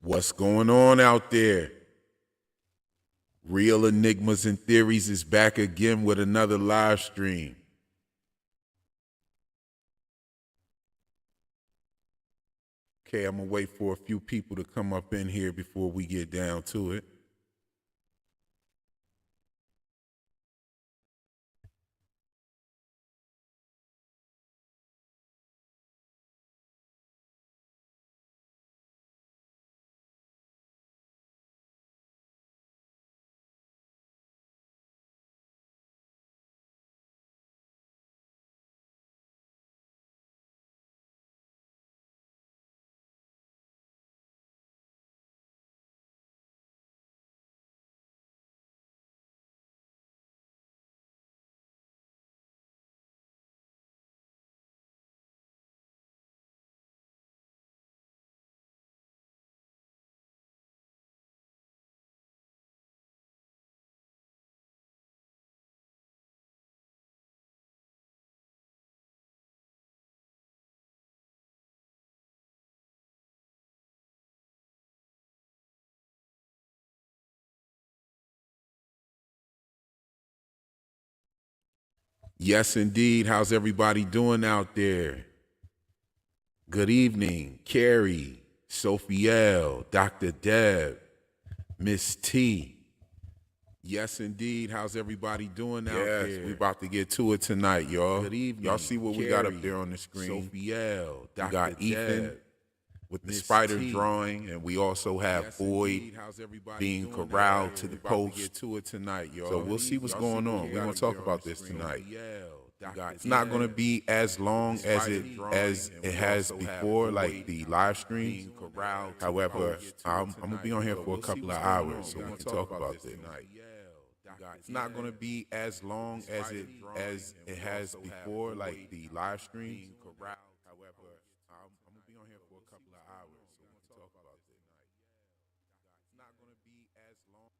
What's going on out there? Real Enigmas and Theories is back again with another live stream. Okay, I'm gonna wait for a few people to come up in here before we get down to it. Yes, indeed. How's everybody doing out there? Good evening, Carrie, Sophie L, Dr. Deb, Miss T. Yes, indeed. How's everybody doing out there? Yes, we about to get to it tonight, y'all. Good evening. Y'all see what we got up there on the screen? Sophie L, Dr. We got Ethan with the spider drawing, and we also have Boyd being corralled to the post. Get to it tonight, y'all. So we'll see what's going on. We're gonna talk about this tonight. It's not gonna be as long as it has before, like the live stream. However, I'm gonna be on here for a couple of hours, so we can talk about this tonight. It's not gonna be as long as it has before, like the live stream. However, I'm gonna be on here for a couple of hours, so we can talk about this tonight. It's not gonna be as long.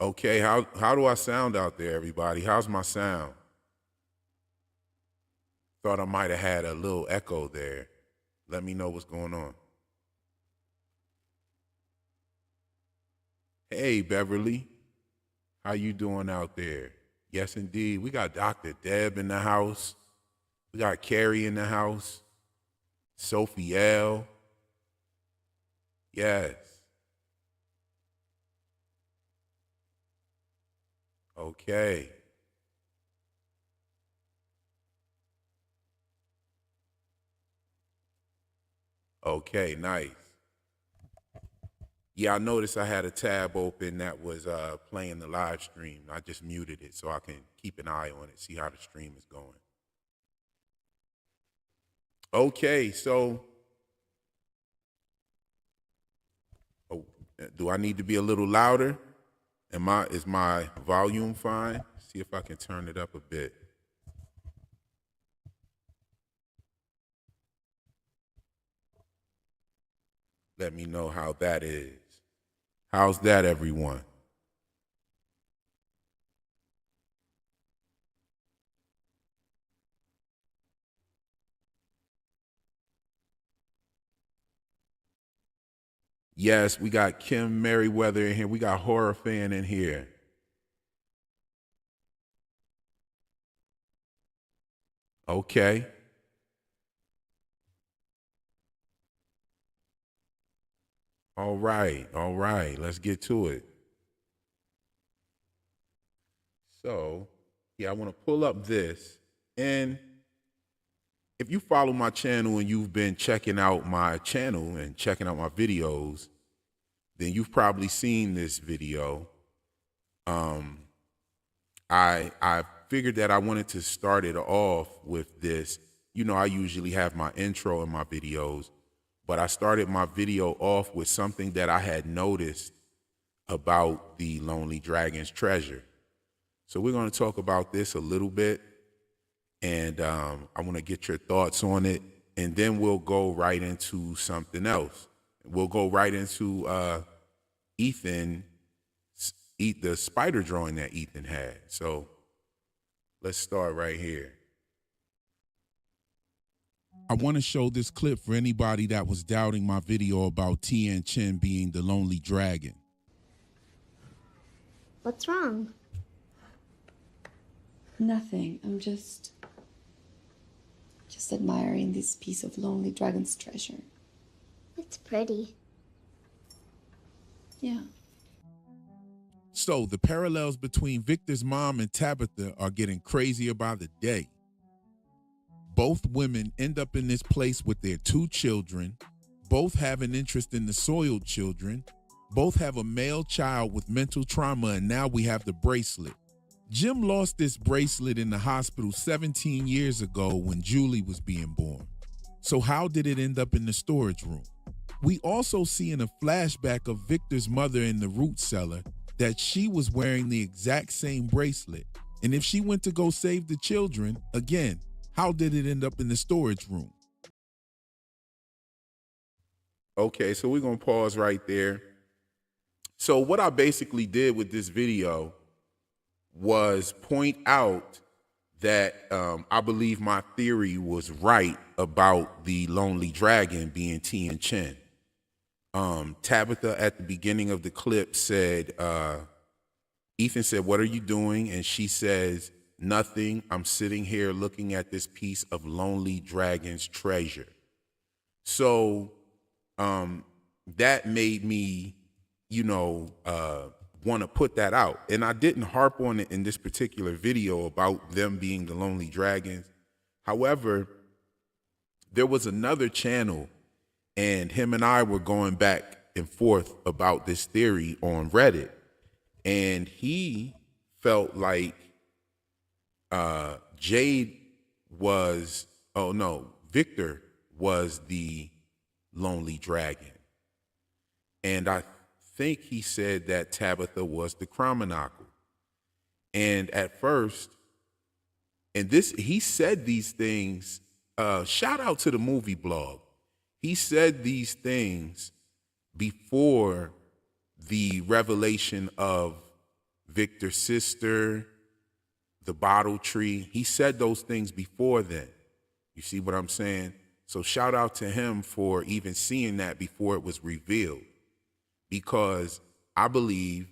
Okay, how do I sound out there, everybody? How's my sound? Thought I might have had a little echo there. Let me know what's going on. Hey, Beverly, how you doing out there? Yes, indeed. We got Dr. Deb in the house. We got Carrie in the house. Sophie L. Yes. Okay. Okay, nice. Yeah, I noticed I had a tab open that was playing the live stream. I just muted it so I can keep an eye on it, see how the stream is going. Okay, so do I need to be a little louder? Is my volume fine? See if I can turn it up a bit. Let me know how that is. How's that, everyone? Yes, we got Kim Merriweather in here. We got Horror Fan in here. Okay. All right. All right. Let's get to it. So, yeah, I want to pull up this. And if you follow my channel and you've been checking out my channel and checking out my videos, then you've probably seen this video. I figured that I wanted to start it off with this. You know, I usually have my intro in my videos, but I started my video off with something that I had noticed about the Lonely Dragon's treasure. So we're going to talk about this a little bit, and I want to get your thoughts on it, and then we'll go right into something else. We'll go right into the spider drawing that Ethan had. So let's start right here. I want to show this clip for anybody that was doubting my video about Tian Chen being the lonely dragon. What's wrong? Nothing. I'm just admiring this piece of lonely dragon's treasure. It's pretty. Yeah. So the parallels between Victor's mom and Tabitha are getting crazier by the day. Both women end up in this place with their 2 children. Both have an interest in the soiled children. Both have a male child with mental trauma, and now we have the bracelet. Jim lost this bracelet in the hospital 17 years ago when Julie was being born. So how did it end up in the storage room? We also see in a flashback of Victor's mother in the root cellar that she was wearing the exact same bracelet. And if she went to go save the children, again, how did it end up in the storage room? Okay, so we're going to pause right there. So what I basically did with this video was point out that I believe my theory was right about the lonely dragon being Tian Chen. Tabitha at the beginning of the clip said, Ethan said, "What are you doing?" And she says, "Nothing. I'm sitting here looking at this piece of lonely dragon's treasure." So that made me, want to put that out. And I didn't harp on it in this particular video about them being the lonely dragons. However, there was another channel, and him and I were going back and forth about this theory on Reddit. And he felt like Victor was the lonely dragon. And I think he said that Tabitha was the chromino. And at first, he said these things, shout out to the movie blog. He said these things before the revelation of Victor's sister, the bottle tree. He said those things before then. You see what I'm saying? So shout out to him for even seeing that before it was revealed. Because I believe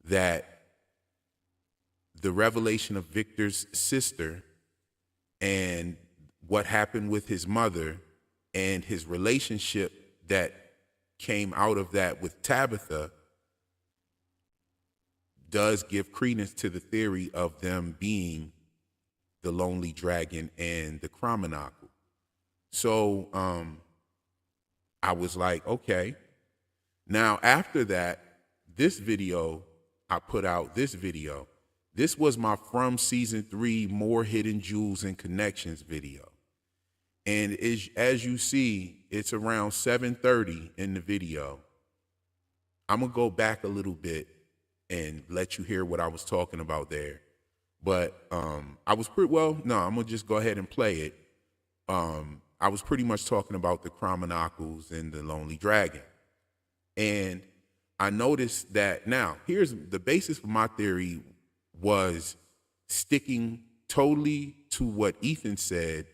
that the revelation of Victor's sister and what happened with his mother and his relationship that came out of that with Tabitha does give credence to the theory of them being the lonely dragon and the chromino. So I was like, okay. Now, after that, I put out this video. This was my From Season 3 More Hidden Jewels and Connections video. And as you see, it's around 7:30 in the video. I'm going to go back a little bit and let you hear what I was talking about there. But I'm going to just go ahead and play it. I was pretty much talking about the chrominockles and the lonely dragon. And I noticed that now, here's the basis for my theory was sticking totally to what Ethan said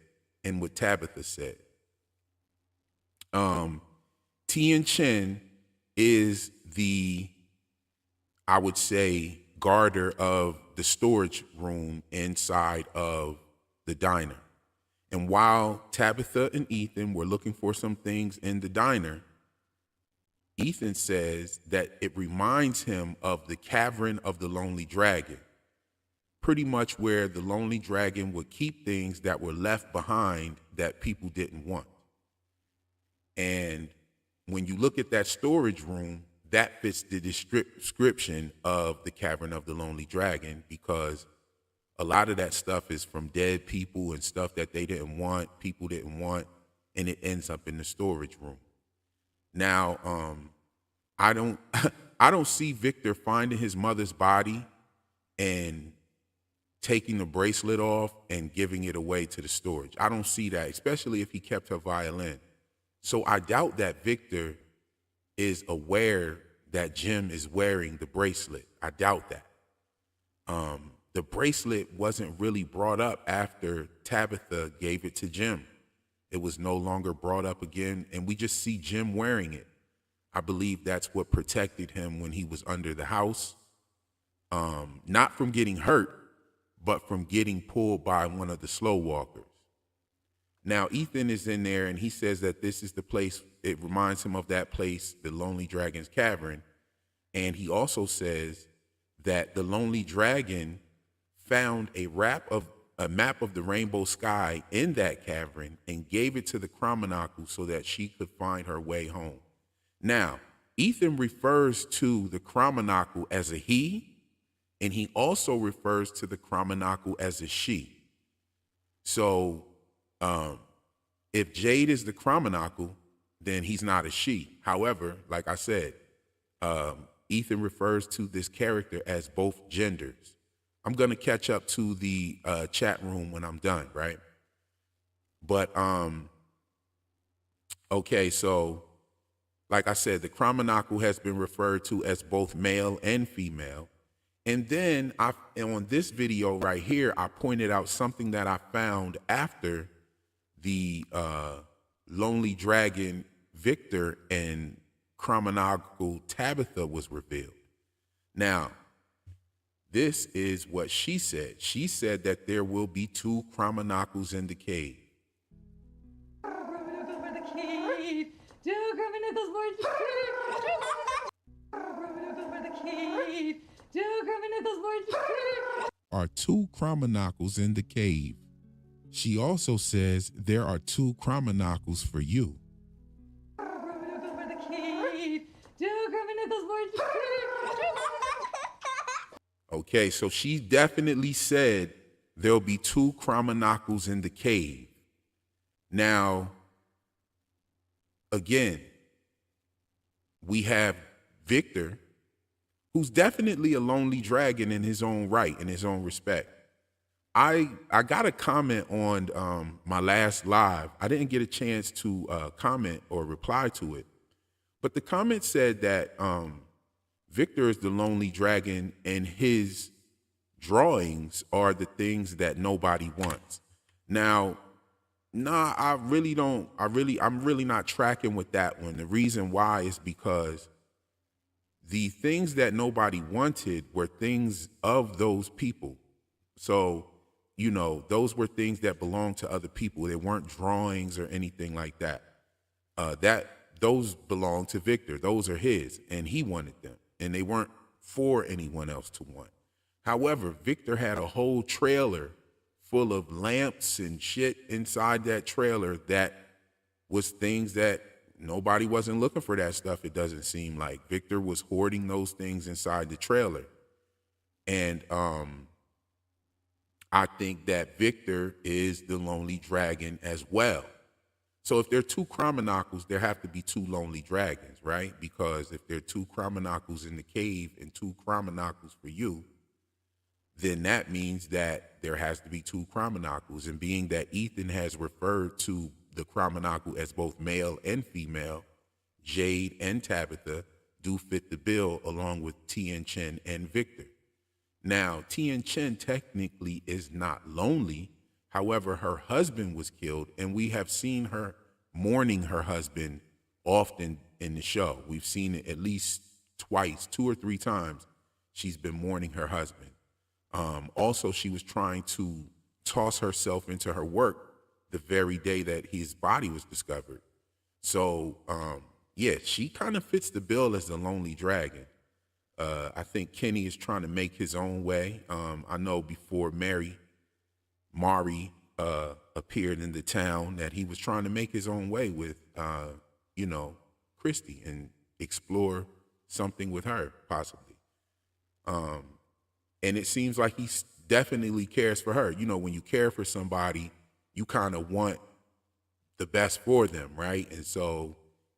and what Tabitha said. Tian Chen is I would say, guarder of the storage room inside of the diner. And while Tabitha and Ethan were looking for some things in the diner, Ethan says that it reminds him of the cavern of the lonely dragon, pretty much where the lonely dragon would keep things that were left behind that people didn't want. And when you look at that storage room, that fits the description of the cavern of the lonely dragon, because a lot of that stuff is from dead people and stuff that they didn't want, people didn't want, and it ends up in the storage room. Now, I don't see Victor finding his mother's body and taking the bracelet off and giving it away to the storage. I don't see that, especially if he kept her violin. So I doubt that Victor is aware that Jim is wearing the bracelet. I doubt that. The bracelet wasn't really brought up after Tabitha gave it to Jim. It was no longer brought up again, and we just see Jim wearing it. I believe that's what protected him when he was under the house, not from getting hurt, but from getting pulled by one of the slow walkers. Now, Ethan is in there, and he says that this is the place, it reminds him of that place, the Lonely Dragon's Cavern. And he also says that the Lonely Dragon found a map of the rainbow sky in that cavern and gave it to the Chrominocle so that she could find her way home. Now, Ethan refers to the Chrominocle as a he, and he also refers to the Chrominocle as a she. So if Jade is the Chrominocle, then he's not a she. However, like I said, Ethan refers to this character as both genders. I'm going to catch up to the chat room when I'm done, right? But, okay, so like I said, the Chrominocle has been referred to as both male and female. And then on this video right here, I pointed out something that I found after the Lonely Dragon Victor and Chrominocle Tabitha was revealed. Now, this is what she said. She said that there will be 2 Chrominocles in the cave. Are 2 Chrominocles in the cave. She also says there are 2 Chrominocles for you. Okay, so she definitely said there'll be 2 Chrominocles in the cave. Now, again, we have Victor, who's definitely a lonely dragon in his own right, in his own respect. I got a comment on my last live. I didn't get a chance to comment or reply to it, but the comment said that Victor is the lonely dragon and his drawings are the things that nobody wants. Now, I'm really not tracking with that one. The reason why is because the things that nobody wanted were things of those people. So, you know, those were things that belonged to other people. They weren't drawings or anything like that. Those belonged to Victor. Those are his, and he wanted them, and they weren't for anyone else to want. However, Victor had a whole trailer full of lamps and shit inside that trailer that was things that nobody wasn't looking for that stuff. It doesn't seem like Victor was hoarding those things inside the trailer. And I think that Victor is the lonely dragon as well. So if there are 2 Chrominocles, there have to be 2 lonely dragons, right? Because if there are 2 Chrominocles in the cave and 2 Chrominocles for you, then that means that there has to be 2 Chrominocles. And being that Ethan has referred to the Chrominocle as both male and female, Jade and Tabitha do fit the bill along with Tien Chen and Victor. Now, Tien Chen technically is not lonely. However, her husband was killed, and we have seen her mourning her husband often in the show. We've seen it at least twice, 2 or 3 times. She's been mourning her husband. Also, she was trying to toss herself into her work the very day that his body was discovered. So, yeah, she kind of fits the bill as the lonely dragon. I think Kenny is trying to make his own way. I know before Mari appeared in the town that he was trying to make his own way with, Christy and explore something with her, possibly. And it seems like he definitely cares for her. You know, when you care for somebody, you kind of want the best for them, right? And so,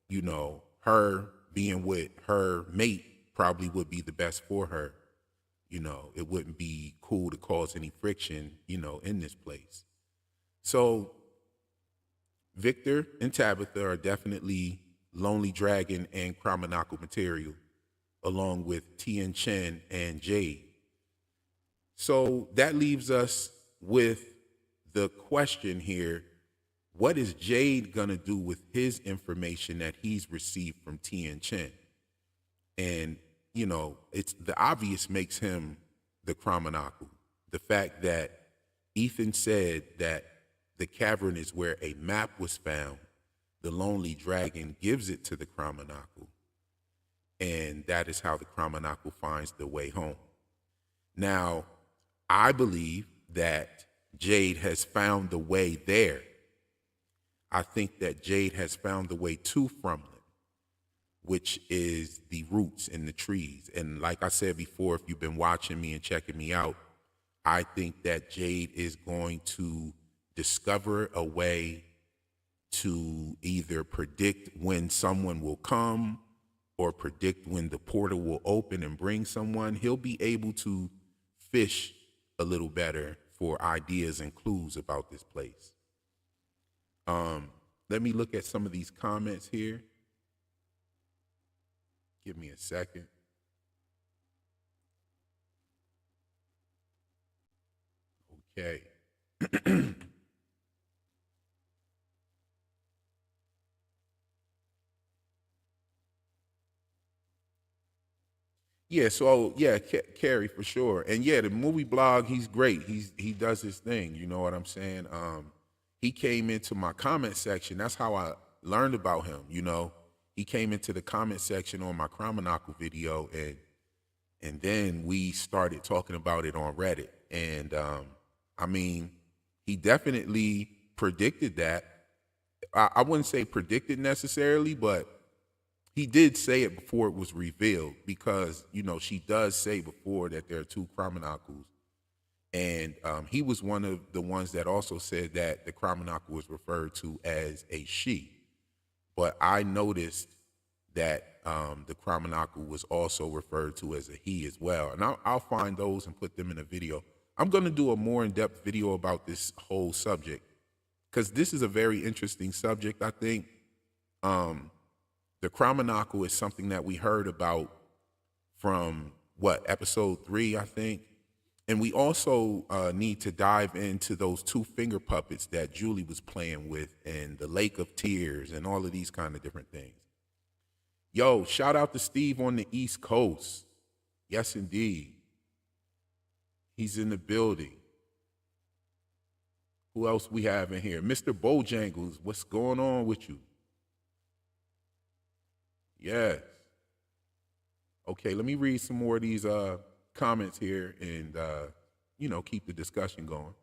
you know, her being with her mate probably would be the best for her. You know, it wouldn't be cool to cause any friction, you know, in this place. So Victor and Tabitha are definitely Lonely Dragon and Chrominocle material, along with Tien Chen and Jade. So that leaves us with the question here, what is Jade gonna do with his information that he's received from Tien Chen? And it's the obvious makes him the Chromanaku. The fact that Ethan said that the cavern is where a map was found, the lonely dragon gives it to the Chromanaku, and that is how the Chromanaku finds the way home. Now, I believe that Jade has found the way there. I think that Jade has found the way to Fromily, which is the roots in the trees. And like I said before, if you've been watching me and checking me out, I think that Jade is going to discover a way to either predict when someone will come or predict when the portal will open and bring someone. He'll be able to fish a little better for ideas and clues about this place. Let me look at some of these comments here. Give me a second. Okay. Yeah, so yeah, Carrie for sure. And yeah, the movie blog, he's great. He does his thing, you know what I'm saying? He came into my comment section. That's how I learned about him, He came into the comment section on my Chromanaku video, and then we started talking about it on Reddit. And I mean, he definitely predicted that. I wouldn't say predicted necessarily, but he did say it before it was revealed, because she does say before that there are two Chromanakus. And he was one of the ones that also said that the Chromanaku was referred to as a she. But I noticed that the Chromanaku was also referred to as a he as well. And I'll find those and put them in a video. I'm going to do a more in-depth video about this whole subject, because this is a very interesting subject, I think. The Chromanaku is something that we heard about from, episode 3, I think. And we also need to dive into those two finger puppets that Julie was playing with, and the Lake of Tears, and all of these kind of different things. Yo, shout out to Steve on the East Coast. Yes, indeed. He's in the building. Who else we have in here? Mr. Bojangles, what's going on with you? Yes. Okay, let me read some more of these comments here and, keep the discussion going.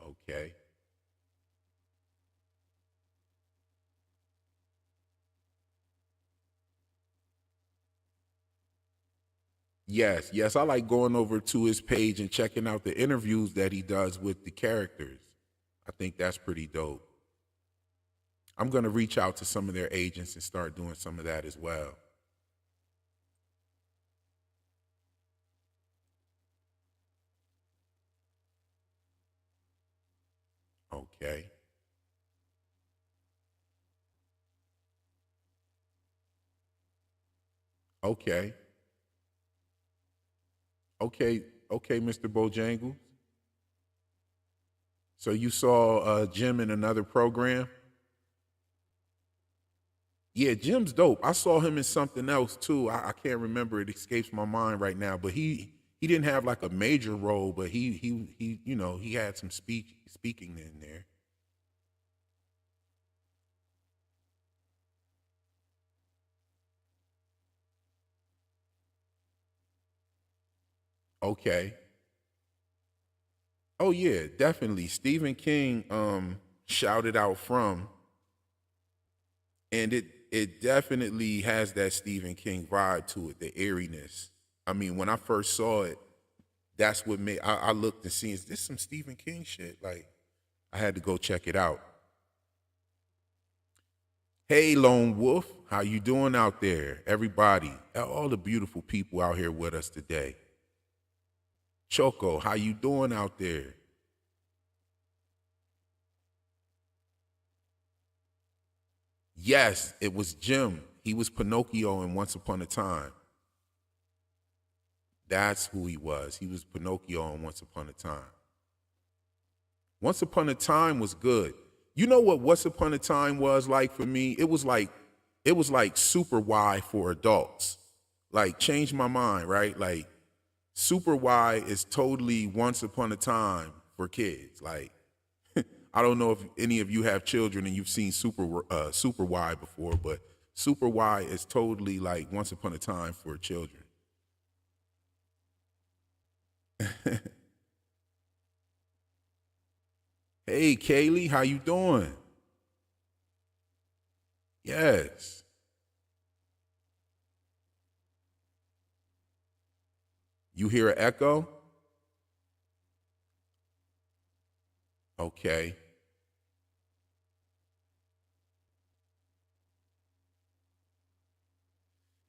Okay. Yes, I like going over to his page and checking out the interviews that he does with the characters. I think that's pretty dope. I'm going to reach out to some of their agents and start doing some of that as well. Okay. Okay. Okay, Mr. Bojangles. So you saw Jim in another program? Yeah, Jim's dope. I saw him in something else too. I can't remember. It escapes my mind right now. But he didn't have like a major role, but he had some speaking in there. Okay. Oh yeah, definitely. Stephen King shouted out from, and it definitely has that Stephen King vibe to it, the eeriness. I mean, when I first saw it, that's what made I looked and seen, is this some Stephen King shit? Like, I had to go check it out. Hey, Lone Wolf, how you doing out there? Everybody, all the beautiful people out here with us today. Choco, how you doing out there? Yes, it was Jim. He was Pinocchio in Once Upon a Time. That's who he was. He was Pinocchio on Once Upon a Time. Once Upon a Time was good. You know what Once Upon a Time was like for me? It was like Super Y for adults. Like change my mind, right? Like Super Y is totally Once Upon a Time for kids. Like I don't know if any of you have children and you've seen Super Y before, but Super Y is totally like Once Upon a Time for children. Hey, Kaylee, how you doing? Yes. You hear an echo? Okay.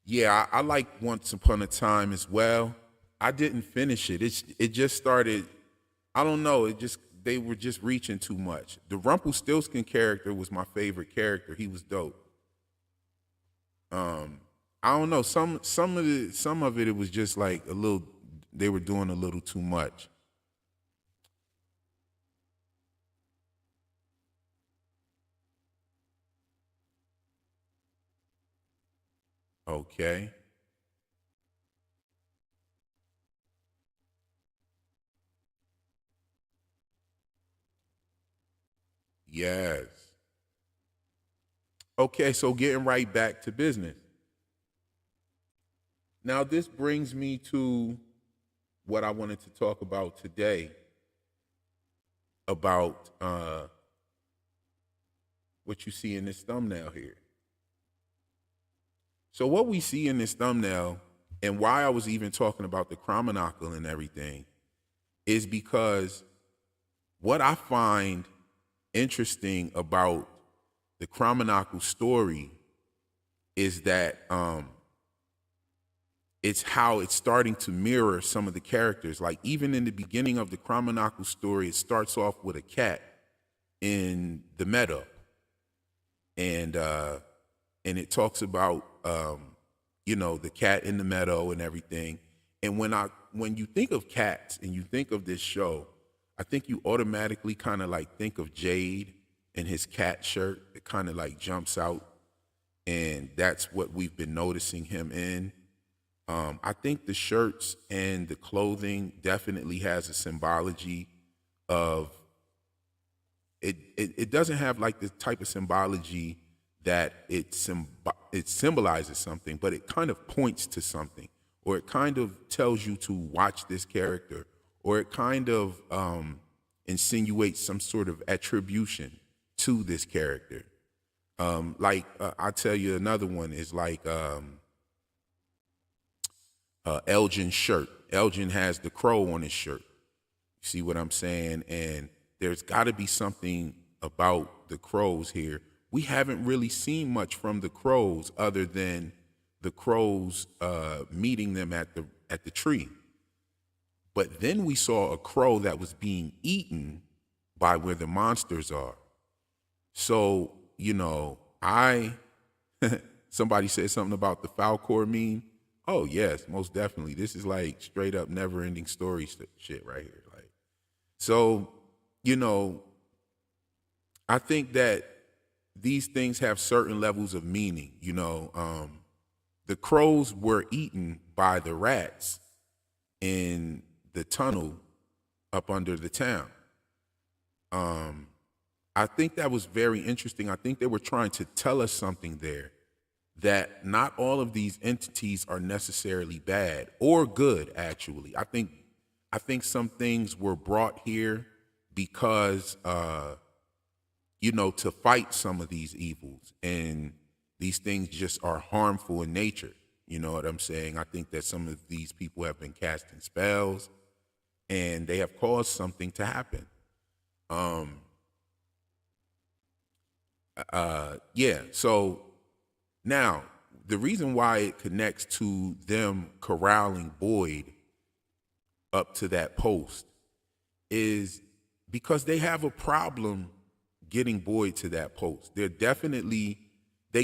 Yeah, I like Once Upon a Time as well. I didn't finish it. It just started. I don't know. It just they were just reaching too much. The Rumpelstiltskin character was my favorite character. He was dope. I don't know. Some of it it was just like a little. They were doing a little too much. Okay. Yes. Okay. So getting right back to business. Now this brings me to what I wanted to talk about today about what you see in this thumbnail here. So what we see in this thumbnail and why I was even talking about the chromonocle and everything is because what I find interesting about the chromonocle story is that it's how it's starting to mirror some of the characters. Like even in the beginning of the chromonocle story, it starts off with a cat in the meadow, and it talks about the cat in the meadow and everything. And when you think of cats and you think of this show, I think you automatically kind of like think of Jade and his cat shirt. It kind of like jumps out, and that's what we've been noticing him in. I think the shirts and the clothing definitely has a symbology of it. It doesn't have like the type of symbology that it symbolizes something, but it kind of points to something, or it kind of tells you to watch this character, or it kind of insinuates some sort of attribution to this character. I'll tell you another one is like Elgin's shirt. Elgin has the crow on his shirt. You see what I'm saying? And there's got to be something about the crows here. We haven't really seen much from the crows other than the crows meeting them at the tree. But then we saw a crow that was being eaten by where the monsters are. So, I somebody said something about the Falcor meme. Oh yes, most definitely. This is like straight up never ending story shit right here. Like, so, I think that these things have certain levels of meaning. The crows were eaten by the rats in the tunnel up under the town. I think that was very interesting. I think they were trying to tell us something there, that not all of these entities are necessarily bad or good, actually. I think some things were brought here because to fight some of these evils, and these things just are harmful in nature. You know what I'm saying? I think that some of these people have been casting spells and they have caused something to happen. Yeah, so now the reason why it connects to them corralling Boyd up to that post is because they have a problem getting Boyd to that post. They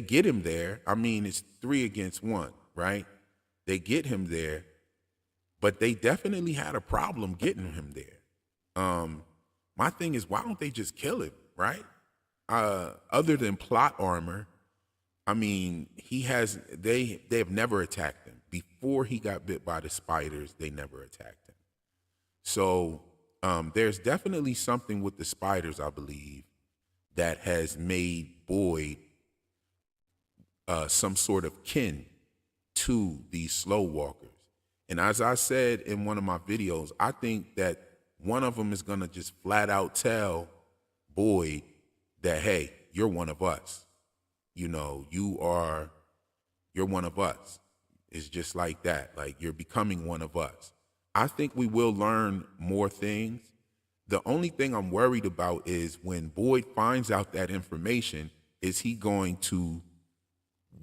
get him there. I mean, it's 3 against 1, right? They get him there, but they definitely had a problem getting him there. My thing is, why don't they just kill him, right? Other than plot armor, I mean, they have never attacked him. Before he got bit by the spiders, they never attacked him. So there's definitely something with the spiders, I believe, that has made Boyd some sort of kin to these slow walkers. And as I said in one of my videos, I think that one of them is going to just flat out tell Boyd that, hey, you're one of us. You know, you're one of us. It's just like that. Like, you're becoming one of us. I think we will learn more things. The only thing I'm worried about is when Boyd finds out that information, is he going to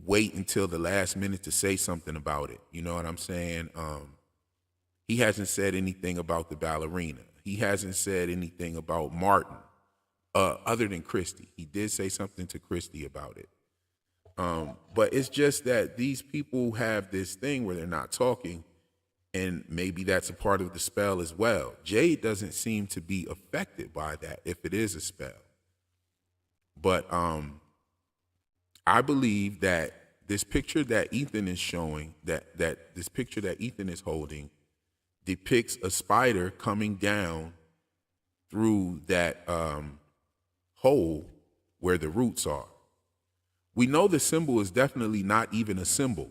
wait until the last minute to say something about it? You know what I'm saying? He hasn't said anything about the ballerina. He hasn't said anything about Martin, other than Christy. He did say something to Christy about it. But it's just that these people have this thing where they're not talking, and maybe that's a part of the spell as well. Jade doesn't seem to be affected by that if it is a spell. But I believe that this picture that Ethan is showing, that this picture that Ethan is holding, depicts a spider coming down through that hole where the roots are. We know the symbol is definitely not even a symbol.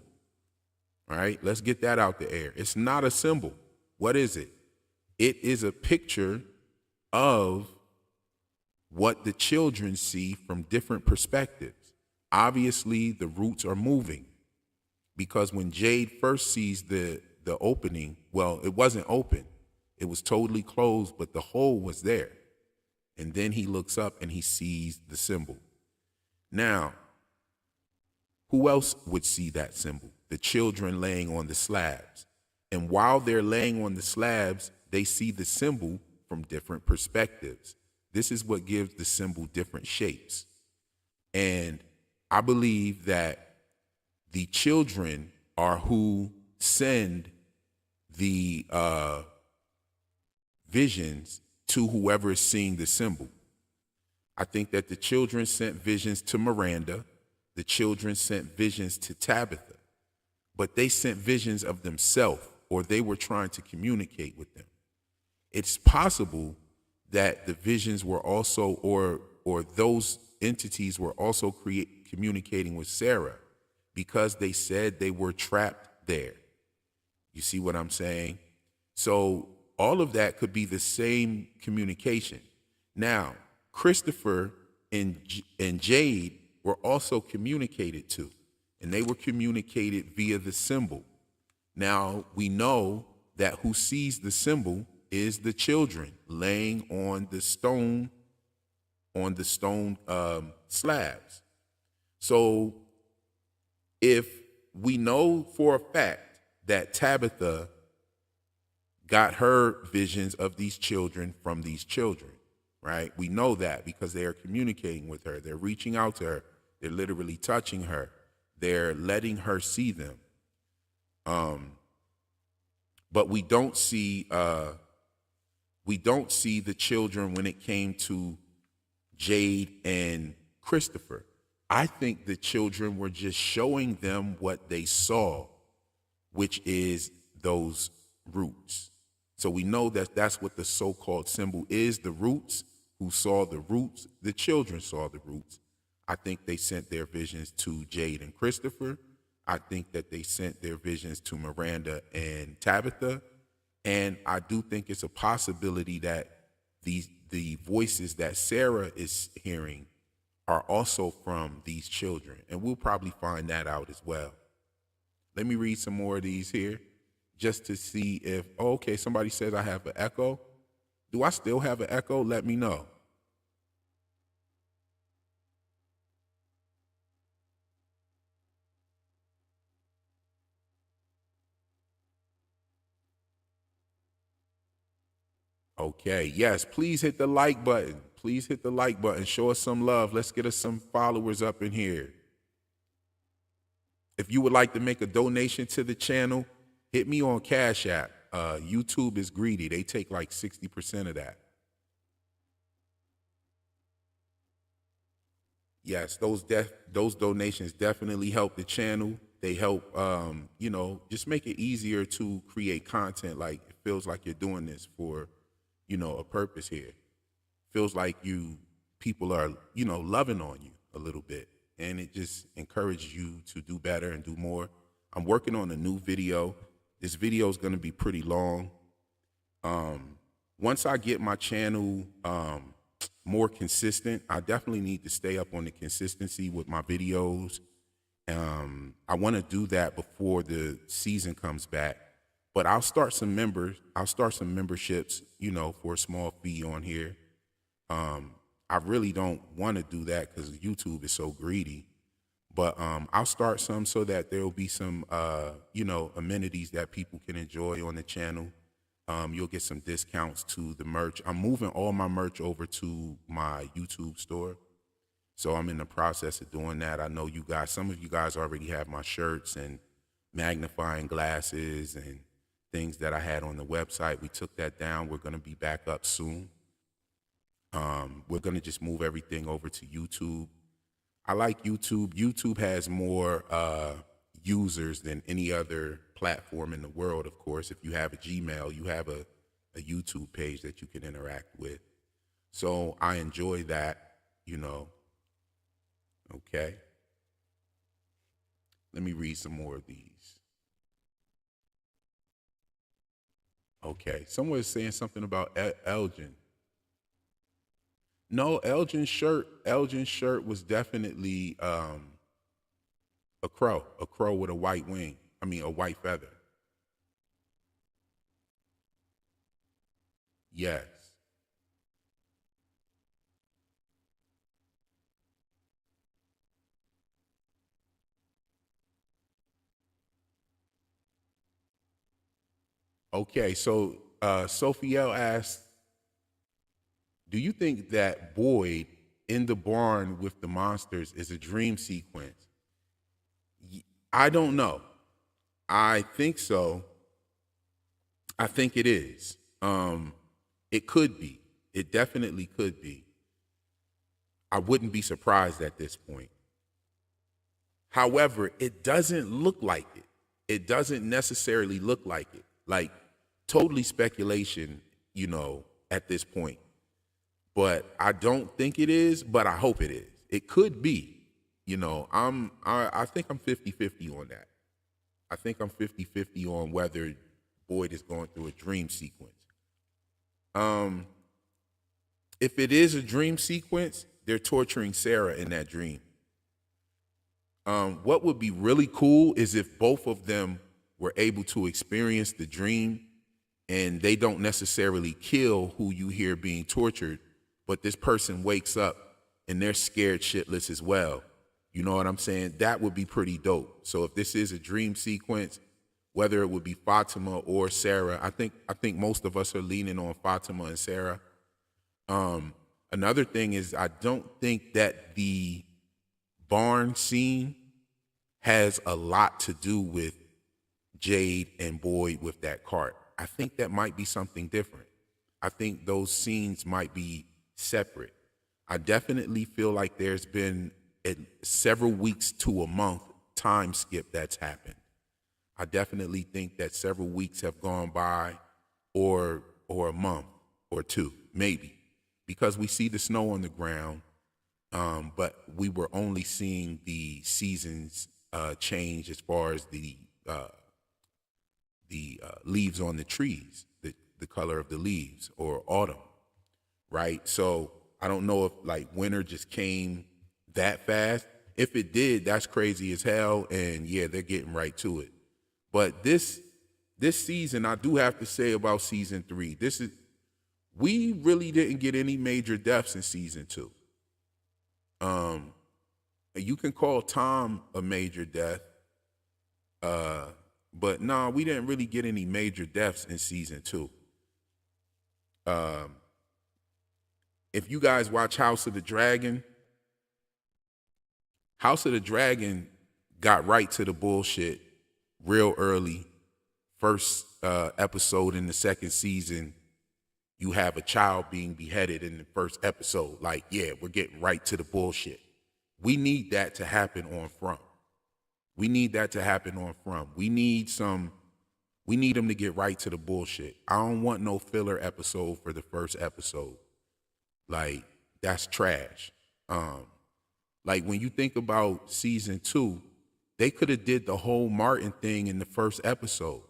All right, let's get that out the air. It's not a symbol. What is it? It is a picture of what the children see from different perspectives. Obviously, the roots are moving, because when Jade first sees the opening, well, it wasn't open. It was totally closed, but the hole was there. And then he looks up and he sees the symbol. Now, who else would see that symbol? The children laying on the slabs. And while they're laying on the slabs, they see the symbol from different perspectives. This is what gives the symbol different shapes. And I believe that the children are who send the visions to whoever is seeing the symbol. I think that the children sent visions to Miranda. The children sent visions to Tabitha, but they sent visions of themselves, or they were trying to communicate with them. It's possible that the visions were also, or those entities were also communicating with Sarah, because they said they were trapped there. You see what I'm saying? So all of that could be the same communication. Now, Christopher and Jade were also communicated to, and they were communicated via the symbol. Now, we know that who sees the symbol is the children laying on the stone slabs. So if we know for a fact that Tabitha got her visions of these children from these children, right? We know that because they are communicating with her. They're reaching out to her. They're literally touching her. They're letting her see them. But we don't see the children when it came to Jade and Christopher. I think the children were just showing them what they saw, which is those roots. So we know that that's what the so-called symbol is, the roots. Who saw the roots? The children saw the roots. I think they sent their visions to Jade and Christopher. I think that they sent their visions to Miranda and Tabitha. And I do think it's a possibility that the voices that Sarah is hearing are also from these children. And we'll probably find that out as well. Let me read some more of these here just to see if, okay, somebody says I have an echo. Do I still have an echo? Let me know. Okay, yes, please hit the like button. Please hit the like button. Show us some love. Let's get us some followers up in here. If you would like to make a donation to the channel, hit me on Cash App. YouTube is greedy. They take like 60% of that. Yes, those donations definitely help the channel. They help, just make it easier to create content. Like it feels like you're doing this for, a purpose here. Feels like people are, loving on you a little bit, and it just encourages you to do better and do more. I'm working on a new video. This video is going to be pretty long. Once I get my channel more consistent, I definitely need to stay up on the consistency with my videos. I want to do that before the season comes back. But I'll start some memberships, for a small fee on here. I really don't want to do that because YouTube is so greedy. But I'll start some so that there will be some, amenities that people can enjoy on the channel. You'll get some discounts to the merch. I'm moving all my merch over to my YouTube store. So I'm in the process of doing that. I know some of you guys already have my shirts and magnifying glasses and things that I had on the website. We took that down. We're going to be back up soon. We're going to just move everything over to YouTube. I like YouTube. YouTube has more users than any other platform in the world, of course. If you have a Gmail, you have a YouTube page that you can interact with. So I enjoy that, Okay. Let me read some more of these. Okay. Someone is saying something about Elgin. No, Elgin's shirt was definitely a crow with a white wing. A white feather. Yes. Okay, so Sophiel asked, do you think that Boyd in the barn with the monsters is a dream sequence? I don't know. I think so. I think it is. It could be. It definitely could be. I wouldn't be surprised at this point. However, it doesn't look like it. It doesn't necessarily look like it. Like, totally speculation, at this point. But I don't think it is, but I hope it is. It could be. I think I'm 50-50 on that. I think I'm 50-50 on whether Boyd is going through a dream sequence. If it is a dream sequence, they're torturing Sarah in that dream. What would be really cool is if both of them were able to experience the dream and they don't necessarily kill who you hear being tortured, but this person wakes up and they're scared shitless as well. You know what I'm saying? That would be pretty dope. So if this is a dream sequence, whether it would be Fatima or Sarah, I think most of us are leaning on Fatima and Sarah. Another thing is I don't think that the barn scene has a lot to do with Jade and Boyd with that cart. I think that might be something different. I think those scenes might be separate. I definitely feel like there's been several weeks to a month time skip that's happened. I definitely think that several weeks have gone by, or a month or two, maybe, because we see the snow on the ground, but we were only seeing the seasons change as far as the leaves on the trees, the color of the leaves, or autumn, right? So I don't know if like winter just came that fast. If it did, that's crazy as hell, and yeah, they're getting right to it. But this season, I do have to say about season 3, we really didn't get any major deaths in season 2. You can call Tom a major death, but no, we didn't really get any major deaths in season 2. If you guys watch House of the Dragon got right to the bullshit real early first episode in the second season, you have a child being beheaded in the first episode. Like, yeah, we're getting right to the bullshit. We need that to happen on From. We need that to happen on From. We need them to get right to the bullshit. I don't want no filler episode for the first episode. Like, that's trash. Like, when you think about season 2, they could have did the whole Martin thing in the first episode.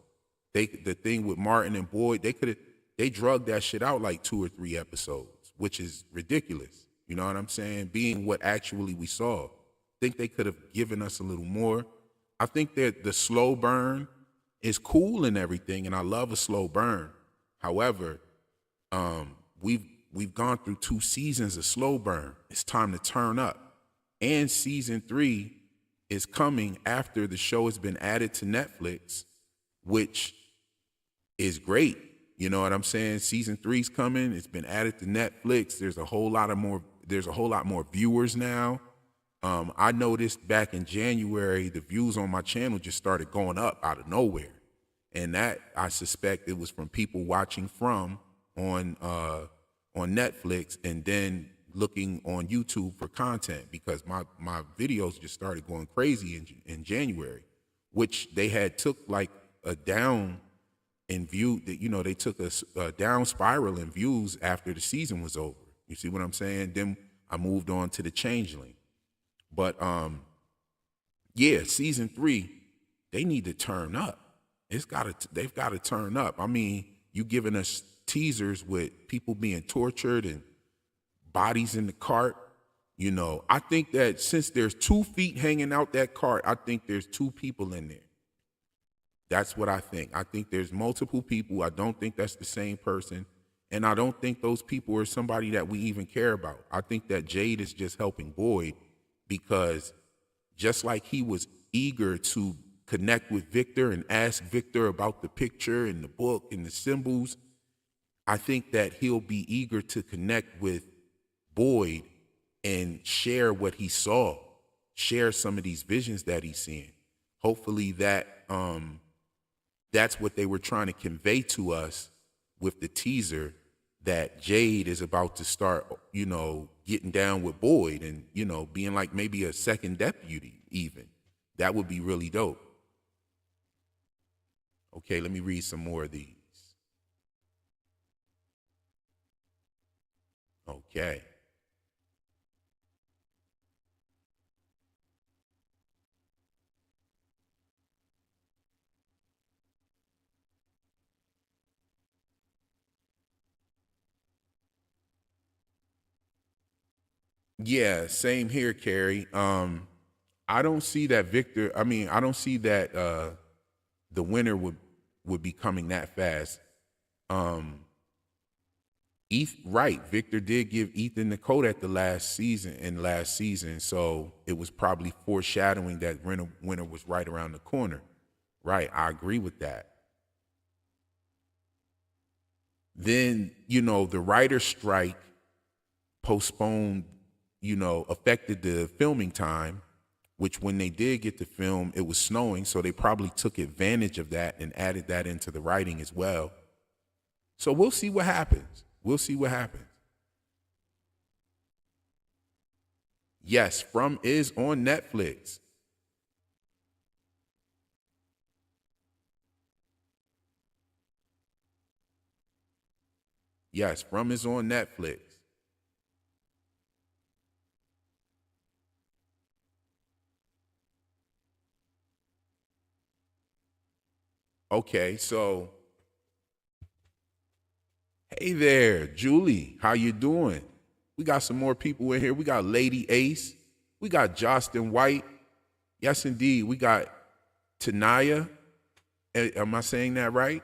The thing with Martin and Boyd, they drugged that shit out like 2 or 3 episodes, which is ridiculous. You know what I'm saying? Being what actually we saw. I think they could have given us a little more. I think that the slow burn is cool and everything, and I love a slow burn. However, we've gone through 2 seasons of slow burn. It's time to turn up. And season 3 is coming after the show has been added to Netflix, which is great. You know what I'm saying? Season 3's coming. It's been added to Netflix. There's a whole lot more viewers now. I noticed back in January, the views on my channel just started going up out of nowhere. And that, I suspect, it was from people watching From on Netflix and then looking on YouTube for content, because my videos just started going crazy in January, which they had took like a down in view, that, you know, they took a down spiral in views after the season was over. You see what I'm saying? Then I moved on to the Changeling. But yeah, season 3, they need to turn up. They've got to turn up. I mean, you giving us teasers with people being tortured and bodies in the cart. You know, I think that since there's 2 feet hanging out that cart, I think there's 2 people in there. That's what I think. I think there's multiple people. I don't think that's the same person. And I don't think those people are somebody that we even care about. I think that Jade is just helping Boyd, because just like he was eager to connect with Victor and ask Victor about the picture and the book and the symbols, I think that he'll be eager to connect with Boyd and share what he saw, share some of these visions that he's seeing. Hopefully that's what they were trying to convey to us with the teaser, that Jade is about to start, you know, getting down with Boyd and, you know, being like maybe a second deputy even. That would be really dope. Okay, let me read some more of these. Okay. Yeah, same here, Carrie. I don't see that I don't see that the winner would be coming that fast. Right, Victor did give Ethan the coat at the last season, so it was probably foreshadowing that winner was right around the corner. Right, I agree with that. Then, you know, the writer's strike postponed, you know, affected the filming time, which when they did get to film, it was snowing, so they probably took advantage of that and added that into the writing as well. So we'll see what happens. We'll see what happens. Yes, From is on Netflix. Yes, From is on Netflix. Okay, so hey there, Julie, how you doing? We got some more people in here. We got Lady Ace. We got Justin White. Yes, indeed. We got Tanaya. Am I saying that right?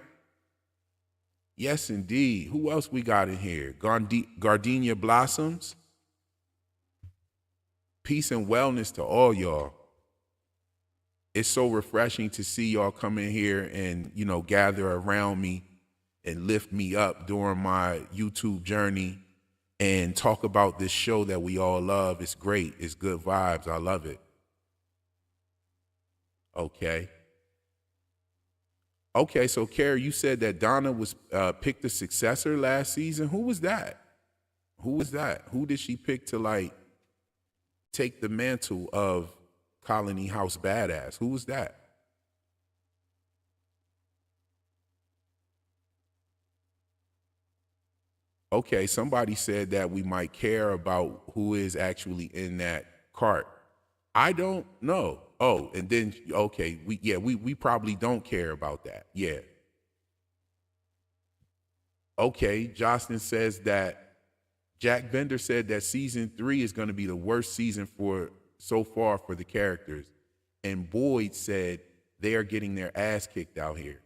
Yes, indeed. Who else we got in here? Gardenia Blossoms. Peace and wellness to all y'all. It's so refreshing to see y'all come in here and, you know, gather around me and lift me up during my YouTube journey and talk about this show that we all love. It's great. It's good vibes. I love it. Okay. Okay, so Carrie, you said that Donna was picked a successor last season. Who was that? Who was that? Who did she pick to like take the mantle of Colony House Badass? Who was that? Okay, somebody said that we might care about who is actually in that cart. I don't know. Oh, and then okay, we probably don't care about that. Yeah. Okay, Jocelyn says that Jack Bender said that season 3 is going to be the worst season for so far for the characters. And Boyd said they are getting their ass kicked out here.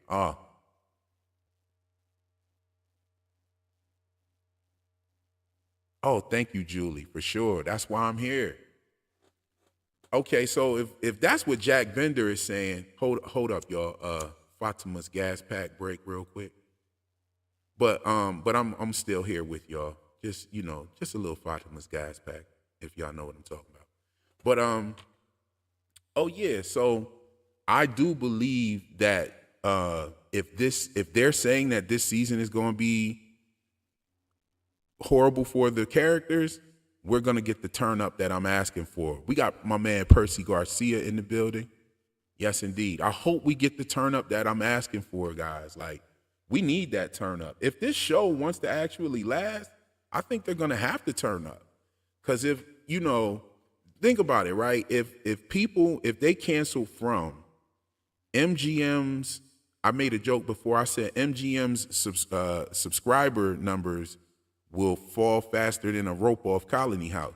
Oh, thank you, Julie, for sure. That's why I'm here. Okay, so if that's what Jack Bender is saying, hold up, y'all. Fatima's gas pack break real quick. But I'm still here with y'all. Just just a little Fatima's gas pack, if y'all know what I'm talking about. But oh yeah, so I do believe that if they're saying that this season is going to be horrible for the characters, we're going to get the turn up that I'm asking for. We got my man Percy Garcia in the building. Yes, indeed. I hope we get the turn up that I'm asking for, guys. Like, we need that turn up. If this show wants to actually last, I think they're going to have to turn up. Because if, think about it, right? If they cancel from MGM's, I made a joke before. I said MGM's subscriber numbers will fall faster than a rope off Colony House.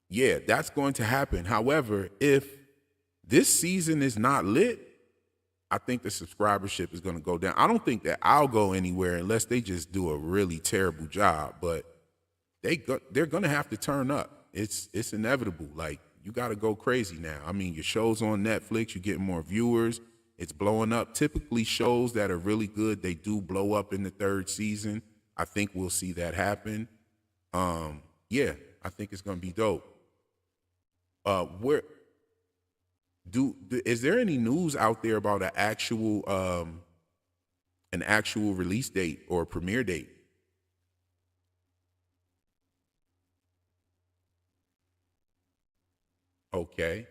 Yeah, that's going to happen. However, if this season is not lit, I think the subscribership is going to go down. I don't think that I'll go anywhere unless they just do a really terrible job, but they're going to have to turn up. It's inevitable. Like, you got to go crazy now. I mean, your show's on Netflix, you're getting more viewers, it's blowing up. Typically, shows that are really good, they do blow up in the third season. I think we'll see that happen. Yeah, I think it's going to be dope. Where is there any news out there about an actual release date or premiere date? Okay.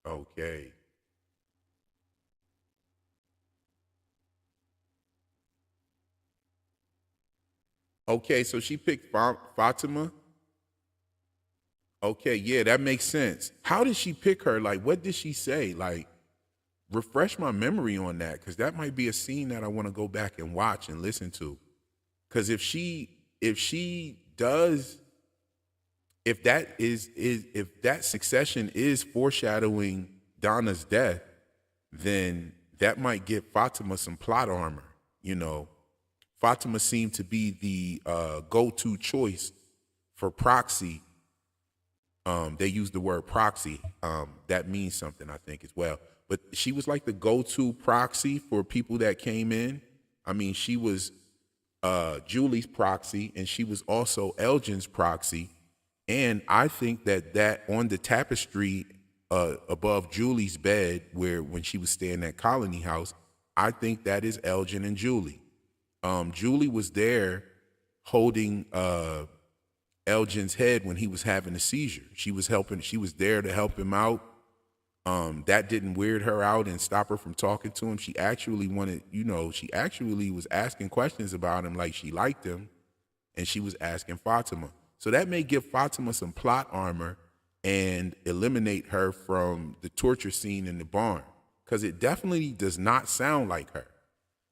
Okay. Okay, so she picked Fatima. Okay, yeah, that makes sense. How did she pick her? Like, what did she say? Like, refresh my memory on that, because that might be a scene that I want to go back and watch and listen to. Because if she does, if that succession is foreshadowing Donna's death, then that might give Fatima some plot armor. Fatima seemed to be the go-to choice for proxy. They use the word proxy. That means something, I think, as well. But she was like the go-to proxy for people that came in. I mean, she was Julie's proxy, and she was also Elgin's proxy. And I think that on the tapestry above Julie's bed, where when she was staying at Colony House, I think that is Elgin and Julie. Julie was there holding Elgin's head when he was having a seizure. She was there to help him out. That didn't weird her out and stop her from talking to him. She actually she actually was asking questions about him, like she liked him, and she was asking Fatima. So that may give Fatima some plot armor and eliminate her from the torture scene in the barn, because it definitely does not sound like her.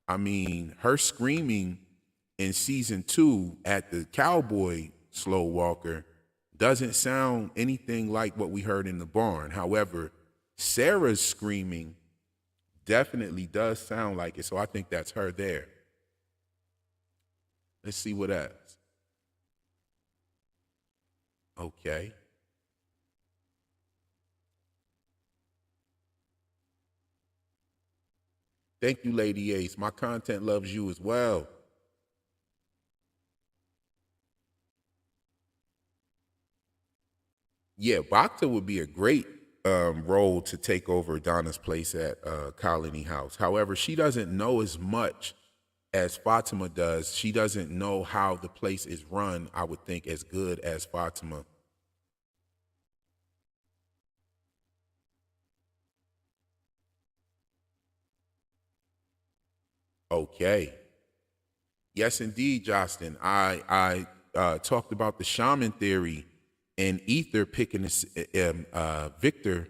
I mean, her screaming in season 2 at the cowboy slow walker doesn't sound anything like what we heard in the barn. However, Sarah's screaming definitely does sound like it, so I think that's her there. Let's see what else. Okay. Thank you, Lady Ace. My content loves you as well. Yeah, Bacta would be a great role to take over Donna's place at Colony House. However, she doesn't know as much as Fatima does. She doesn't know how the place is run, I would think, as good as Fatima. Okay. Yes, indeed, Justin. I talked about the shaman theory and Ether picking Victor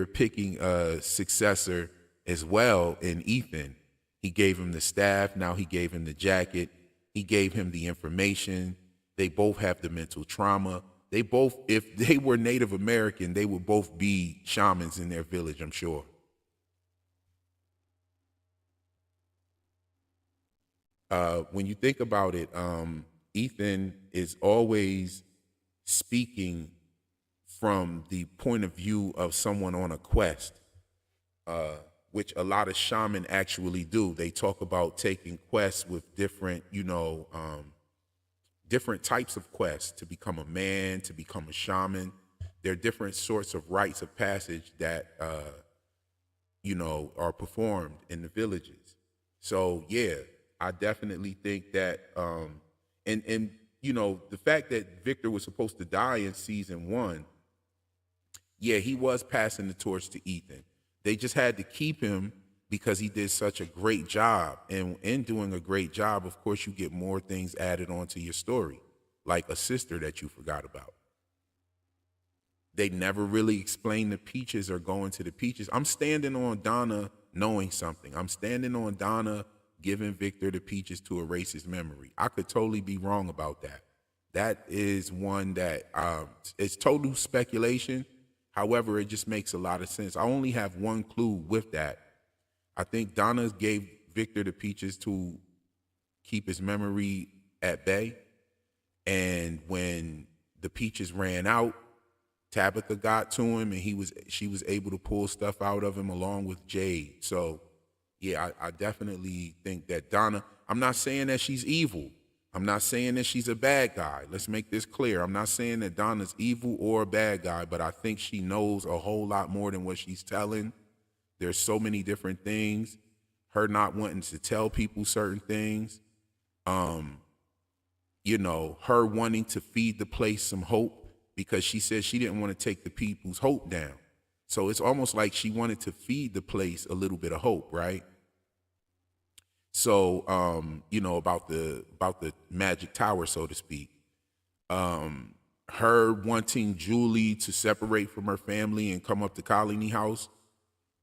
picking a successor as well in Ethan. He gave him the staff. Now he gave him the jacket. He gave him the information. They both have the mental trauma. They both, if they were Native American, they would both be shamans in their village, I'm sure. When you think about it, Ethan is always speaking from the point of view of someone on a quest, which a lot of shaman actually do. They talk about taking quests with different, different types of quests to become a man, to become a shaman. There are different sorts of rites of passage that, are performed in the villages. So yeah, I definitely think that, and the fact that Victor was supposed to die in season one, yeah, he was passing the torch to Ethan. They just had to keep him because he did such a great job. And in doing a great job, of course, you get more things added onto your story, like a sister that you forgot about. They never really explain the Peaches or going to the Peaches. I'm standing on Donna knowing something. I'm standing on Donna giving Victor the Peaches to erase his memory. I could totally be wrong about that. That is one that it's total speculation. However, it just makes a lot of sense. I only have one clue with that. I think Donna gave Victor the Peaches to keep his memory at bay. And when the Peaches ran out, Tabitha got to him and she was able to pull stuff out of him along with Jade. So yeah, I definitely think that Donna, I'm not saying that she's evil. I'm not saying that she's a bad guy. Let's make this clear. I'm not saying that Donna's evil or a bad guy, but I think she knows a whole lot more than what she's telling. There's so many different things. Her not wanting to tell people certain things. Her wanting to feed the place some hope because she said she didn't want to take the people's hope down. So it's almost like she wanted to feed the place a little bit of hope, right? So, about the magic tower, so to speak. Her wanting Julie to separate from her family and come up to Colony House,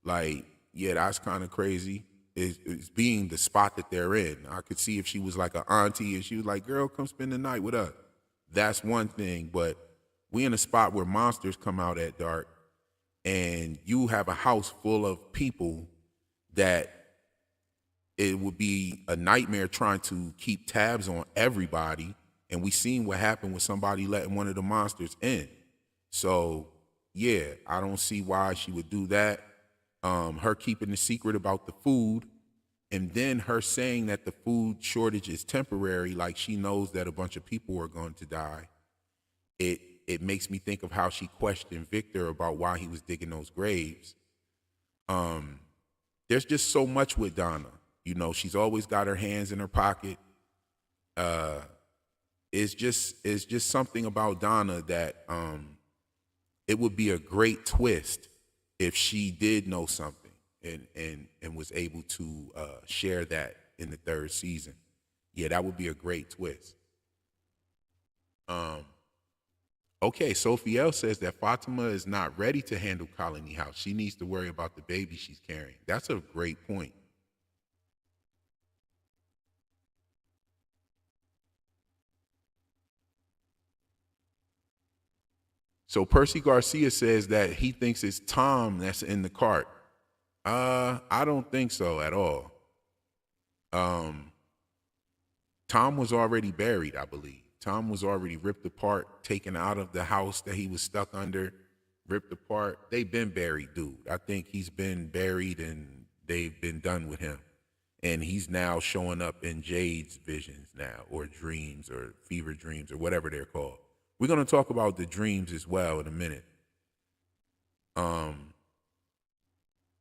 like, yeah, that's kind of crazy. It's being the spot that they're in. I could see if she was like an auntie and she was like, girl, come spend the night with us. That's one thing, but we in a spot where monsters come out at dark and you have a house full of people that it would be a nightmare trying to keep tabs on everybody. And we seen what happened with somebody letting one of the monsters in. So yeah, I don't see why she would do that. Her keeping the secret about the food, and then her saying that the food shortage is temporary, like she knows that a bunch of people are going to die. It makes me think of how she questioned Victor about why he was digging those graves. There's just so much with Donna. She's always got her hands in her pocket. It's just something about Donna that it would be a great twist if she did know something and was able to share that in the third season. Yeah, that would be a great twist. Okay, Sophiel says that Fatima is not ready to handle Colony House. She needs to worry about the baby she's carrying. That's a great point. So Percy Garcia says that he thinks it's Tom that's in the cart. I don't think so at all. Tom was already buried, I believe. Tom was already ripped apart, taken out of the house that he was stuck under, ripped apart. They've been buried, dude. I think he's been buried and they've been done with him. And he's now showing up in Jade's visions now, or dreams, or fever dreams, or whatever they're called. We're going to talk about the dreams as well in a minute.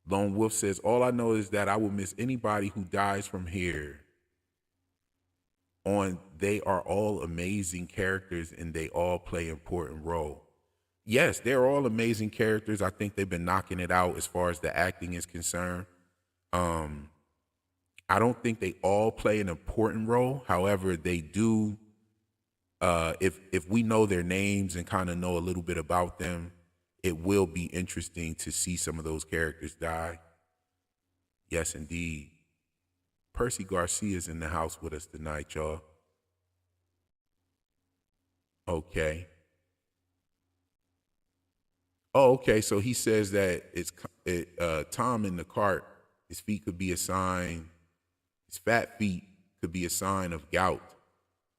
Lone Wolf says, all I know is that I will miss anybody who dies from here on. They are all amazing characters and they all play important role. Yes, they're all amazing characters. I think they've been knocking it out as far as the acting is concerned. I don't think they all play an important role. However, they do. If we know their names and kind of know a little bit about them, it will be interesting to see some of those characters die. Yes, indeed. Percy Garcia is in the house with us tonight, y'all. Okay. Oh, okay. So he says that Tom in the cart, his feet could be a sign, his fat feet could be a sign of gout,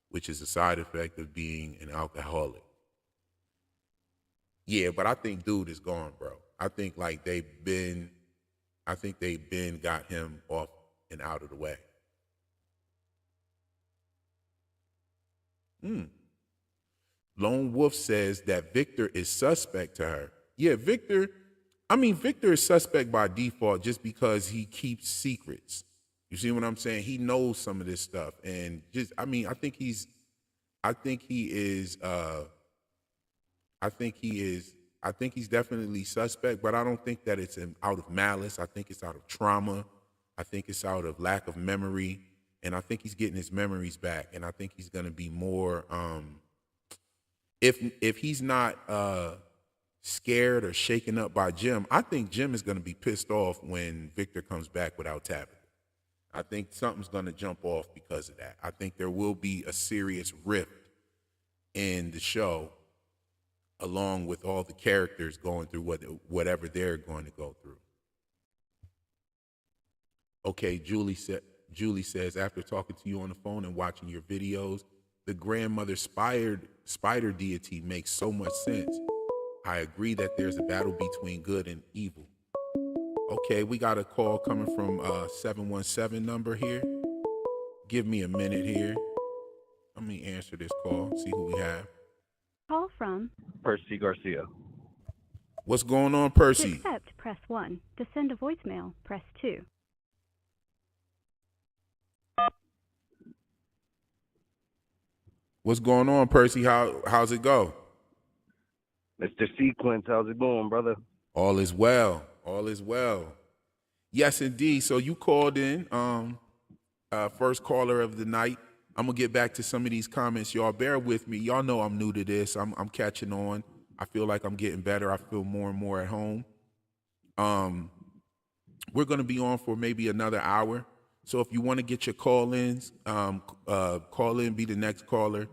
which is a side effect of being an alcoholic. Yeah, but I think dude is gone, bro. I think they've been got him off and out of the way. Lone Wolf says that Victor is suspect to her. Yeah, Victor is suspect by default just because he keeps secrets. You see what I'm saying? He knows some of this stuff. And I think he he's definitely suspect, but I don't think that it's out of malice. I think it's out of trauma. I think it's out of lack of memory. And I think he's getting his memories back. And I think he's going to be more, if he's not scared or shaken up by Jim, I think Jim is going to be pissed off when Victor comes back without Tabitha. I think something's going to jump off because of that. I think there will be a serious rift in the show, along with all the characters going through whatever they're going to go through. Okay, Julie says, after talking to you on the phone and watching your videos, the grandmother spider deity makes so much sense. I agree that there's a battle between good and evil. Okay, we got a call coming from 717 number here. Give me a minute here. Let me answer this call, see who we have. Call from Percy Garcia. What's going on, to Percy? accept, press 1. To send a voicemail, press 2. What's going on, Percy? How's it go? Mr. Sequence, how's it going, brother? All is well. All is well. Yes, indeed. So you called in, first caller of the night. I'm gonna get back to some of these comments. Y'all bear with me. Y'all know I'm new to this. I'm catching on. I feel like I'm getting better. I feel more and more at home. We're gonna be on for maybe another hour. So if you want to get your call-ins, call in, be the next caller,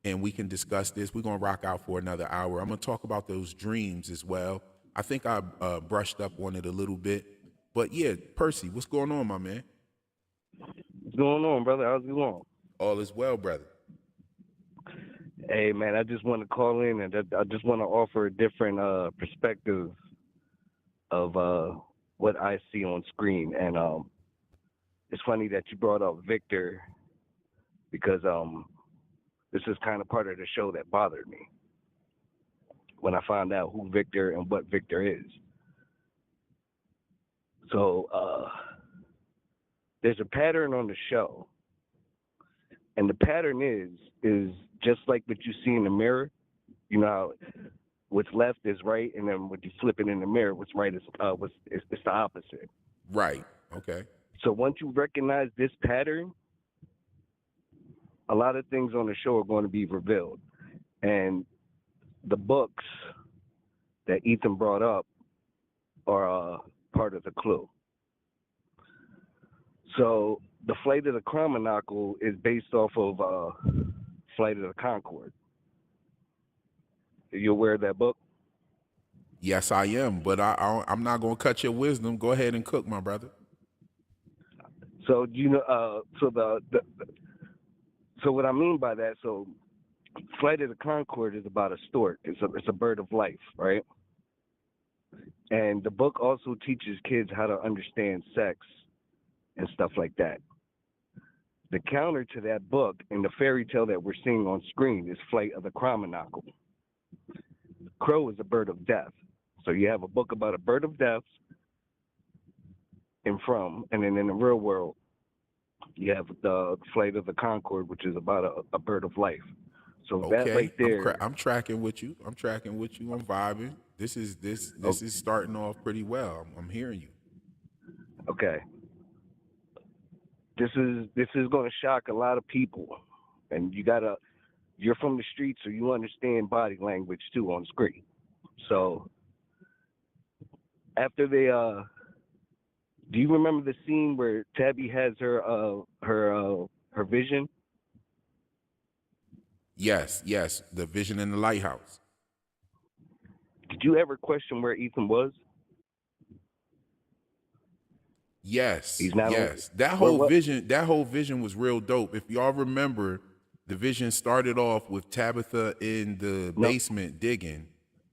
and we can discuss this. We're gonna rock out for another hour. I'm gonna talk about those dreams as well. I think I brushed up on it a little bit, but yeah, Percy, what's going on, my man? What's going on, brother? How's it going? All is well, brother. Hey, man, I just want to call in and I just want to offer a different perspective of what I see on screen. And it's funny that you brought up Victor because this is kind of part of the show that bothered me when I found out who Victor and what Victor is. So there's a pattern on the show. And the pattern is just like what you see in the mirror. You know how what's left is right, and then when you flip it in the mirror, what's right is it's the opposite. Right. Okay. So once you recognize this pattern, a lot of things on the show are going to be revealed. And the books that Ethan brought up are part of the clue. So the Flight of the Chromino is based off of Flight of the Conchord. Are you aware of that book? Yes, I am, but I'm not going to cut your wisdom. Go ahead and cook, my brother. So you know, so what I mean by that, so Flight of the Conchord is about a stork. It's a bird of life, right? And the book also teaches kids how to understand sex and stuff like that. The counter to that book and the fairy tale that we're seeing on screen is Flight of the Chromino. Crow is a bird of death. So you have a book about a bird of death and then in the real world, you have the Flight of the Concord, which is about a bird of life. So that right Okay, there, I'm tracking with you. I'm tracking with you. I'm vibing. This is starting off pretty well. I'm hearing you. okay, this is going to shock a lot of people, and you're from the streets, so you understand body language too on screen. So after they do you remember the scene where Tabby has her vision? Yes, yes. The vision in the lighthouse. Did you ever question where Ethan was? Yes, He's not on. yes. That Where whole what? vision was real dope. If y'all remember, the vision started off with Tabitha in the No. basement digging,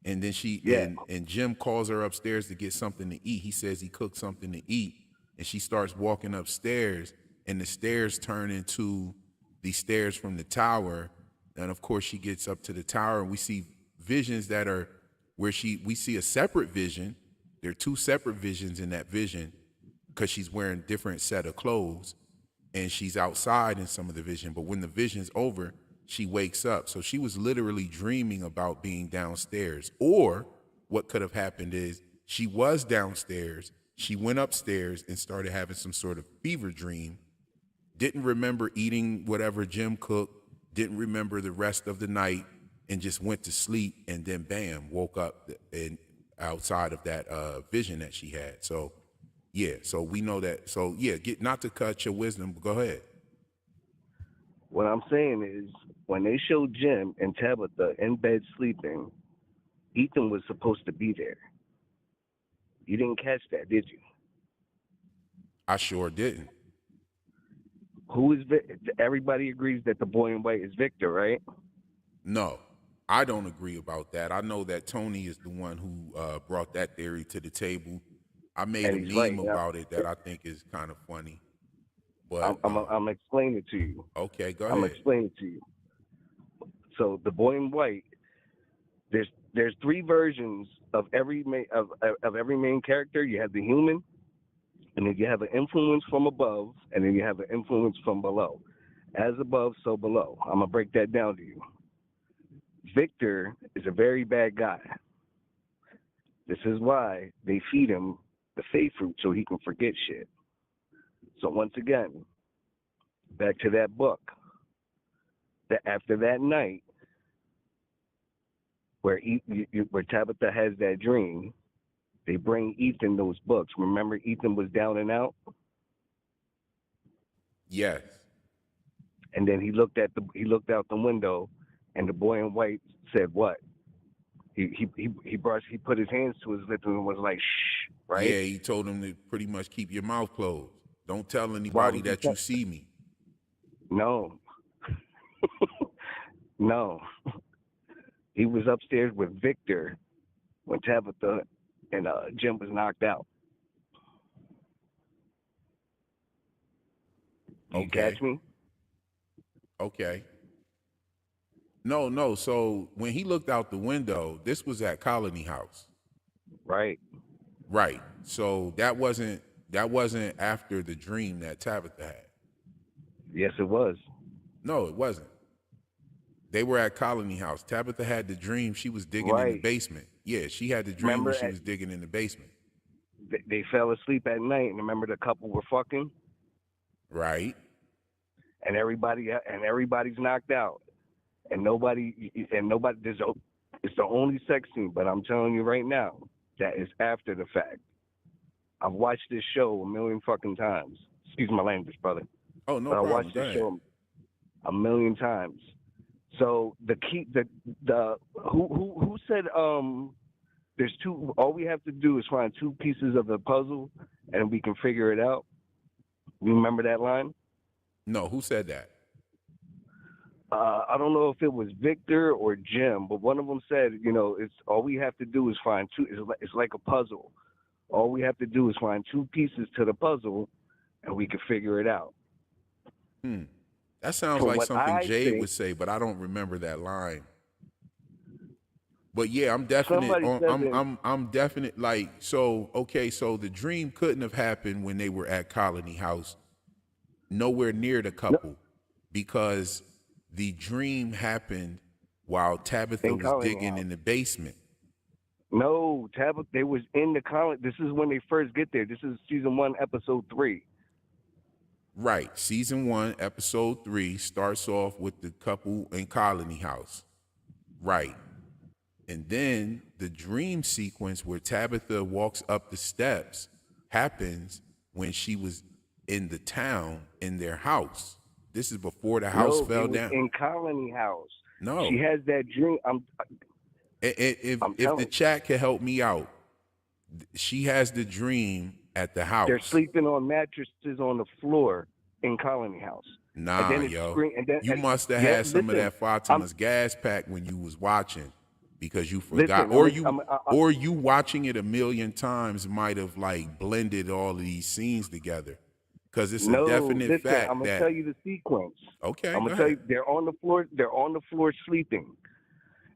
and then Yeah. and Jim calls her upstairs to get something to eat. He says he cooked something to eat, and she starts walking upstairs, and the stairs turn into the stairs from the tower. And of course, she gets up to the tower, and we see visions that are where we see a separate vision. There are two separate visions in that vision because she's wearing different set of clothes, and she's outside in some of the vision. But when the vision's over, she wakes up. So she was literally dreaming about being downstairs. Or what could have happened is she was downstairs, she went upstairs and started having some sort of fever dream, didn't remember eating whatever Jim cooked, didn't remember the rest of the night, and just went to sleep, and then bam, woke up and outside of that vision that she had. So yeah, so we know that. So yeah, not to cut your wisdom, but go ahead. What I'm saying is, when they showed Jim and Tabitha in bed sleeping, Ethan was supposed to be there. You didn't catch that, did you? I sure didn't. Who is everybody agrees that the boy in white is Victor, right? No, I don't agree about that. I know that Tony is the one who brought that theory to the table. I made And a he's meme right. Yeah. about it that I think is kind of funny. But I'm explaining it to you. okay, go I'm ahead. explaining it to you. So the boy in white, there's three versions of every main character. You have the human, and then you have an influence from above, and then you have an influence from below. As above, so below. I'm gonna break that down to you. Victor is a very bad guy. This is why they feed him the fae fruit so he can forget shit. So once again, back to that book. That after that night, where Tabitha has that dream, they bring Ethan those books. Remember, Ethan was down and out, Yes. and then he looked out the window, and the boy in white said what? He put his hands to his lips and was like, "Shh," right? Yeah, he told him to pretty much keep your mouth closed. Don't tell Why anybody was he that you see me. No, no. He was upstairs with Victor when Tabitha and Jim was knocked out. Do you Okay. catch me? Okay. No. So when he looked out the window, this was at Colony House. Right. Right. So that wasn't after the dream that Tabitha had. Yes, it was. No, it wasn't. They were at Colony House. Tabitha had the dream she was digging in the Right. basement. Yeah, she had the dream Remember when she was digging in the basement. They fell asleep at night, and remember the couple were fucking, Right. and everybody's knocked out, and nobody. It's the only sex scene, but I'm telling you right now, that is after the fact. I've watched this show a million fucking times. Excuse my language, brother. Oh, no But I problem. watched Go this ahead. show a million times. So who said there's two, all we have to do is find two pieces of the puzzle and we can figure it out. You remember that line? No, who said that? I don't know if it was Victor or Jim, but one of them said, it's all we have to do is find two. It's like a puzzle. All we have to do is find two pieces to the puzzle, and we can figure it out. Hmm. That sounds From like what something I Jay think, would say, but I don't remember that line. But yeah, I'm definite somebody on said I'm that. I'm I'm definite like so okay, so the dream couldn't have happened when they were at Colony House, nowhere near the No, couple, because the dream happened while Tabitha in was Colony digging House. in the basement. No, Tabitha. They was in the colony. This is when they first get there. This is season 1, episode 3. Right. Season 1, episode 3 starts off with the couple in Colony House. Right. And then the dream sequence where Tabitha walks up the steps happens when she was in the town in their house. This is before the house No, they fell was down. in Colony House. No. She has that dream. I'm If the telling. chat can help me out, she has the dream at the They're house. sleeping on mattresses on the floor in Colony House. And Nah, then it's yo. screen. And then, You must have yeah, had some of listen. that I'm Fatima's gas pack when you was watching because you forgot. listen. Or you watching it a million times might have like blended all of these scenes together. Because it's a No, definite listen. I'm fact gonna tell that you the sequence. okay, I'm go gonna tell ahead. you they're on the floor. They're on the floor sleeping,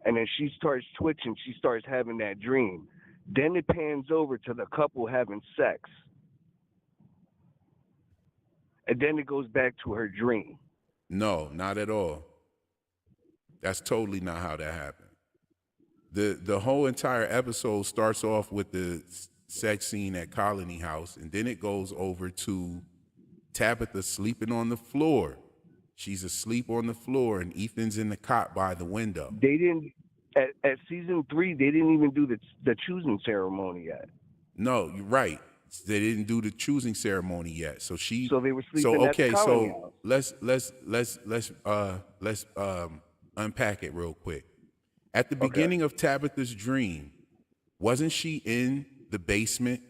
and then she starts twitching. She starts having that dream. Then it pans over to the couple having sex, and then it goes back to her dream. No, not at all. That's totally not how that happened. The whole entire episode starts off with the sex scene at Colony House, and then it goes over to Tabitha sleeping on the floor. She's asleep on the floor, and Ethan's in the cot by the window. They didn't at season 3. They didn't even do the choosing ceremony yet. No, you're right. They didn't do the choosing ceremony yet. So So they were sleeping at the okay, Colony so House. let's unpack it real quick. At the Okay. beginning of Tabitha's dream, wasn't she in the basement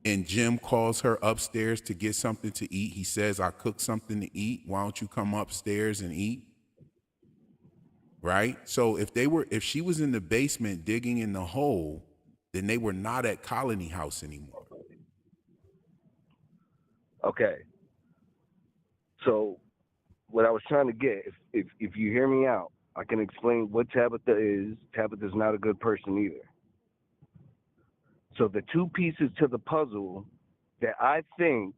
and Jim calls her upstairs to get something to eat? He says, I cooked something to eat. Why don't you come upstairs and eat? Right? So if she was in the basement digging in the hole, then they were not at Colony House anymore. Okay. So what I was trying to get, if you hear me out, I can explain what Tabitha is. Tabitha's not a good person either. So the two pieces to the puzzle that I think,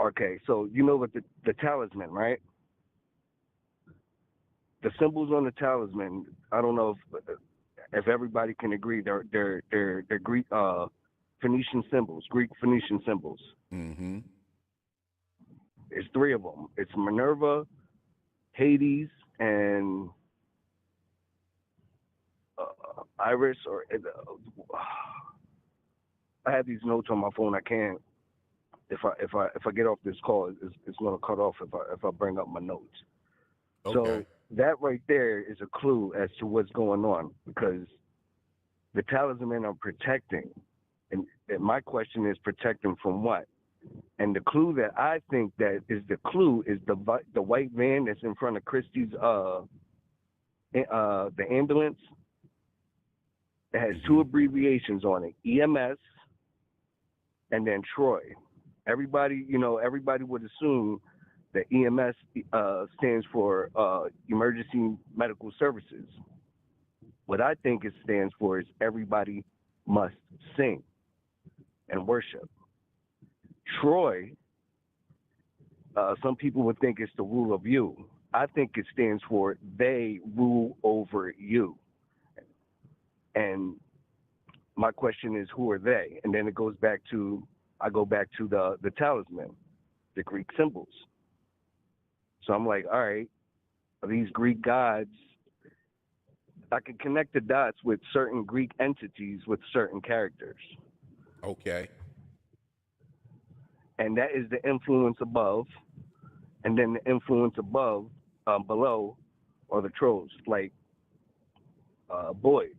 okay, so you know what the talisman, right? The symbols on the talisman, I don't know if everybody can agree, they're Greek Phoenician symbols, Greek Phoenician symbols. Mm-hmm. It's 3 of them. It's Minerva, Hades, and Iris. Or I have these notes on my phone. I can't. If I get off this call, it's going to cut off if I bring up my notes. Okay. So that right there is a clue as to what's going on, because the talisman are protecting, and my question is protecting from what? And the clue that I think that is the clue is the white van that's in front of Christie's the ambulance. It has 2 abbreviations on it: EMS and then Troy. Everybody would assume that EMS stands for emergency medical services. What I think it stands for is everybody must sing and worship. Troy, some people would think it's the rule of you. I think it stands for they rule over you. And my question is, who are they? And then I go back to the talisman, the Greek symbols. So I'm like, all right, are these Greek gods? I can connect the dots with certain Greek entities with certain characters. Okay. And that is the influence above, and then the influence below, are the trolls, like Boyd.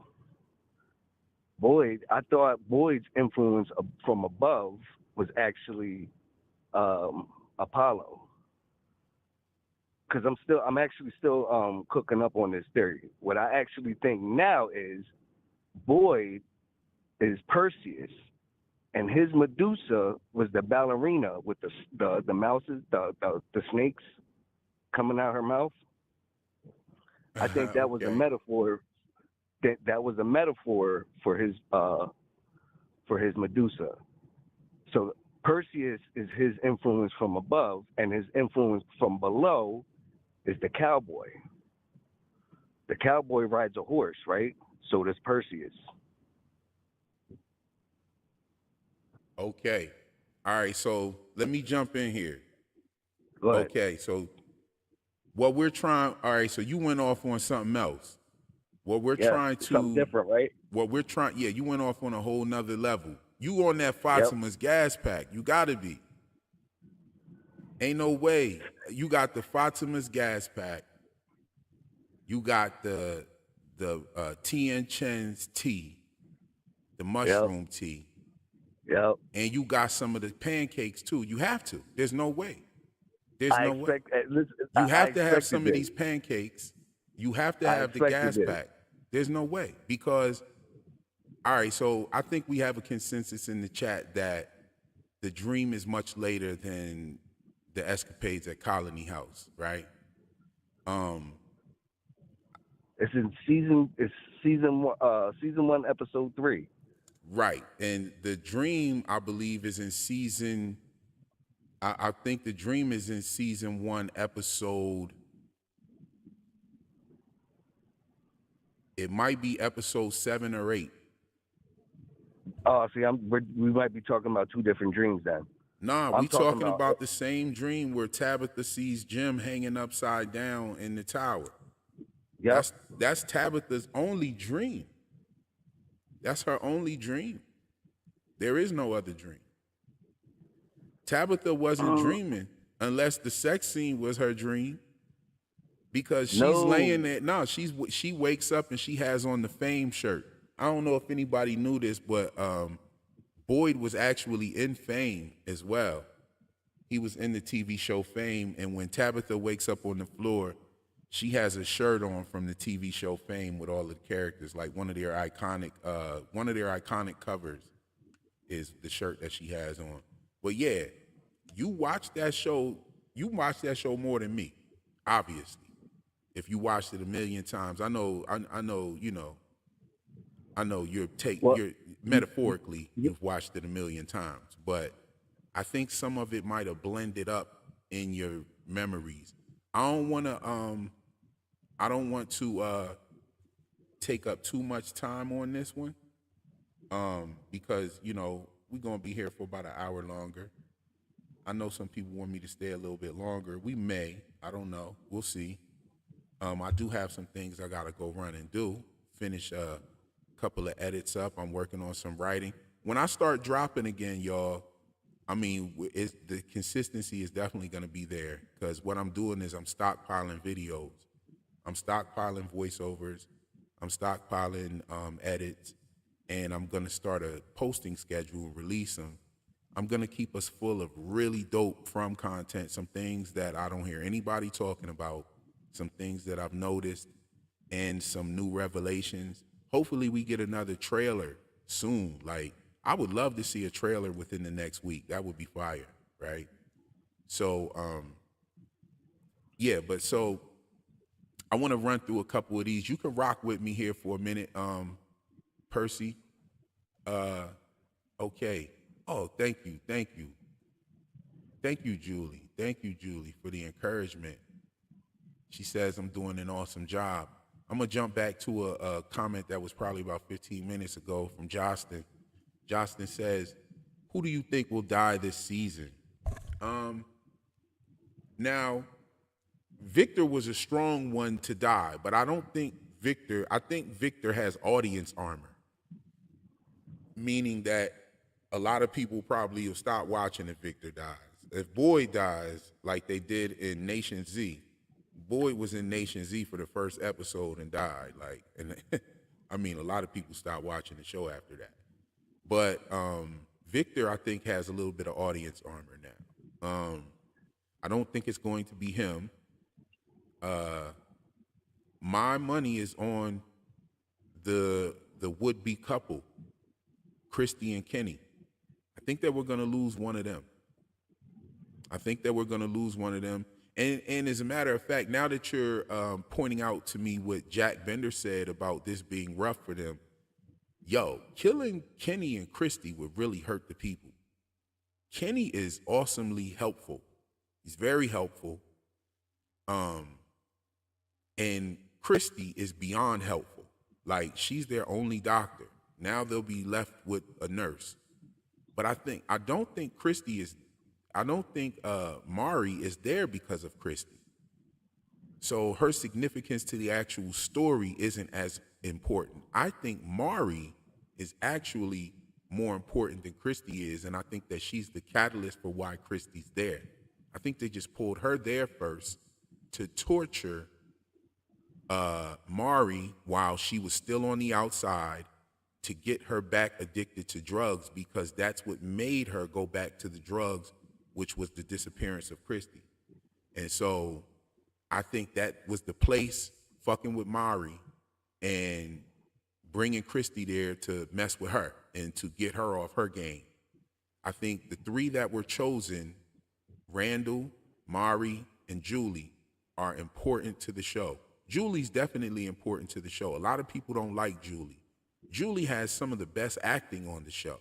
I thought Boyd's influence from above was actually Apollo. because I'm actually still cooking up on this theory. What I actually think now is Boyd is Perseus, and his Medusa was the ballerina with the mouses, the snakes coming out her mouth. I think that was a Okay. metaphor. That was a metaphor for his Medusa. So Perseus is his influence from above, and his influence from below is the cowboy. The cowboy rides a horse, right? So does Perseus. Okay. All right. So let me jump in here. Go ahead. Okay. So what we're trying. All right. So you went off on something else. What we're Yeah, trying something to. different, right? What we're trying. Yeah. You went off on a whole nother level. You on that Yep. Fatima's gas pack. You gotta be. Ain't no way. You got the Fatima's gas pack. You got the Tien Chen's tea, the Yep. mushroom tea, Yep. and you got some of the pancakes too. You have to. There's no way. There's I no way. expect. Listen, You I have to have expected some of this. these pancakes. You have to I have the expected gas this. pack. There's no way because, all right. So I think we have a consensus in the chat that the dream is much later than the escapades at Colony House, right? It's in season. It's season one. Season one, episode 3. Right. And the dream, I believe, is in season. I think the dream is in season 1, episode. It might be episode 7 or 8. Oh, see, we might be talking about two different dreams then. Nah, I'm we talking about. about the same dream where Tabitha sees Jim hanging upside down in the tower. Yep. That's Tabitha's only dream. That's her only dream. There is no other dream. Tabitha wasn't dreaming unless the sex scene was her dream. Because she's laying there. No, she wakes up and she has on the Fame shirt. I don't know if anybody knew this, but Boyd was actually in Fame as well. He was in the TV show Fame, and when Tabitha wakes up on the floor, she has a shirt on from the TV show Fame with all the characters. Like one of their iconic covers is the shirt that she has on. But yeah, you watch that show. You watch that show more than me, obviously. If you watched it a million times, I know, you know, I know you're metaphorically, you've watched it a million times, but I think some of it might have blended up in your memories. I don't want to take up too much time on this one, because, you know, we're going to be here for about an hour longer. I know some people want me to stay a little bit longer. We may, I don't know. We'll see. I do have some things I got to go run and do. Finish a couple of edits up. I'm working on some writing. When I start dropping again, y'all, I mean, the consistency is definitely going to be there, because what I'm doing is I'm stockpiling videos. I'm stockpiling voiceovers. I'm stockpiling edits. And I'm going to start a posting schedule and release them. I'm going to keep us full of really dope from content, some things that I don't hear anybody talking about, some things that I've noticed, and some new revelations. Hopefully we get another trailer soon. Like, I would love to see a trailer within the next week. That would be fire, right? So, yeah, but so I want to run through a couple of these. You can rock with me here for a minute, Percy. Okay. Oh, thank you, Julie. Thank you, Julie, for the encouragement. She says I'm doing an awesome job. I'm gonna jump back to a comment that was probably about 15 minutes ago from Justin. Justin says, "Who do you think will die this season?" Now, Victor was a strong one to die, but I don't think Victor. I think Victor has audience armor, meaning that a lot of people probably will stop watching if Victor dies. If Boyd dies, like they did in Nation Z, Boyd was in Nation Z for the first episode and died. Like, and I mean, a lot of people stopped watching the show after that. But Victor, I think, has a little bit of audience armor now. I don't think it's going to be him. my money is on the would-be couple, Christy and Kenny. I think that we're gonna lose one of them. And as a matter of fact, now that you're pointing out to me what Jack Bender said about this being rough for them, yo, killing Kenny and Christy would really hurt the people. Kenny is awesomely helpful. He's very helpful. And Christy is beyond helpful. Like, she's their only doctor. Now they'll be left with a nurse. But I don't think Mari is there because of Christy. So her significance to the actual story isn't as important. I think Mari is actually more important than Christy is, and I think that she's the catalyst for why Christy's there. I think they just pulled her there first to torture Mari while she was still on the outside, to get her back addicted to drugs, because that's what made her go back to the drugs, which was the disappearance of Christy. And so I think that was the place, fucking with Mari and bringing Christy there to mess with her and to get her off her game. I think the three that were chosen, Randall, Mari, and Julie, are important to the show. Julie's definitely important to the show. A lot of people don't like Julie. Julie has some of the best acting on the show.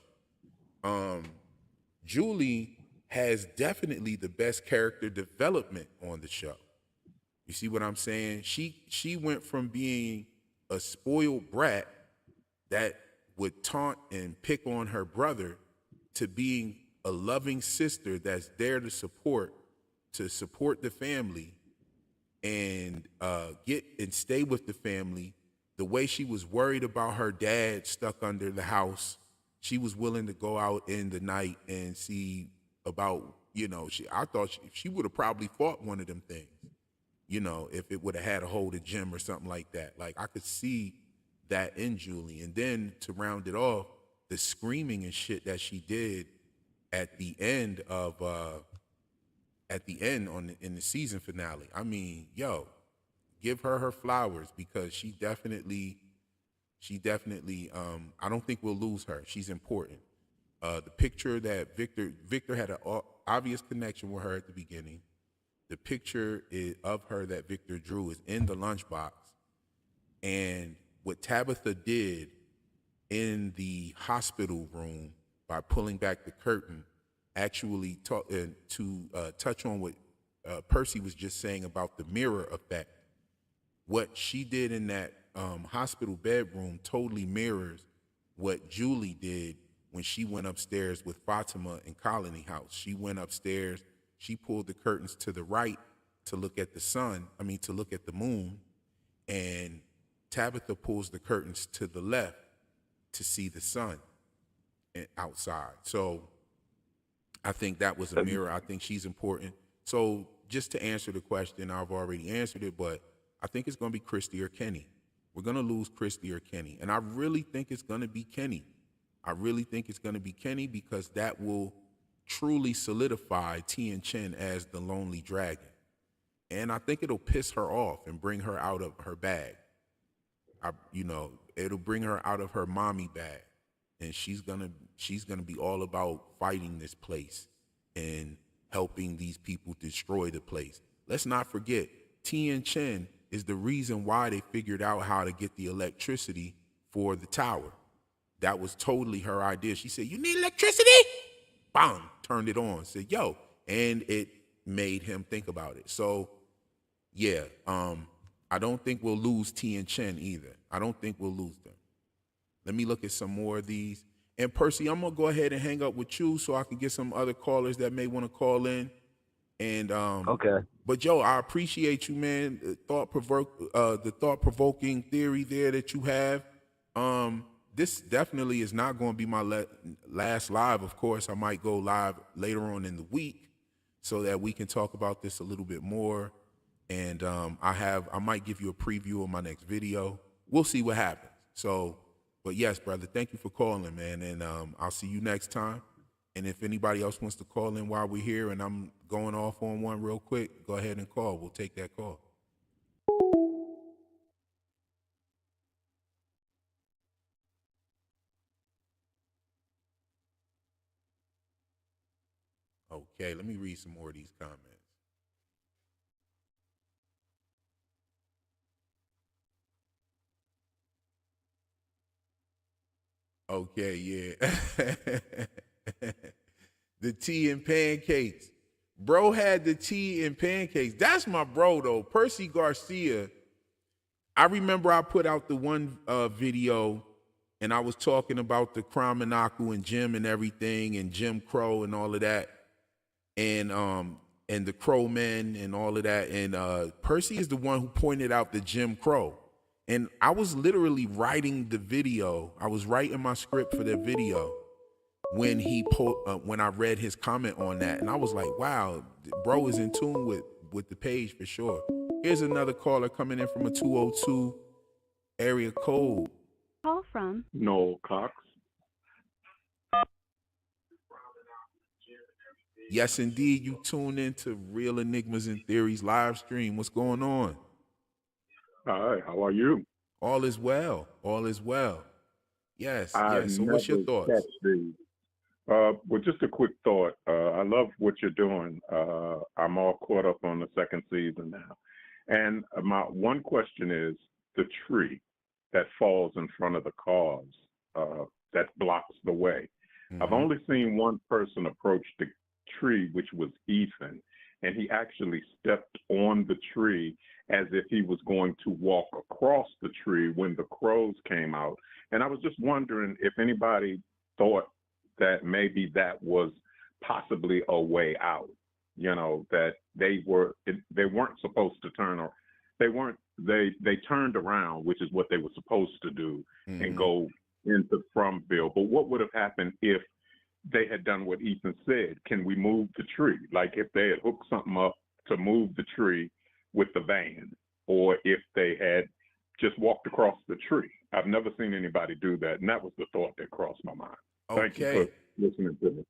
Julie has definitely the best character development on the show. You see what I'm saying? She went from being a spoiled brat that would taunt and pick on her brother to being a loving sister that's there to support the family and get and stay with the family. The way she was worried about her dad stuck under the house, she was willing to go out in the night and see about, I thought she would have probably fought one of them things, if it would have had a hold of Jim or something like that. Like, I could see that in Julie. And then to round it off, the screaming and shit that she did at the end in the season finale. I mean, yo, give her flowers, because she definitely, I don't think we'll lose her. She's important. The picture that Victor had an obvious connection with her at the beginning. The picture of her that Victor drew is in the lunchbox. And what Tabitha did in the hospital room by pulling back the curtain, actually to touch on what Percy was just saying about the mirror effect. What she did in that hospital bedroom totally mirrors what Julie did when she went upstairs with Fatima in Colony House. She went upstairs, she pulled the curtains to the right to look at to look at the moon, and Tabitha pulls the curtains to the left to see the sun outside. So I think that was a mirror. I think she's important. So just to answer the question, I've already answered it, but I think it's going to be Christy or Kenny. We're going to lose Christy or Kenny. And I really think it's going to be Kenny. Because that will truly solidify Tien Chen as the Lonely Dragon. And I think it'll piss her off and bring her out of her bag. It'll bring her out of her mommy bag. And she's gonna be all about fighting this place and helping these people destroy the place. Let's not forget, Tien Chen is the reason why they figured out how to get the electricity for the tower. That was totally her idea. She said, "You need electricity?" Bam, turned it on. Said, "Yo," and it made him think about it. So, yeah, I don't think we'll lose Tien Chen either. I don't think we'll lose them. Let me look at some more of these. And Percy, I'm gonna go ahead and hang up with you so I can get some other callers that may want to call in. And okay. But yo, I appreciate you, man. The thought-provoking theory there that you have. This definitely is not going to be my last live. Of course, I might go live later on in the week so that we can talk about this a little bit more. And I might give you a preview of my next video. We'll see what happens. So, but yes, brother, thank you for calling, man. And I'll see you next time. And if anybody else wants to call in while we're here and I'm going off on one real quick, go ahead and call. We'll take that call. Okay, let me read some more of these comments. Okay, yeah. The tea and pancakes. Bro had the tea and pancakes. That's my bro though. Percy Garcia. I remember I put out the one video and I was talking about the chromino and Jim and everything and Jim Crow and all of that. And the Crow Men and all of that. And Percy is the one who pointed out the Jim Crow. And I was literally writing the video. I was writing my script for the video when when I read his comment on that, and I was like, wow, bro is in tune with the page for sure. Here's another caller coming in from a 202 area code. Call from Noel Cox. Yes, indeed, you tune into Real Enigmas and Theories live stream. What's going on? Hi, how are you? All is well. All is well. Yes, I yes. So what's your never thoughts? catch these. Well, just a quick thought. I love what you're doing. I'm all caught up on the second season now. And my one question is the tree that falls in front of the cars that blocks the way. Mm-hmm. I've only seen one person approach the tree, which was Ethan, and he actually stepped on the tree as if he was going to walk across the tree when the crows came out. And I was just wondering if anybody thought that maybe that was possibly a way out, you know, that they weren't supposed to turn, or they turned around, which is what they were supposed to do, Mm-hmm. and go into Fromville. But what would have happened if they had done what Ethan said? Can we move the tree? Like if they had hooked something up to move the tree with the van, or if they had just walked across the tree. I've never seen anybody do that, and that was the thought that crossed my mind. Thank you for listening to me.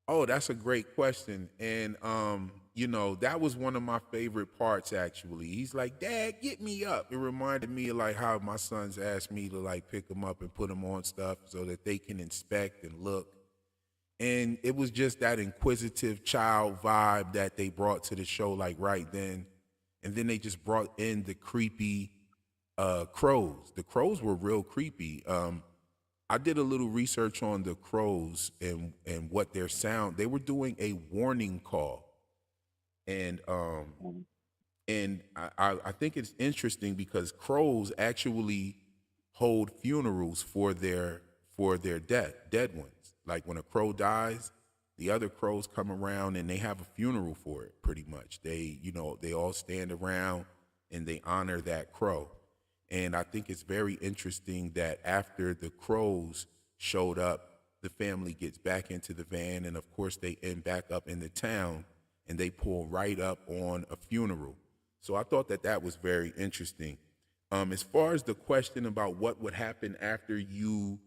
Oh, that's a great question. And you know, that was one of my favorite parts actually. He's like, "Dad, get me up." It reminded me of like how my sons asked me to like pick them up and put them on stuff so that they can inspect and look. And it was just that inquisitive child vibe that they brought to the show like right then. And then they just brought in the creepy crows. The crows were real creepy. I did a little research on the crows and what their sound. They were doing a warning call, and I think it's interesting because crows actually hold funerals for their dead ones. Like when a crow dies, the other crows come around and they have a funeral for it. Pretty much, they all stand around and they honor that crow. And I think it's very interesting that after the crows showed up, the family gets back into the van, and of course they end back up in the town, and they pull right up on a funeral. So I thought that was very interesting. As far as the question about what would happen after you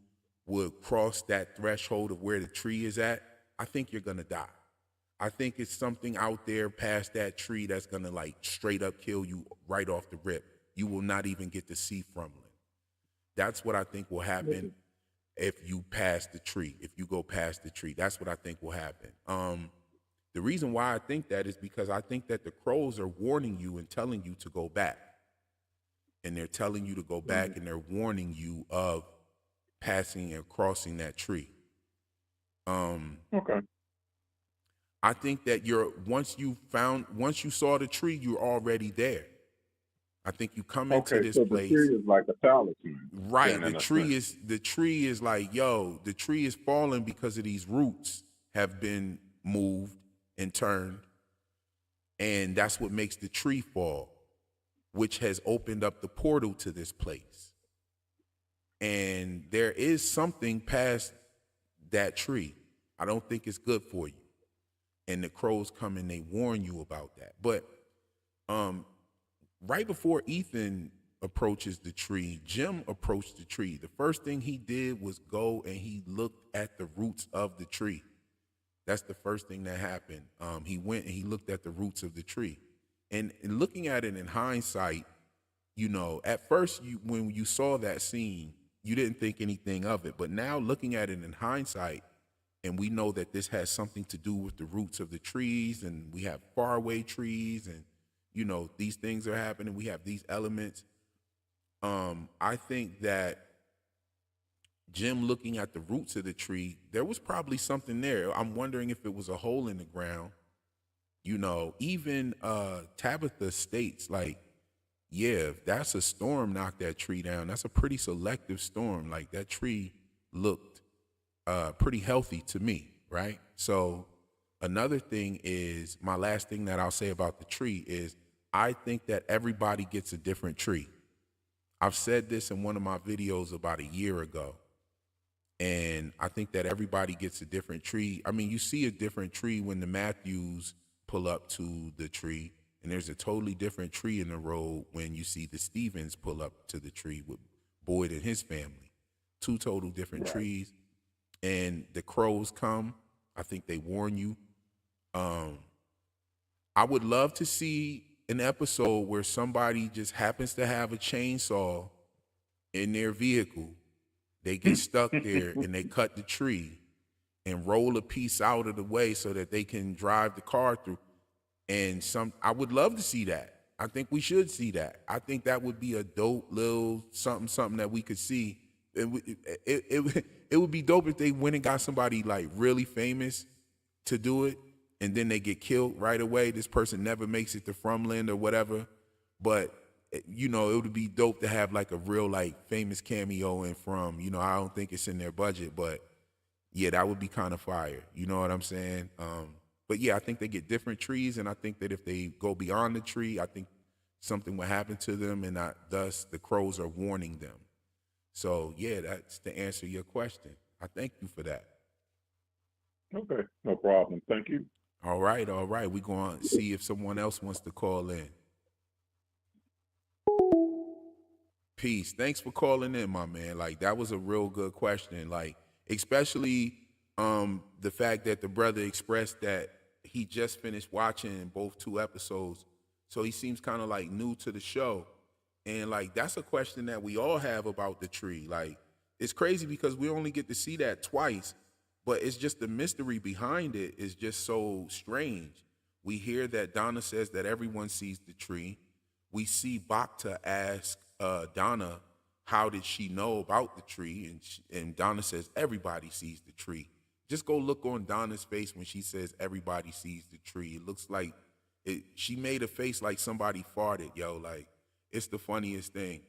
would cross that threshold of where the tree is at, I think you're gonna die. I think it's something out there past that tree that's gonna like straight up kill you right off the rip. You will not even get to see Fromily. That's what I think will happen if you pass the tree, if you go past the tree. That's what I think will happen. The reason why I think that is because I think that the crows are warning you and telling you to go back. And they're telling you to go back, and they're warning you of passing and crossing that tree. Okay. I think that once you saw the tree, you're already there. I think you come into this place. The tree is like a talisman. Right. The tree is like, yo, the tree is falling because of these roots have been moved and turned. And that's what makes the tree fall, which has opened up the portal to this place. And there is something past that tree. I don't think it's good for you. And the crows come and they warn you about that. But right before Ethan approaches the tree, Jim approached the tree. The first thing he did was go and he looked at the roots of the tree. That's the first thing that happened. He went and he looked at the roots of the tree. And looking at it in hindsight, you know, at first when you saw that scene, you didn't think anything of it. But now looking at it in hindsight And we know that this has something to do with the roots of the trees, and we have faraway trees, and these things are happening. We have these elements. I think that Jim looking at the roots of the tree, there was probably something there. I'm wondering if it was a hole in the ground. Even Tabitha states, like, yeah, if that's a storm knocked that tree down, that's a pretty selective storm. Like, that tree looked pretty healthy to me, right? So another thing is, my last thing that I'll say about the tree is, I think that everybody gets a different tree. I've said this in one of my videos about a year ago. And I think that everybody gets a different tree. I mean, you see a different tree when the Matthews pull up to the tree, and there's a totally different tree in the road when you see the Stevens pull up to the tree with Boyd and his family. Two total different trees. And the crows come. I think they warn you. I would love to see an episode where somebody just happens to have a chainsaw in their vehicle. They get stuck there and they cut the tree and roll a piece out of the way so that they can drive the car through. And I would love to see that. I think we should see that. I think that would be a dope little something that we could see. It would be dope if they went and got somebody like really famous to do it, and then they get killed right away. This person never makes it to Fromland or whatever. But it would be dope to have like a real like famous cameo in From. I don't think it's in their budget, but yeah, that would be kind of fire. You know what I'm saying? But yeah, I think they get different trees, and I think that if they go beyond the tree, I think something will happen to them, and thus the crows are warning them. So yeah, that's to answer your question. I thank you for that. Okay, no problem. Thank you. All right. We're going to see if someone else wants to call in. Peace. Thanks for calling in, my man. Like, that was a real good question. Like, especially the fact that the brother expressed that he just finished watching both 2 episodes. So he seems kind of like new to the show. And like, that's a question that we all have about the tree. Like, it's crazy because we only get to see that twice, but it's just the mystery behind it is just so strange. We hear that Donna says that everyone sees the tree. We see Bhakta ask Donna, how did she know about the tree? And Donna says, everybody sees the tree. Just go look on Donna's face when she says everybody sees the tree. It looks like she made a face like somebody farted, yo. Like, it's the funniest thing.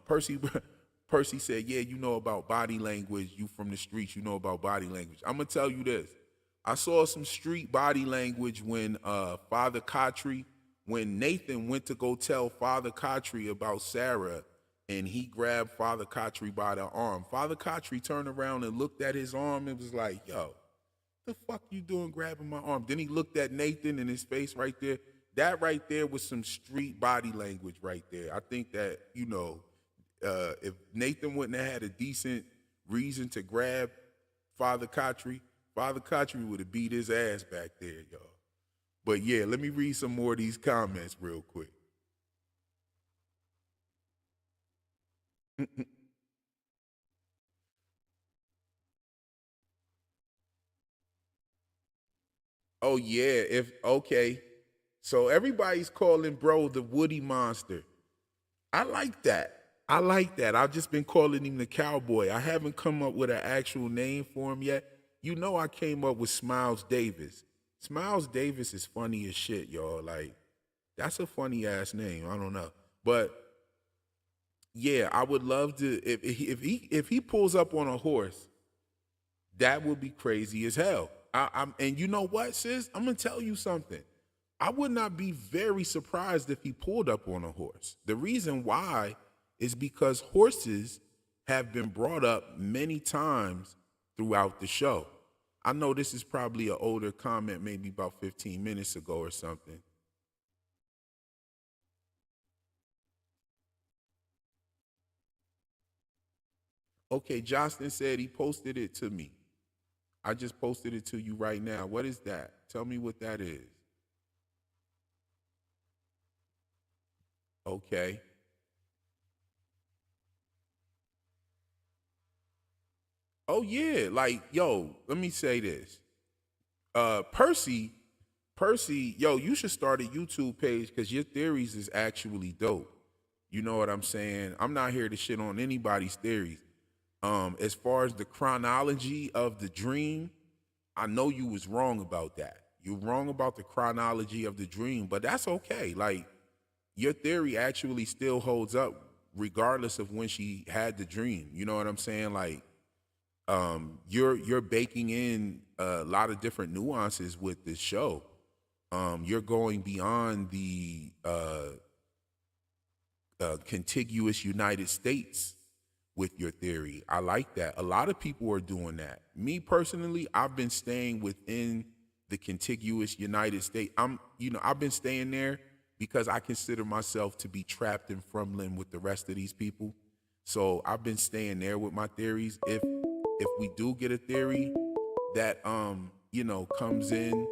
Percy said, yeah, you know about body language. You from the streets, you know about body language. I'm going to tell you this. I saw some street body language when Father Khatri, when Nathan went to go tell Father Khatri about Sarah, and he grabbed Father Khatri by the arm. Father Khatri turned around and looked at his arm and was like, yo, the fuck you doing grabbing my arm? Then he looked at Nathan and his face right there. That right there was some street body language right there. I think that, if Nathan wouldn't have had a decent reason to grab Father Khatri would have beat his ass back there, y'all. But yeah, let me read some more of these comments real quick. Oh yeah, okay. So everybody's calling bro the Woody Monster. I like that. I've just been calling him the Cowboy. I haven't come up with an actual name for him yet. I came up with Smiles Davis. Smiles Davis is funny as shit, y'all. Like, that's a funny ass name. I don't know. But yeah, I would love to if he pulls up on a horse, that would be crazy as hell. And you know what, sis? I'm gonna tell you something. I would not be very surprised if he pulled up on a horse. The reason why is because horses have been brought up many times throughout the show. I know this is probably an older comment, maybe about 15 minutes ago or something. Okay, Justin said he posted it to me. I just posted it to you right now. What is that? Tell me what that is. Okay. Oh yeah, like yo, let me say this. Percy, yo, you should start a YouTube page because your theories is actually dope. You know what I'm saying? I'm not here to shit on anybody's theories. As far as the chronology of the dream, I know you was wrong about that. You're wrong about the chronology of the dream, but that's okay. Like your theory actually still holds up regardless of when she had the dream. You know what I'm saying? Like you're baking in a lot of different nuances with this show. You're going beyond the contiguous United States with your theory. I like that. A lot of people are doing that. Me personally, I've been staying within the contiguous United States. I've been staying there because I consider myself to be trapped in Fromlin with the rest of these people. So I've been staying there with my theories. If we do get a theory that comes in,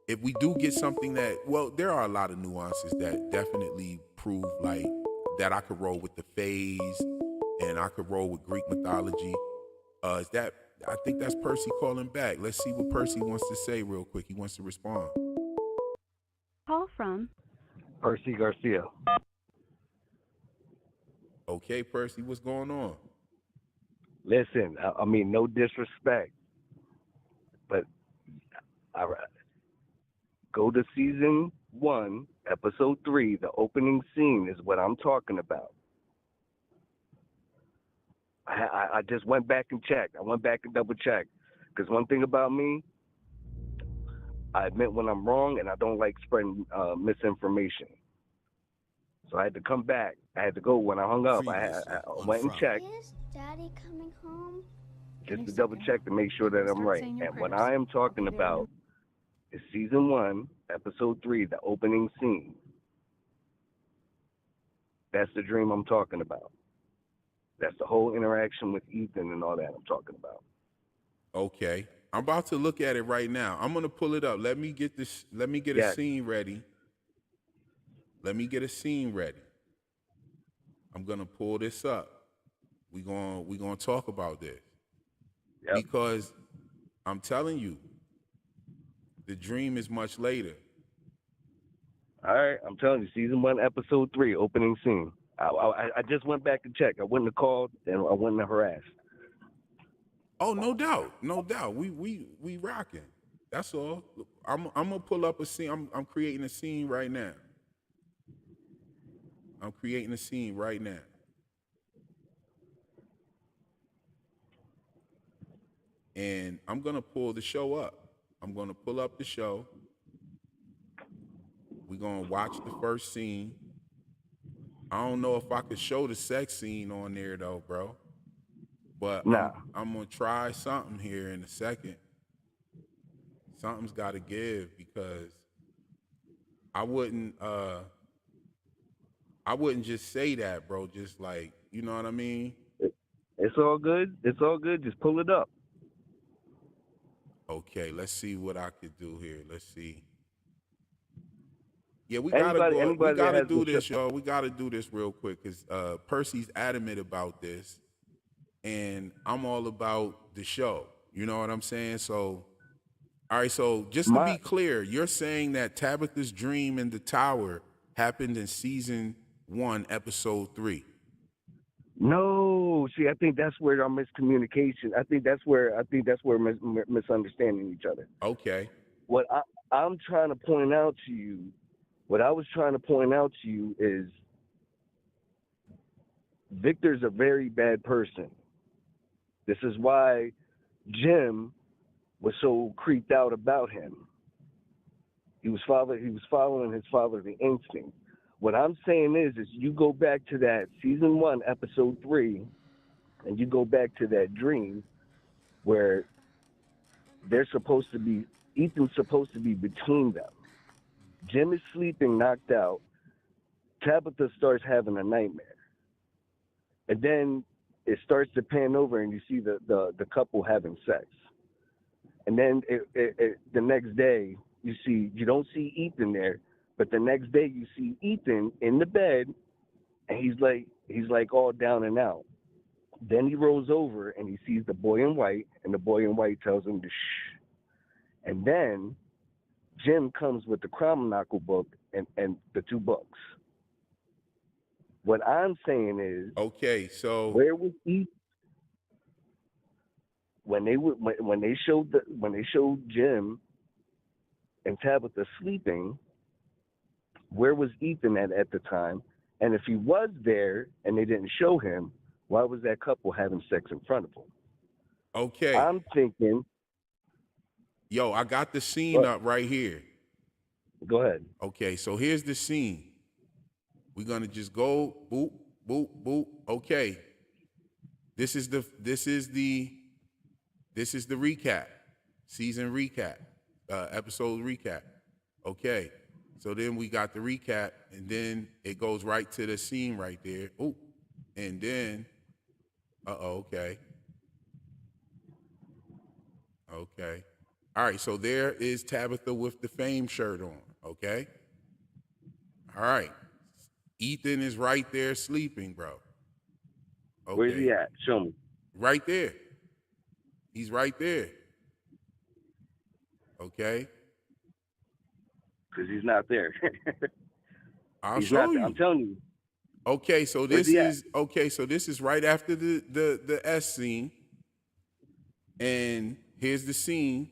if we do get something that, well, there are a lot of nuances that definitely prove like that I could roll with the phase and I could roll with Greek mythology. Is that I think that's Percy calling back. Let's see what Percy wants to say real quick. He wants to respond. Call from Percy Garcia. Okay, Percy, what's going on? Listen, I mean, no disrespect, but I go to season 1, episode 3. The opening scene is what I'm talking about. I just went back and checked. I went back and double checked. Because one thing about me, I admit when I'm wrong, and I don't like spreading misinformation. So I had to come back. I had to go when I hung up. I went and checked. Is Daddy coming home? Just to double check to make sure that I'm right. And what I am talking about is season 1, episode 3, the opening scene. That's the dream I'm talking about. That's the whole interaction with Ethan and all that I'm talking about. Okay. I'm about to look at it right now. I'm gonna pull it up. Let me get this. Let me get a scene ready. Let me get a scene ready. I'm gonna pull this up. We gonna talk about this. Yep. Because I'm telling you, the dream is much later. All right, I'm telling you, season 1, episode 3, opening scene. I just went back and checked. I wouldn't have called and I wouldn't have harassed. Oh, no doubt, no doubt. We rocking. That's all. I'm gonna pull up a scene. I'm creating a scene right now. I'm creating a scene right now. And I'm gonna pull the show up. I'm gonna pull up the show. We're gonna watch the first scene. I don't know if I could show the sex scene on there though, bro. But Nah. I'm gonna try something here in a second. Something's gotta give because I wouldn't just say that, bro. Just like, you know what I mean? It's all good. It's all good. Just pull it up. Okay, let's see what I could do here. Let's see. Yeah, we gotta do this, y'all. We gotta do this real quick because Percy's adamant about this, and I'm all about the show. You know what I'm saying? So, all right. So just to be clear, you're saying that Tabitha's dream in the tower happened in season 1, episode 3. No, see, I think that's where our miscommunication. I think that's where we're misunderstanding each other. Okay. What I'm trying to point out to you, what I was trying to point out to you is Victor's a very bad person. This is why Jim was so creeped out about him. He was following his fatherly instinct. What I'm saying is you go back to that season 1, episode 3, and you go back to that dream where Ethan's supposed to be between them. Jim is sleeping, knocked out. Tabitha starts having a nightmare. And then it starts to pan over and you see the couple having sex. And then the next day, you don't see Ethan there, but the next day you see Ethan in the bed, and he's like all down and out. Then he rolls over and he sees the boy in white, and the boy in white tells him to shh. And then Jim comes with the chromino book and the two books. What I'm saying is, Okay, so where was Ethan when they showed Jim and Tabitha sleeping? Where was Ethan at the time? And if he was there and they didn't show him, why was that couple having sex in front of him? okay. I'm thinking. Yo, I got the scene up right here. Go ahead. Okay, so here's the scene. We're gonna just go boop, boop, boop. Okay. This is the recap. Season recap. Episode recap. Okay. So then we got the recap, and then it goes right to the scene right there. Oh, and then, okay. Okay. All right, so there is Tabitha with the Fame shirt on, okay? All right. Ethan is right there sleeping, bro. Okay. Where's he at? Show me. Right there. He's right there. Okay. Because he's not there. I'll He's show not you. there. I'm telling you. Okay, so this is right after the S scene. And here's the scene.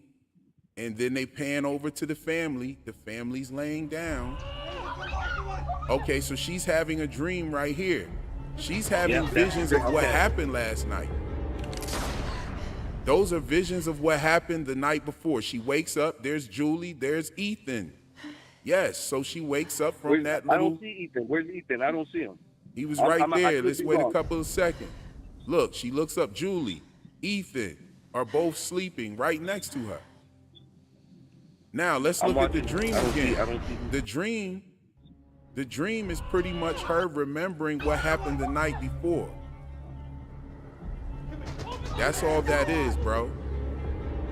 And then they pan over to the family. The family's laying down. Okay, so she's having a dream right here. She's having visions of what happened last night. Those are visions of what happened the night before. She wakes up, there's Julie, there's Ethan. Yes, so she wakes up from that little... I don't see Ethan. Where's Ethan? I don't see him. He was right there. Let's wait a couple of seconds. Look, she looks up. Julie, Ethan are both sleeping right next to her. Now, let's look at the dream again. The dream is pretty much her remembering what happened the night before. That's all that is, bro.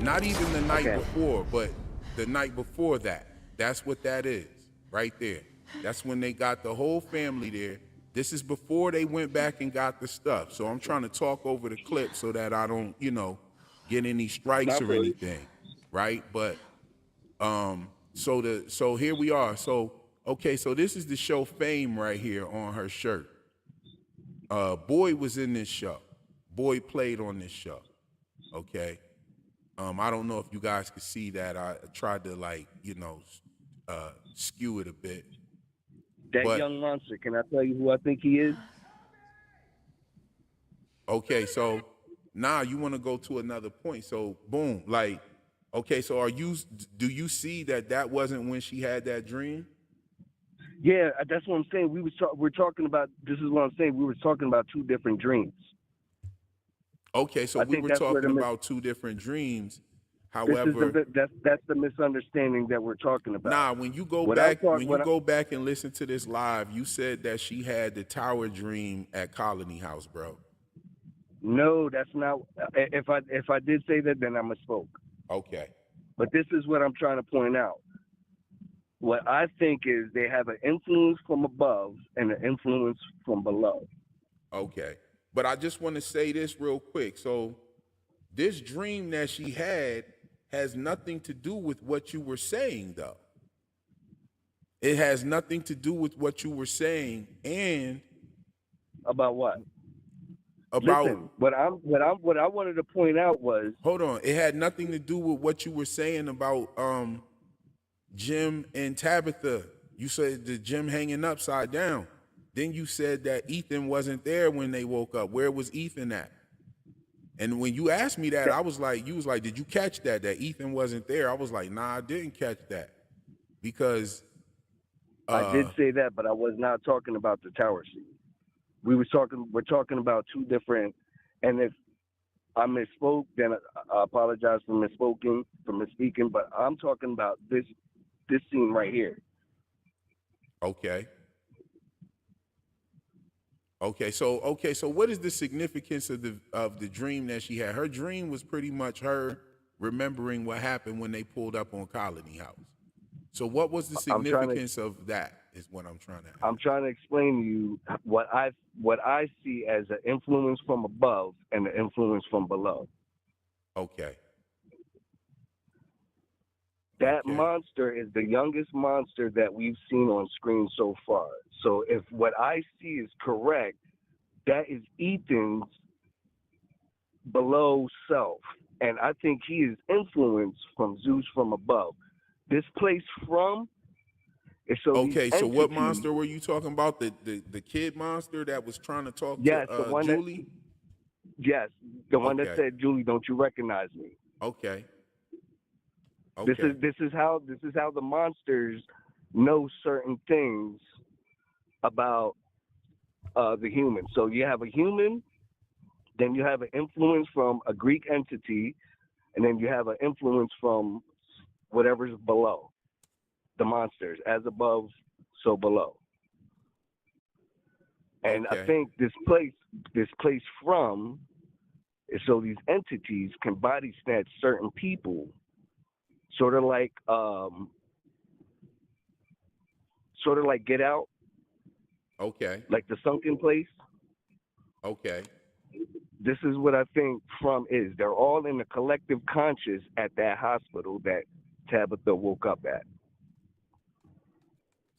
Not even the night before, but the night before that. That's what that is, right there. That's when they got the whole family there. This is before they went back and got the stuff. So I'm trying to talk over the clip so that I don't, get any strikes or anything, right? But so here we are. So okay, so this is the show Fame right here on her shirt. Boy was in this show. Boy played on this show. Okay. I don't know if you guys could see that. I tried to skew it a bit. That young monster, can I tell you who I think he is? Okay, so now you want to go to another point. So boom, okay, so do you see that wasn't when she had that dream? Yeah, that's what I'm saying. We're talking about, this is what I'm saying, we were talking about two different dreams. Okay, so we were talking about two different dreams. However, that's the misunderstanding that we're talking about. Nah, when you go back and listen to this live, you said that she had the tower dream at Colony House, bro. No, that's not. If I did say that, then I misspoke. Okay. But this is what I'm trying to point out. What I think is they have an influence from above and an influence from below. Okay. But I just want to say this real quick. So this dream that she had has nothing to do with what you were saying, though. It has nothing to do with what you were saying. And about what? About Listen, what I wanted to point out was, hold on. It had nothing to do with what you were saying about Jim and Tabitha. You said the Jim hanging upside down. Then you said that Ethan wasn't there when they woke up. Where was Ethan at? And when you asked me that, you was like, did you catch that Ethan wasn't there? I was like, nah, I didn't catch that. Because I did say that, but I was not talking about the tower scene. We're talking about two different, and if I misspoke, then I apologize for misspeaking, but I'm talking about this scene right here. Okay. So what is the significance of the dream that she had? Her dream was pretty much her remembering what happened when they pulled up on Colony House. So what was the significance of that? is what I'm trying to I'm ask. trying to explain to you what I see as an influence from above and an influence from below. Okay. That Okay. monster is the youngest monster that we've seen on screen so far. So if what I see is correct, that is Ethan's below self. And I think he is influenced from Zeus from above. This place from is so these Okay, so what entities, monster were you talking about? The kid monster that was trying to talk to yes, the one that Julie? yes, the one that Okay. said, Julie, don't you recognize me? Okay. This Okay. is how the monsters know certain things about the human. So you have a human, then you have an influence from a Greek entity, and then you have an influence from whatever's below the monsters, as above, so below. And I Okay. think this place from is so these entities can body snatch certain people, sort of like Get Out, Okay. like the sunken place. Okay. This is what I think from is. They're all in the collective conscious at that hospital that Tabitha woke up at.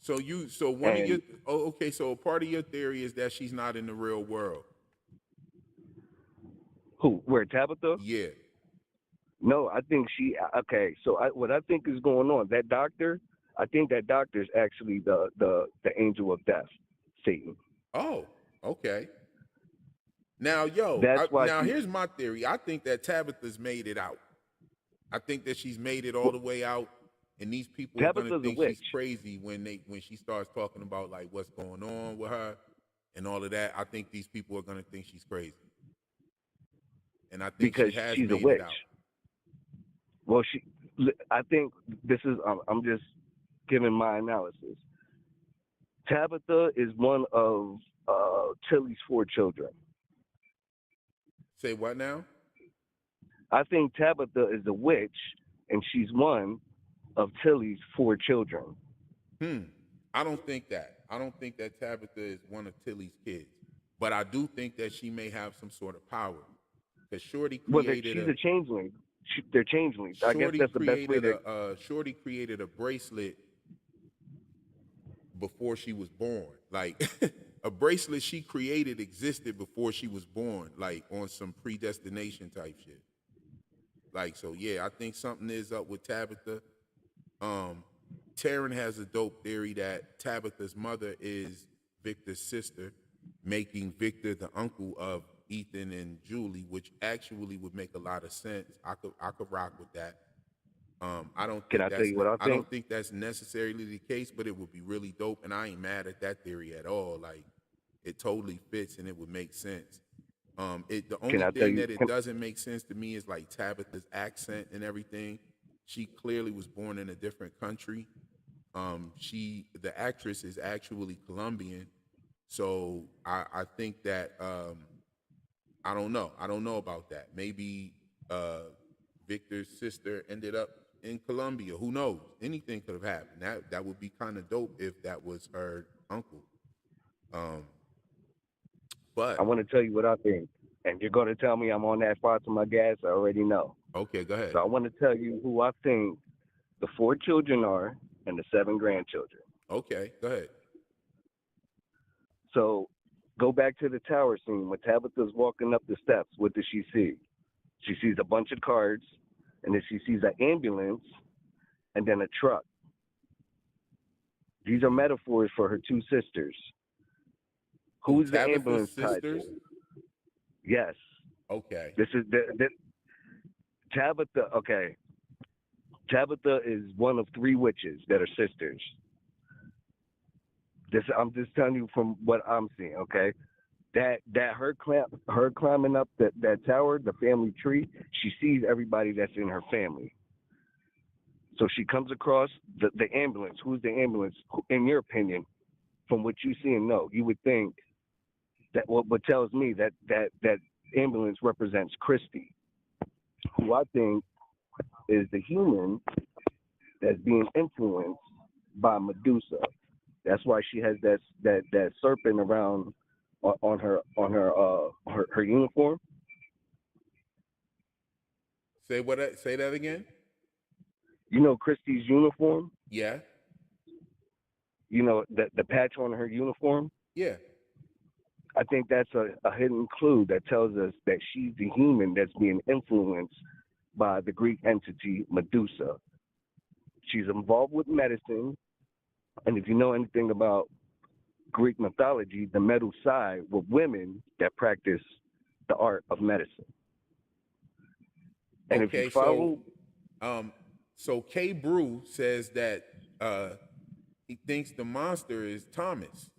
So one of your And okay, so a part of your theory is that she's not in the real world. who? Where Tabitha? Yeah. No, I think she. Okay, so what I think is going on? That doctor. I think that doctor is actually the angel of death, Satan. Oh, okay. Now, That's why now she. here's my theory. I think that Tabitha's made it out. I think that she's made it all the way out, and these people are gonna Tabitha's a think witch she's crazy when she starts talking about like what's going on with her and all of that. I think these people are gonna think she's crazy, and I think she because has she's a made it witch. out. Well, she. I think this is. I'm just giving my analysis. Tabitha is one of Tilly's 4 children. Say what now? I think Tabitha is a witch, and she's one of Tilly's 4 children. Hmm. I don't think that. I don't think that Tabitha is one of Tilly's kids, but I do think that she may have some sort of power. Cause Well, she's a changeling. They're changelings. I guess that's the best way to. Shorty created a bracelet before she was born. Like a bracelet she created existed before she was born, like on some predestination type shit. Like so, yeah, I think something is up with Tabitha. Um, Taryn has a dope theory that Tabitha's mother is Victor's sister, making Victor the uncle of Ethan and Julie, which actually would make a lot of sense. I could rock with that. Can I tell you what I I don't think? think that's necessarily the case, but it would be really dope, and I ain't mad at that theory at all. Like it totally fits and it would make sense. The Can only I tell thing you? that it doesn't make sense to me is like Tabitha's accent and everything. She clearly was born in a different country. The actress is actually Colombian, so I think that I don't know. I don't know about that. Maybe Victor's sister ended up in Colombia. Who knows? Anything could have happened. That would be kind of dope if that was her uncle. Um, I but want to tell you what I think, and you're going to tell me I'm on that far to my gas. I already know. okay, go ahead. So I want to tell you who I think the 4 children are and the 7 grandchildren. Okay, go ahead. So go back to the tower scene when Tabitha's walking up the steps. What does she see? She sees a bunch of cards, and then she sees an ambulance and then a truck. These are metaphors for her 2 sisters. Who Who's the Tabitha's ambulance tied sisters? to? Yes. Okay. This is the Tabitha. Okay. Tabitha is one of 3 witches that are sisters. This I'm just telling you from what I'm seeing. Okay. That her climbing up that tower, the family tree. She sees everybody that's in her family. So she comes across the ambulance. Who's the ambulance? In your opinion, from what you see and know, you would think that what tells me that ambulance represents Christy, who I think is the human that's being influenced by Medusa. That's why she has that serpent around on her uniform. Say that again. You know Christie's uniform. Yeah. You know the patch on her uniform. Yeah. I think that's a hidden clue that tells us that she's the human that's being influenced by the Greek entity Medusa. She's involved with medicine, and if you know anything about Greek mythology, the metal side were women that practice the art of medicine. And if you Okay, follow, so K Brew says that he thinks the monster is Thomas,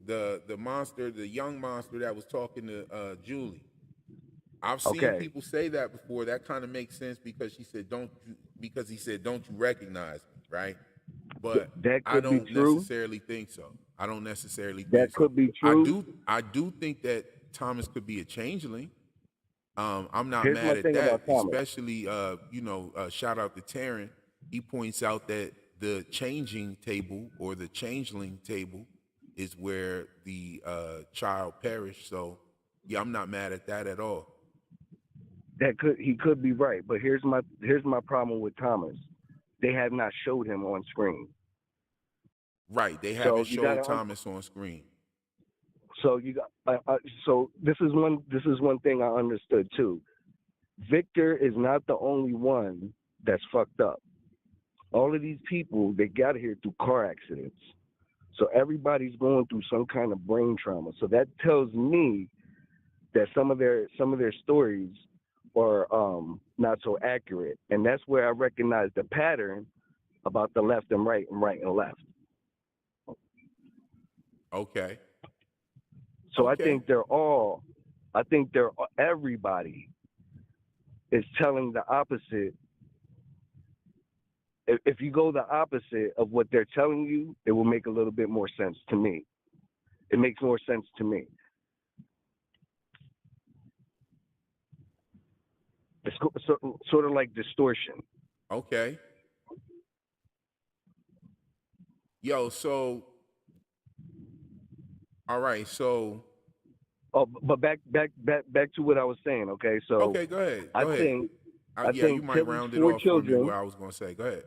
the monster, the young monster that was talking to Julie. I've seen okay, people say that before. That kind of makes sense because he said don't you recognize me, right? But that I could be don't true. necessarily think so. I don't necessarily That think so. could be true. I do think that Thomas could be a changeling. I'm not Here's my mad at thing about that, Thomas. especially shout out to Taryn. He points out that the changing table or the changeling table is where the child perished. So yeah, I'm not mad at that at all. He could be right, but here's my problem with Thomas. They have not showed him on screen. Right, they So haven't you showed got Thomas on screen. so you got so this is one thing I understood too. Victor is not the only one that's fucked up. All of these people, they got here through car accidents. So everybody's going through some kind of brain trauma. So that tells me that some of their stories are not so accurate. And that's where I recognize the pattern about the left and right and left. Okay. So Okay. I think everybody is telling the opposite. If you go the opposite of what they're telling you, it will make a little bit more sense to me. It makes more sense to me. It's sort of like distortion. Okay. Yo, so all right, so Oh, but back to what I was saying. Okay, so okay, go ahead. I Go ahead. think Yeah, you might Tilly's round it four off for me children. what I was gonna say. Go ahead.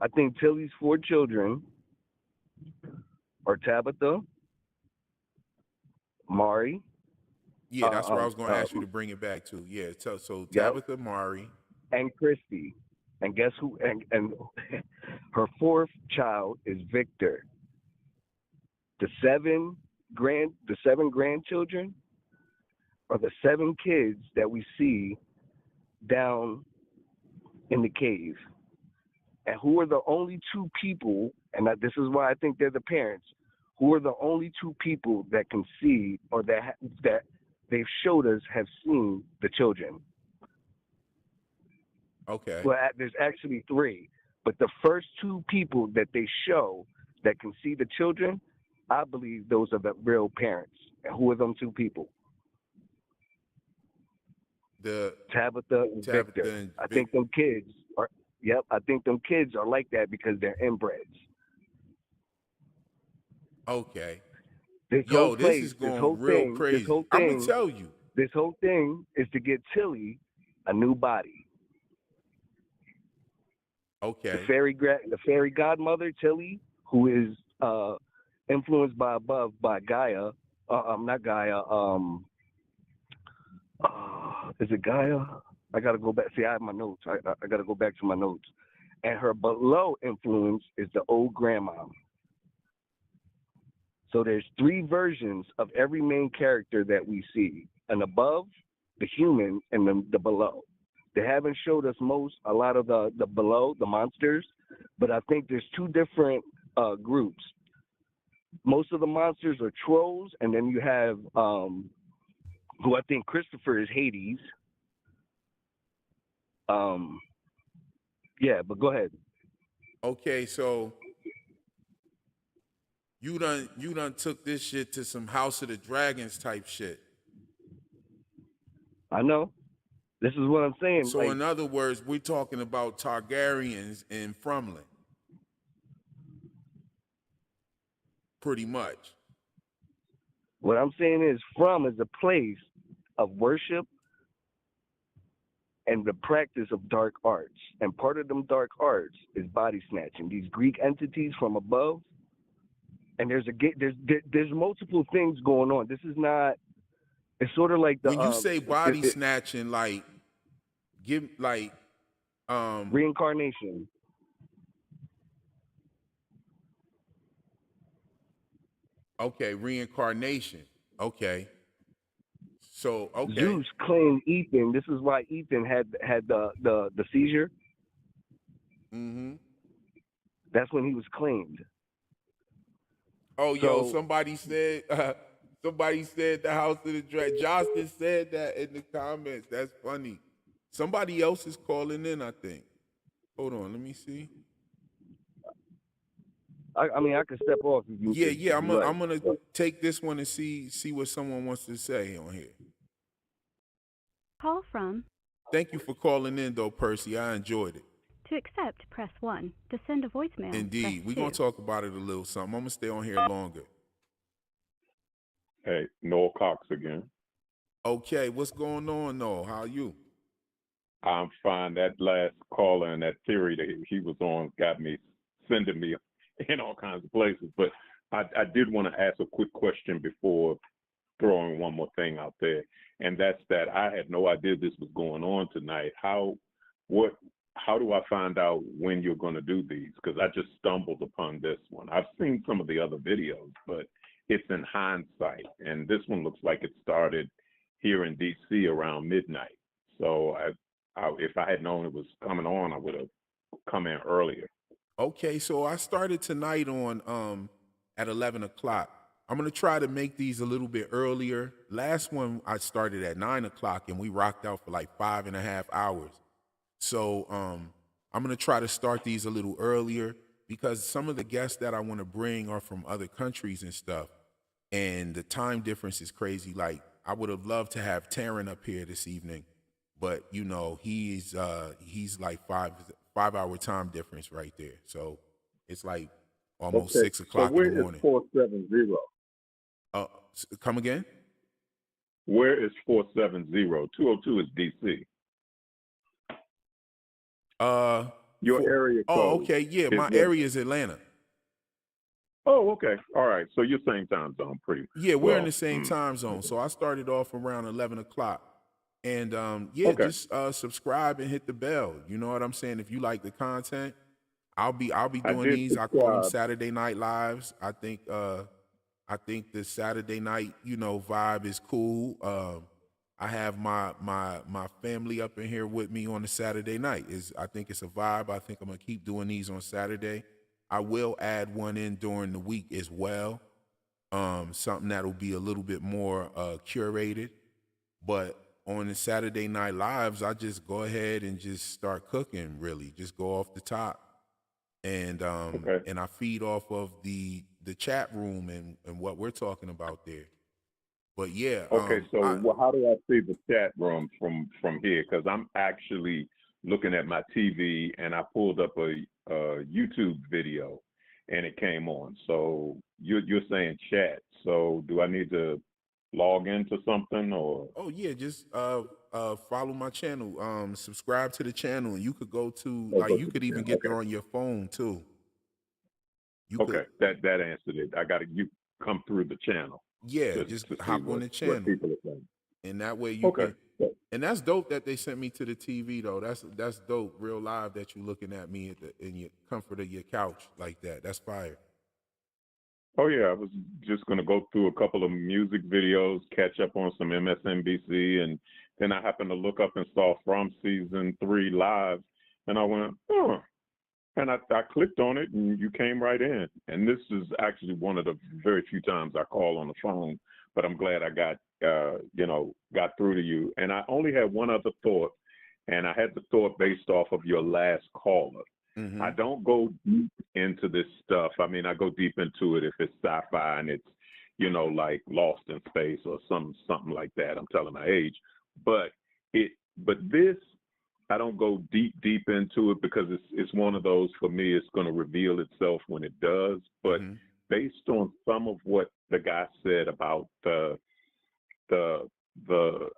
I think Tilly's four children are Tabitha, Mari. Yeah, that's where I was gonna ask you to bring it back to. Yeah, so Yep, Tabitha Mari. and Christy. And guess who? And her fourth child is Victor. The seven grandchildren are the seven kids that we see down in the cave. And who are the only two people, and this is why I think they're the parents, who are the only two people that can see or that they've showed us have seen the children. Okay. Well, there's actually three, but the first two people that they show that can see the children, I believe those are the real parents. And who are them two people? Tabitha and Victor. And I think them kids are. Yep, I think them kids are like that because they're inbreds. Okay. This Yo, whole this place, is going real crazy. I'm gonna tell you. This whole thing is to get Tilly a new body. Okay. The fairy godmother Tilly, who is influenced by Gaia. Not Gaia. Is it Gaia? I gotta go back. See, I have my notes. I gotta go back to my notes. And her below influence is the old grandma. So there's three versions of every main character that we see: an above, the human, and the below. They haven't showed us a lot of the below, the monsters, but I think there's two different groups. Most of the monsters are trolls, and then you have who I think Christopher is Hades. Yeah, but go ahead. Okay, so you done took this shit to some House of the Dragons type shit. I know. This is what I'm saying. So in other words, we're talking about Targaryens and fromily. pretty much. What I'm saying is from is a place of worship and the practice of dark arts. And part of them dark arts is body snatching. These Greek entities from above. And there's multiple things going on. This is not. It's sort of like the When you say body snatching, like reincarnation. Okay, reincarnation. Okay. So okay. Zeus claimed Ethan. This is why Ethan had the seizure. Mm-hmm. That's when he was claimed. Oh, yo, somebody said the House of the Dragon. Justin said that in the comments. That's funny. Somebody else is calling in, I think. Hold on, let me see. I mean, I could step off if you. Yeah. I'm gonna take this one and see what someone wants to say on here. Call from. Thank you for calling in, though, Percy. I enjoyed it. To accept, press 1. To send a voicemail, Indeed. press We're going to talk about it a little something. I'm going to stay on here longer. Hey, Noel Cox again. Okay, what's going on, Noel? How are you? I'm fine. That last caller and that theory that he was on got me sending me in all kinds of places. But I did want to ask a quick question before throwing one more thing out there. And that's that I had no idea this was going on tonight. How do I find out when you're going to do these? Because I just stumbled upon this one. I've seen some of the other videos, but it's in hindsight. And this one looks like it started here in D.C. around midnight. So if I had known it was coming on, I would have come in earlier. Okay, so I started tonight on at 11 o'clock. I'm going to try to make these a little bit earlier. Last one I started at 9 o'clock, and we rocked out for like 5.5 hours. So I'm going to try to start these a little earlier because some of the guests that I want to bring are from other countries and stuff. And the time difference is crazy. Like, I would have loved to have Taryn up here this evening, but, you know, he's like 5-hour time difference right there. So it's like almost 6 o'clock in the morning. So where is 470? Come again? Where is 470? 202 is D.C. Your area code. Oh, okay. Yeah, my area is Atlanta. Oh, okay. All right. So you're same time zone, pretty. Yeah, we're in the same time zone. So I started off around 11 o'clock. And just subscribe and hit the bell. You know what I'm saying? If you like the content, I'll be doing these. Subscribe. I call them Saturday Night Lives. I think the Saturday night, vibe is cool. I have my family up in here with me on the Saturday night. I think it's a vibe. I think I'm gonna keep doing these on Saturday. I will add one in during the week as well. Something that'll be a little bit more curated. But on the Saturday Night Lives, I just go ahead and just start cooking, really. Just go off the top. And and I feed off of the chat room and what we're talking about there. But yeah. Okay, how do I see the chat room from here? Because I'm actually looking at my TV and I pulled up a YouTube video and it came on. So you're saying chat. So do I need to log into something or? Oh yeah, just follow my channel. Subscribe to the channel, and you could go to you could even get there on your phone too. That answered it. You come through the channel. Yeah, just hop on the channel. And that way you can. And that's dope that they sent me to the TV though. That's dope, real live that you looking at me in your comfort of your couch like that. That's fire. Oh yeah, I was just gonna go through a couple of music videos, catch up on some MSNBC, and then I happened to look up and saw From Season 3 live, and I went, oh. And I clicked on it, and you came right in. And this is actually one of the very few times I call on the phone, but I'm glad I got through to you. And I only had one other thought, and I had the thought based off of your last caller. Mm-hmm. I don't go deep into this stuff. I mean, I go deep into it if it's sci-fi and it's, like Lost in Space or something like that. I'm telling my age, but this. I don't go deep into it because it's one of those, for me, it's going to reveal itself when it does. But based on some of what the guy said about the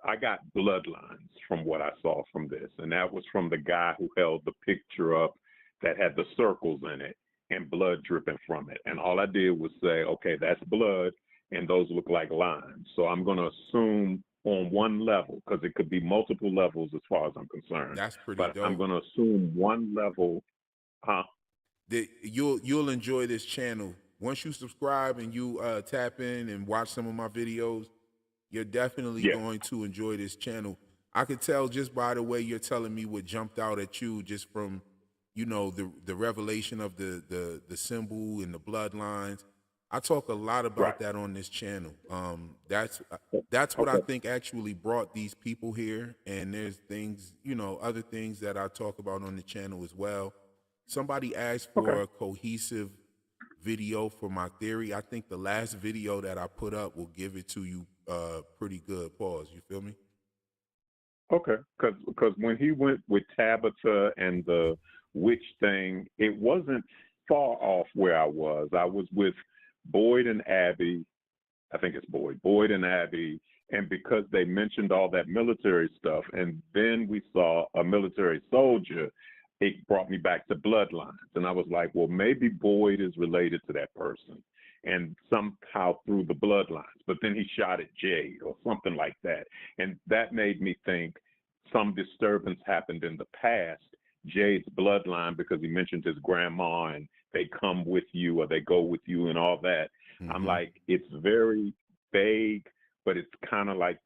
I got bloodlines from what I saw from this, and that was from the guy who held the picture up that had the circles in it and blood dripping from it. And all I did was say, okay, that's blood, and those look like lines. So I'm going to assume on one level, because it could be multiple levels as far as I'm concerned. That's pretty But I'm dope. going to assume one level, huh? You'll enjoy this channel once you subscribe and you tap in and watch some of my videos. You're definitely Yeah. going to enjoy this channel. I could tell just by the way you're telling me what jumped out at you, just from the revelation of the symbol and the bloodlines. I talk a lot about Right. that on this channel. That's what I Okay. think actually brought these people here. And there's things, other things that I talk about on the channel as well. Somebody asked for Okay. a cohesive video for my theory. I think the last video that I put up will give it to you pretty good. Pause. You feel me? Okay, because when he went with Tabitha and the witch thing, it wasn't far off where I was. I was with Boyd and Abby. I think it's Boyd and Abby, and because they mentioned all that military stuff, and then we saw a military soldier, it brought me back to bloodlines, and I was like, well, maybe Boyd is related to that person, and somehow through the bloodlines. But then he shot at Jade or something like that, and that made me think some disturbance happened in the past. Jade's bloodline, because he mentioned his grandma and they come with you or they go with you and all that. Mm-hmm. I'm like, it's very vague, but it's kind of like,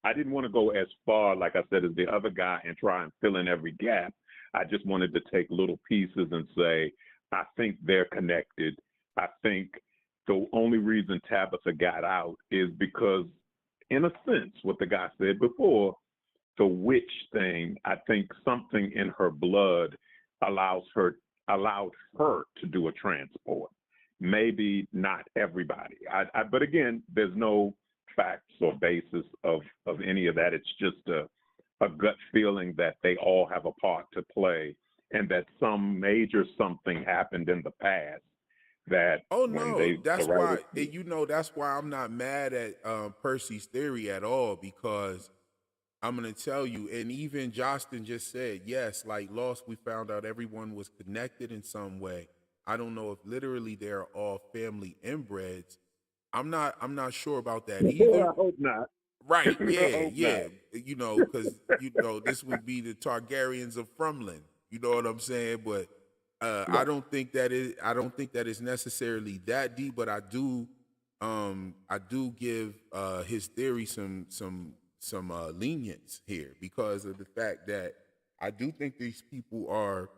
I didn't want to go as far, like I said, as the other guy and try and fill in every gap. I just wanted to take little pieces and say, I think they're connected. I think the only reason Tabitha got out is because, in a sense, what the guy said before, the witch thing, I think something in her blood allowed her to do a transport. Maybe not everybody. But again, there's no facts or basis of any of that. It's just a gut feeling that they all have a part to play, and that some major something happened in the past that Oh when no, they that's the writers, why that's why I'm not mad at Percy's theory at all, because I'm gonna tell you, and even Justin just said, yes, like Lost, we found out everyone was connected in some way. I don't know if literally they're all family inbreds. I'm not sure about that either. I hope not. Right, I yeah, hope yeah. not. Because this would be the Targaryens of Fromlin. You know what I'm saying? But I Right. don't think that is necessarily that deep, but I do give his theory some lenience here, because of the fact that I do think these people are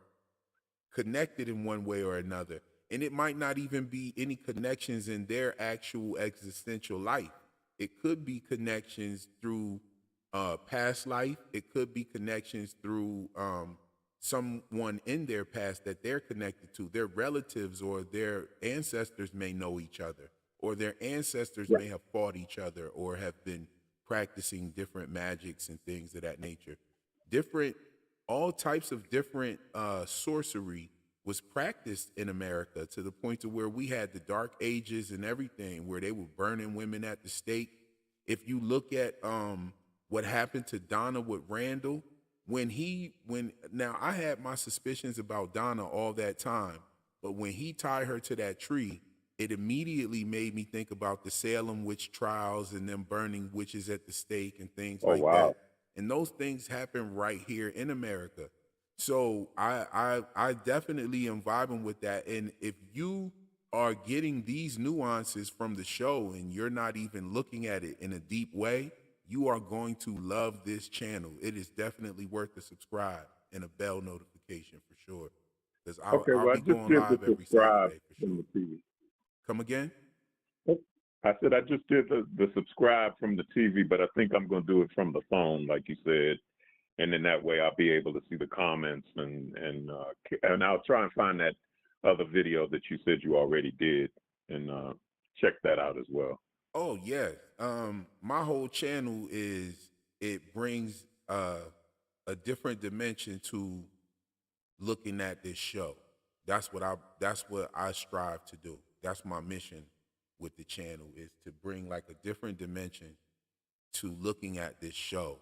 connected in one way or another. And it might not even be any connections in their actual existential life. It could be connections through past life. It could be connections through someone in their past that they're connected to. Their relatives or their ancestors may know each other, or their ancestors Right. may have fought each other or have been practicing different magics and things of that nature. Different, all types of different sorcery was practiced in America, to the point to where we had the Dark Ages and everything, where they were burning women at the stake. If you look at what happened to Donna with Randall, when now I had my suspicions about Donna all that time, but when he tied her to that tree, it immediately made me think about the Salem witch trials and them burning witches at the stake and things Oh like that. wow. And those things happen right here in America. So I definitely am vibing with that. And if you are getting these nuances from the show and you're not even looking at it in a deep way, you are going to love this channel. It is definitely worth the subscribe and a bell notification for sure. Because I'll, Okay, I'll well, I be just going did the live every subscribe Saturday for from sure. the TV. Come again? I said I just did the subscribe from the TV, but I think I'm going to do it from the phone, like you said, and then that way I'll be able to see the comments and I'll try and find that other video that you said you already did and check that out as well. Oh yeah. My whole channel it brings a different dimension to looking at this show. That's what I strive to do. that's my mission with the channel, is to bring like a different dimension to looking at this show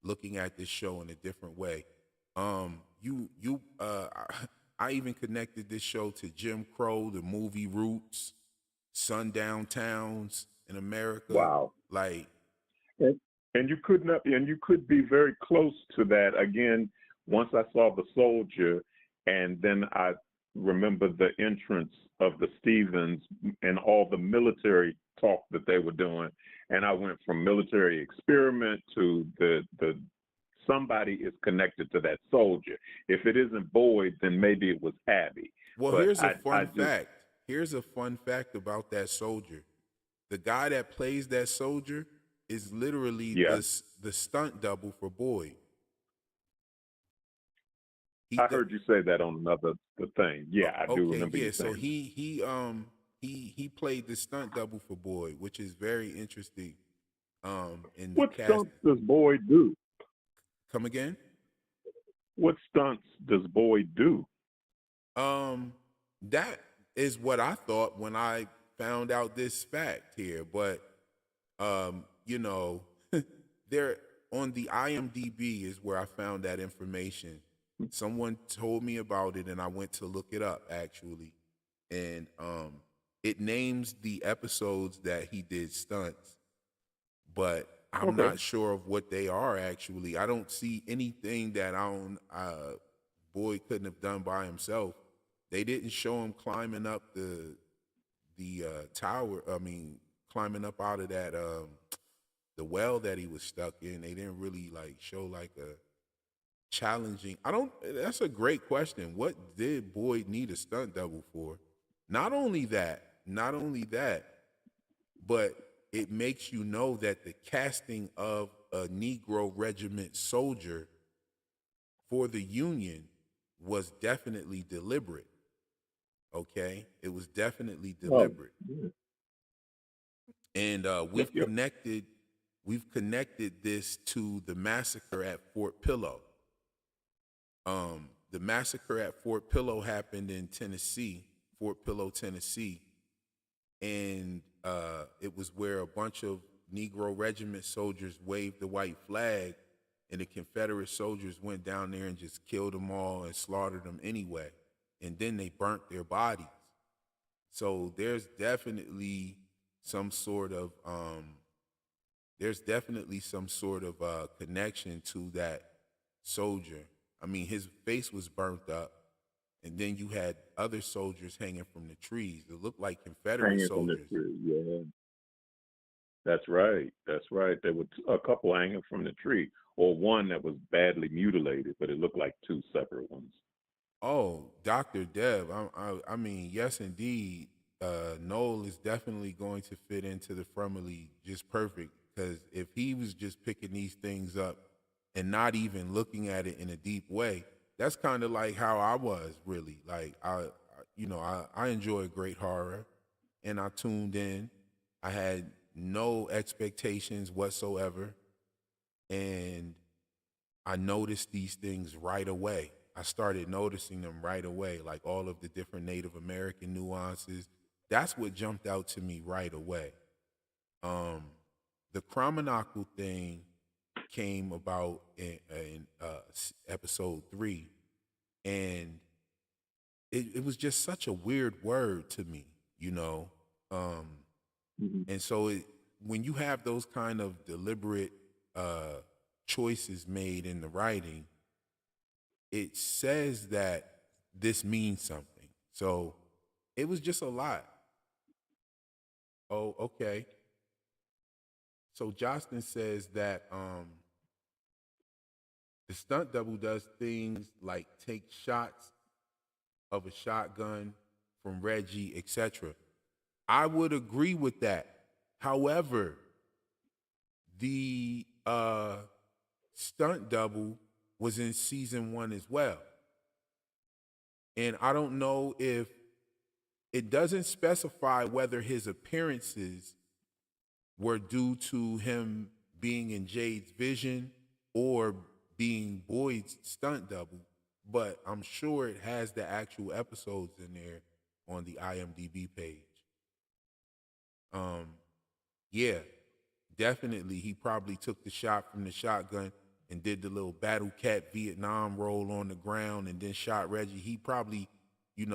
in a different way. I even connected this show to Jim Crow, the movie Roots, sundown towns in America. Wow. Like, And, and you could be very close to that. Again, once I saw the soldier, and then I remember the entrance of the Stevens and all the military talk that they were doing, and I went from military experiment to the somebody is connected to that soldier. If it isn't Boyd, then maybe it was Abby. well, But here's a I fun just fact. Here's a fun fact about that soldier. The guy that plays that soldier is literally yeah, the stunt double for Boyd. I heard you say that on another the thing. Yeah, I do Okay, remember yeah. you So saying. he played the stunt double for Boyd, which is very interesting. In the What cast. stunts does Boyd do? Come again? What stunts does Boyd do? That is what I thought when I found out this fact here. But you know, there on the IMDb is where I found that information. Someone told me about it, and I went to look it up actually, and it names the episodes that he did stunts, but I'm Okay. not sure of what they are actually. I don't see anything that Boyd couldn't have done by himself. They didn't show him climbing up the tower. I mean, climbing up out of that the well that he was stuck in. They didn't really like show like a challenging. I don't. That's a great question. What did Boyd need a stunt double for? Not only that, but it makes you know that the casting of a Negro regiment soldier for the Union was definitely deliberate. Okay, it was definitely Oh, deliberate, yeah. and Yep, yep. we've connected this to the massacre at Fort Pillow. The massacre at Fort Pillow happened in Tennessee, Fort Pillow, Tennessee, and it was where a bunch of Negro regiment soldiers waved the white flag, and the Confederate soldiers went down there and just killed them all and slaughtered them anyway, and then they burnt their bodies. So some sort of there's definitely some sort of connection to that soldier. I mean, his face was burnt up, and then you had other soldiers hanging from the trees. It looked like Confederate Hanging from the soldiers. tree. Yeah, that's right. That's right. There were a couple hanging from the tree, or one that was badly mutilated, but it looked like two separate ones. Oh, Dr. Deb. I mean, yes, indeed. Noel is definitely going to fit into the fromily just perfect, because if he was just picking these things up and not even looking at it in a deep way, that's kind of like how I was really. Like I enjoy great horror, and I tuned in. I had no expectations whatsoever, and I noticed these things right away. I started noticing them right away, like all of the different Native American nuances. That's what jumped out to me right away. Um, the Chromino thing came about in episode 3, and it was just such a weird word to me, you know. Mhm. And so when you have those kind of deliberate choices made in the writing, it says that this means something. So it was just a lot. Oh, okay. So Justin says that the stunt double does things like take shots of a shotgun from Reggie, etc. I would agree with that. However, the stunt double was in season 1 as well. And I don't know if it doesn't specify whether his appearances were due to him being in Jade's vision or being Boyd's stunt double, but I'm sure it has the actual episodes in there on the IMDb page. Yeah, definitely. He probably took the shot from the shotgun and did the little battle cat Vietnam roll on the ground and then shot Reggie. He probably, he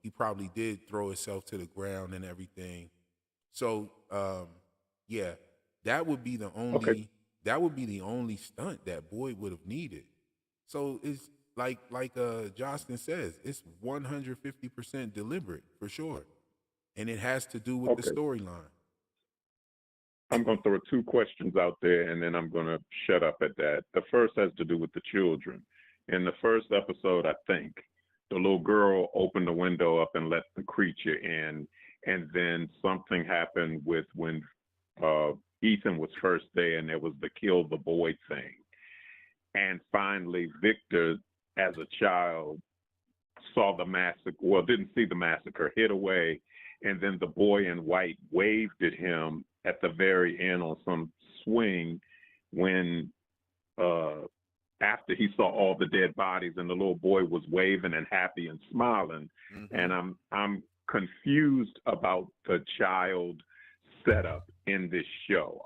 probably did throw himself to the ground and everything. So, yeah, that would be the Okay. only stunt that Boyd would have needed. So it's like Jostin says, it's 150% deliberate for sure, and it has to do with the Okay. storyline. I'm going to throw two questions out there, and then I'm going to shut up at that. The first has to do with the children. In the first episode, I think, the little girl opened the window up and let the creature in, and then something happened with when Ethan was first there, and there was the kill the boy thing. And finally, Victor, as a child, saw the massacre, well, didn't see the massacre, hid away, and then the boy in white waved at him at the very end on some swing when after he saw all the dead bodies and the little boy was waving and happy and smiling. Mm-hmm. And I'm confused about the child setup in this show.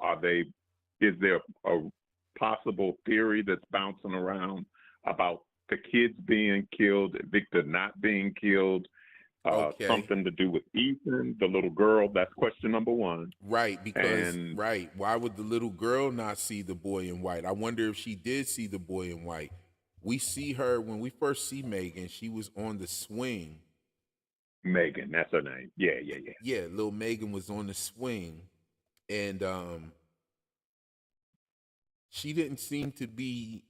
Is there a possible theory that's bouncing around about the kids being killed, Victor not being killed, Okay. something to do with Ethan, the little girl? That's question number one. Right, because why would the little girl not see the boy in white? I wonder if she did see the boy in white. We see her when we first see Megan, she was on the swing. Megan, that's her name. Yeah. Yeah, little Megan was on the swing, and she didn't seem to be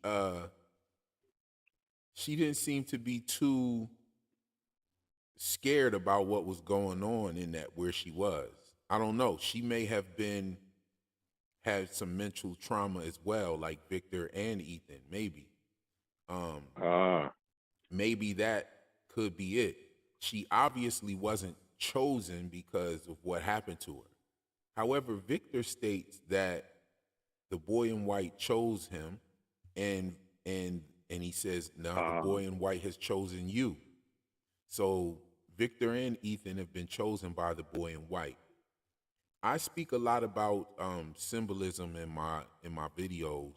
too scared about what was going on in that where she was. I don't know. She may have had some mental trauma as well, like Victor and Ethan. Maybe. Maybe that could be it. She obviously wasn't chosen because of what happened to her. However, Victor states that the boy in white chose him, and he says, "No, the boy in white has chosen you." So Victor and Ethan have been chosen by the boy in white. I speak a lot about symbolism in my videos.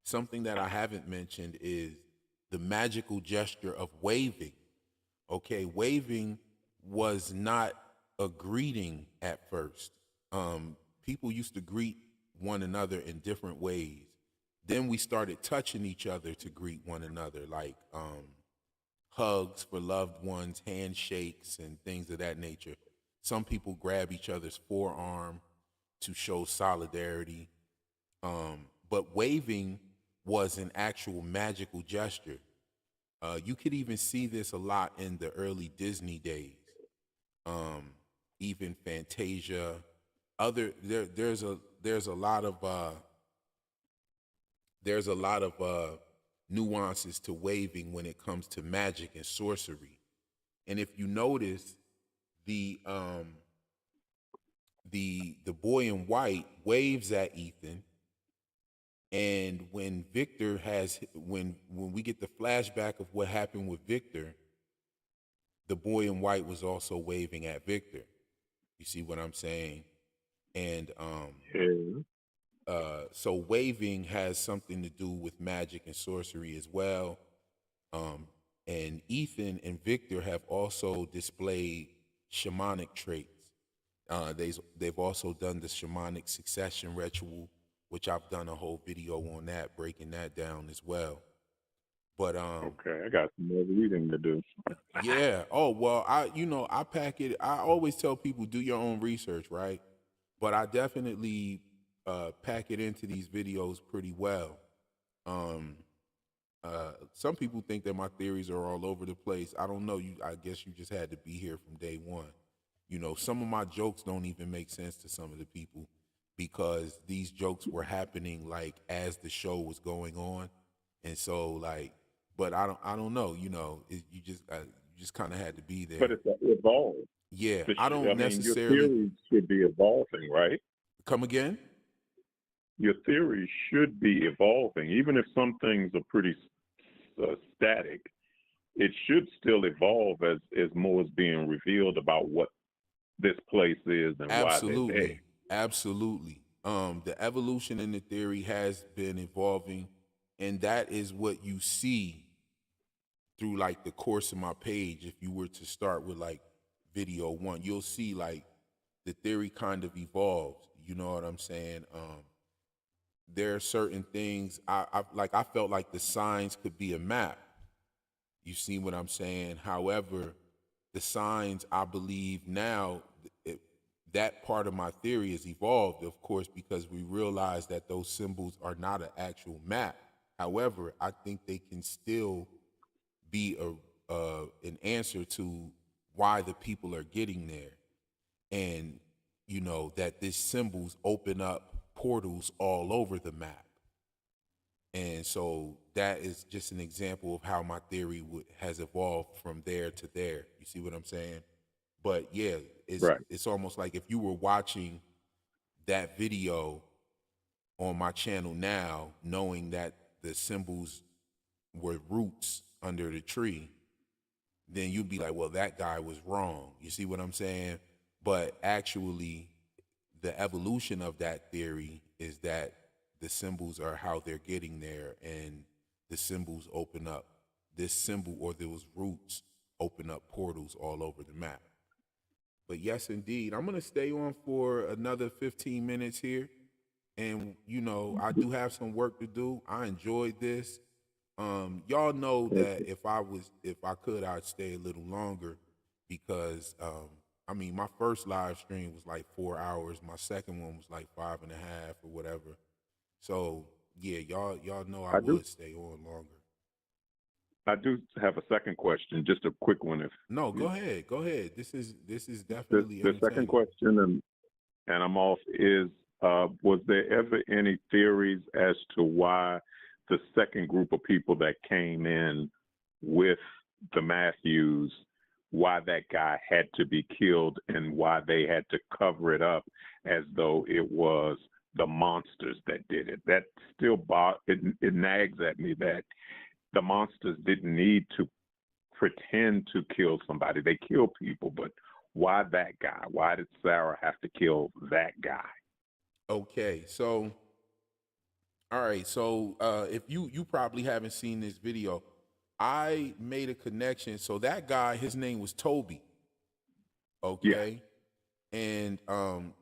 Something that I haven't mentioned is the magical gesture of waving. Okay, waving was not a greeting at first. People used to greet one another in different ways. Then we started touching each other to greet one another, like hugs for loved ones, handshakes, and things of that nature. Some people grab each other's forearm to show solidarity. But waving was an actual magical gesture. You could even see this a lot in the early Disney days. Even Fantasia. There's a lot of nuances to waving when it comes to magic and sorcery. And if you notice, the boy in white waves at Ethan, and when we get the flashback of what happened with Victor, the boy in white was also waving at Victor. You see what I'm saying? And so waving has something to do with magic and sorcery as well. And Ethan and Victor have also displayed shamanic traits. They've also done the shamanic succession ritual, which I've done a whole video on that, breaking that down as well. But okay, I got some more reading to do. yeah. Oh well, I pack it. I always tell people do your own research, right? But I definitely pack it into these videos pretty well. Some people think that my theories are all over the place. I don't know. I guess you just had to be here from day one. Some of my jokes don't even make sense to some of the people because these jokes were happening like as the show was going on, and so like. But I don't know. You just kind of had to be there. But it's evolved. Yeah, I don't necessarily. Your theories should be evolving, right? Come again? Your theories should be evolving, even if some things are pretty static. it should still evolve as more is being revealed about what this place is and why they're there. Absolutely. Absolutely. The evolution in the theory has been evolving, and that is what you see through like the course of my page. If you were to start with like video one, you'll see like the theory kind of evolves. You know what I'm saying? There are certain things I felt like the signs could be a map. You see what I'm saying? However, the signs, I believe now, that part of my theory has evolved, of course, because we realize that those symbols are not an actual map. However, I think they can still be an answer to why the people are getting there, and you know that these symbols open up portals all over the map. And so that is just an example of how my theory has evolved from there to there. You see what I'm saying? But yeah, Right. it's almost like if you were watching that video on my channel now, knowing that the symbols were roots under the tree, then you'd be like, well, that guy was wrong. You see what I'm saying? But actually, the evolution of that theory is that the symbols are how they're getting there, and the symbols open up. This symbol or those roots open up portals all over the map. But yes, indeed, I'm gonna stay on for another 15 minutes here, and you know, I do have some work to do. I enjoyed this. Y'all know that if I could, I'd stay a little longer because, I mean, my first live stream was like 4 hours. My second one was like 5.5 or whatever. So yeah, y'all know I I do would stay on longer. I do have a second question, just a quick one. If No, go ahead, go ahead. This is the definitely second entertaining. question, and I'm off, is was there ever any theories as to why the second group of people that came in with the Matthews, why that guy had to be killed and why they had to cover it up as though it was the monsters that did it? That still it nags at me that the monsters didn't need to pretend to kill somebody. They kill people, but why that guy? Why did Sarah have to kill that guy? Okay, so all right, so if you probably haven't seen this video, I made a connection. So that guy, his name was Toby. Yeah. Okay, and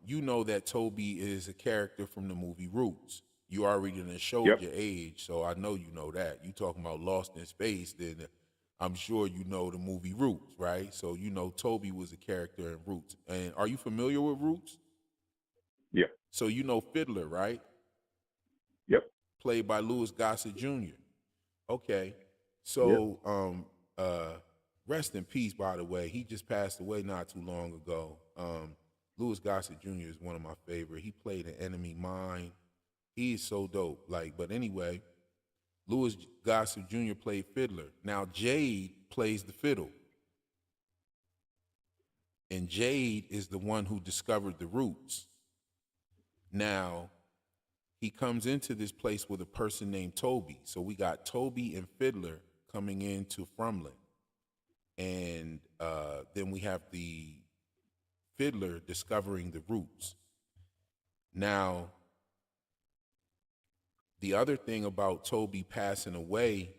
you know that Toby is a character from the movie Roots. You already done showed Yep. your age, so I know you know that. You talking about Lost in Space, then I'm sure you know the movie Roots, right? So you know Toby was a character in Roots. And are you familiar with Roots? Yeah. So you know Fiddler, right? Yep. Played by Louis Gossett Jr. Okay. Yep. So rest in peace, by the way. He just passed away not too long ago. Louis Gossett Jr. is one of my favorite. He played an Enemy Mine. He is so dope. Like, but anyway, Louis Gossett Jr. played Fiddler. Now Jade plays the fiddle. And Jade is the one who discovered the roots. Now, he comes into this place with a person named Toby. So we got Toby and Fiddler coming into Fromily. And then we have the Fiddler discovering the roots. Now, the other thing about Toby passing away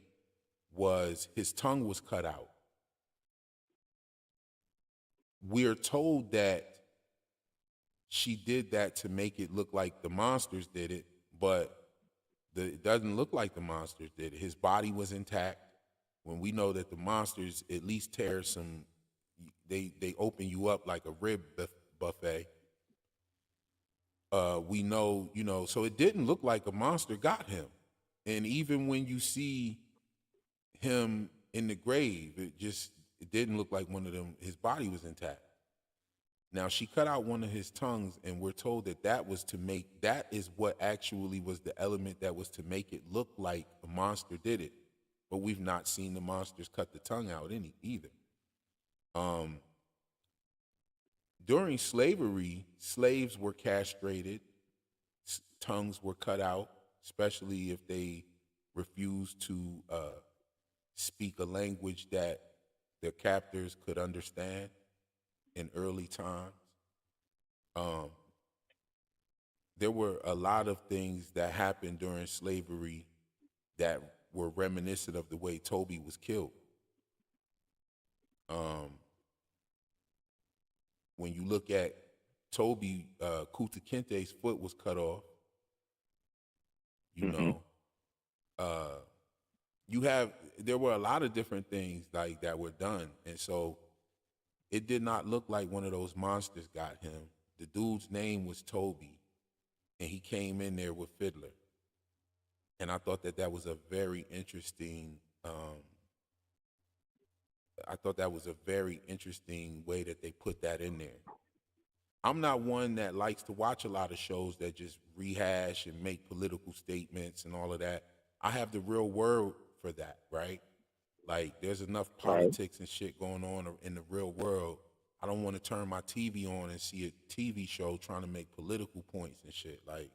was his tongue was cut out. We're told that she did that to make it look like the monsters did it, but it doesn't look like the monsters did it. His body was intact. When we know that the monsters at least tear some, they open you up like a rib buffet. We know, you know, so it didn't look like a monster got him. And even when you see him in the grave, it didn't look like one of them, his body was intact. Now, she cut out one of his tongues, and we're told that that is what actually was the element that was to make it look like a monster did it. But we've not seen the monsters cut the tongue out either. During slavery, slaves were castrated, tongues were cut out, especially if they refused to speak a language that their captors could understand in early times. Um, there were a lot of things that happened during slavery that were reminiscent of the way Toby was killed. Um, when you look at Toby, Kunta Kinte's foot was cut off. You know, there were a lot of different things like that were done, and so it did not look like one of those monsters got him. The dude's name was Toby, and he came in there with Fiddler, and I thought that was a very interesting. I thought that was a very interesting way that they put that in there. I'm not one that likes to watch a lot of shows that just rehash and make political statements and all of that. I have the real world for that, right? Like, there's enough politics and shit going on in the real world. I don't want to turn my TV on and see a TV show trying to make political points and shit. Like,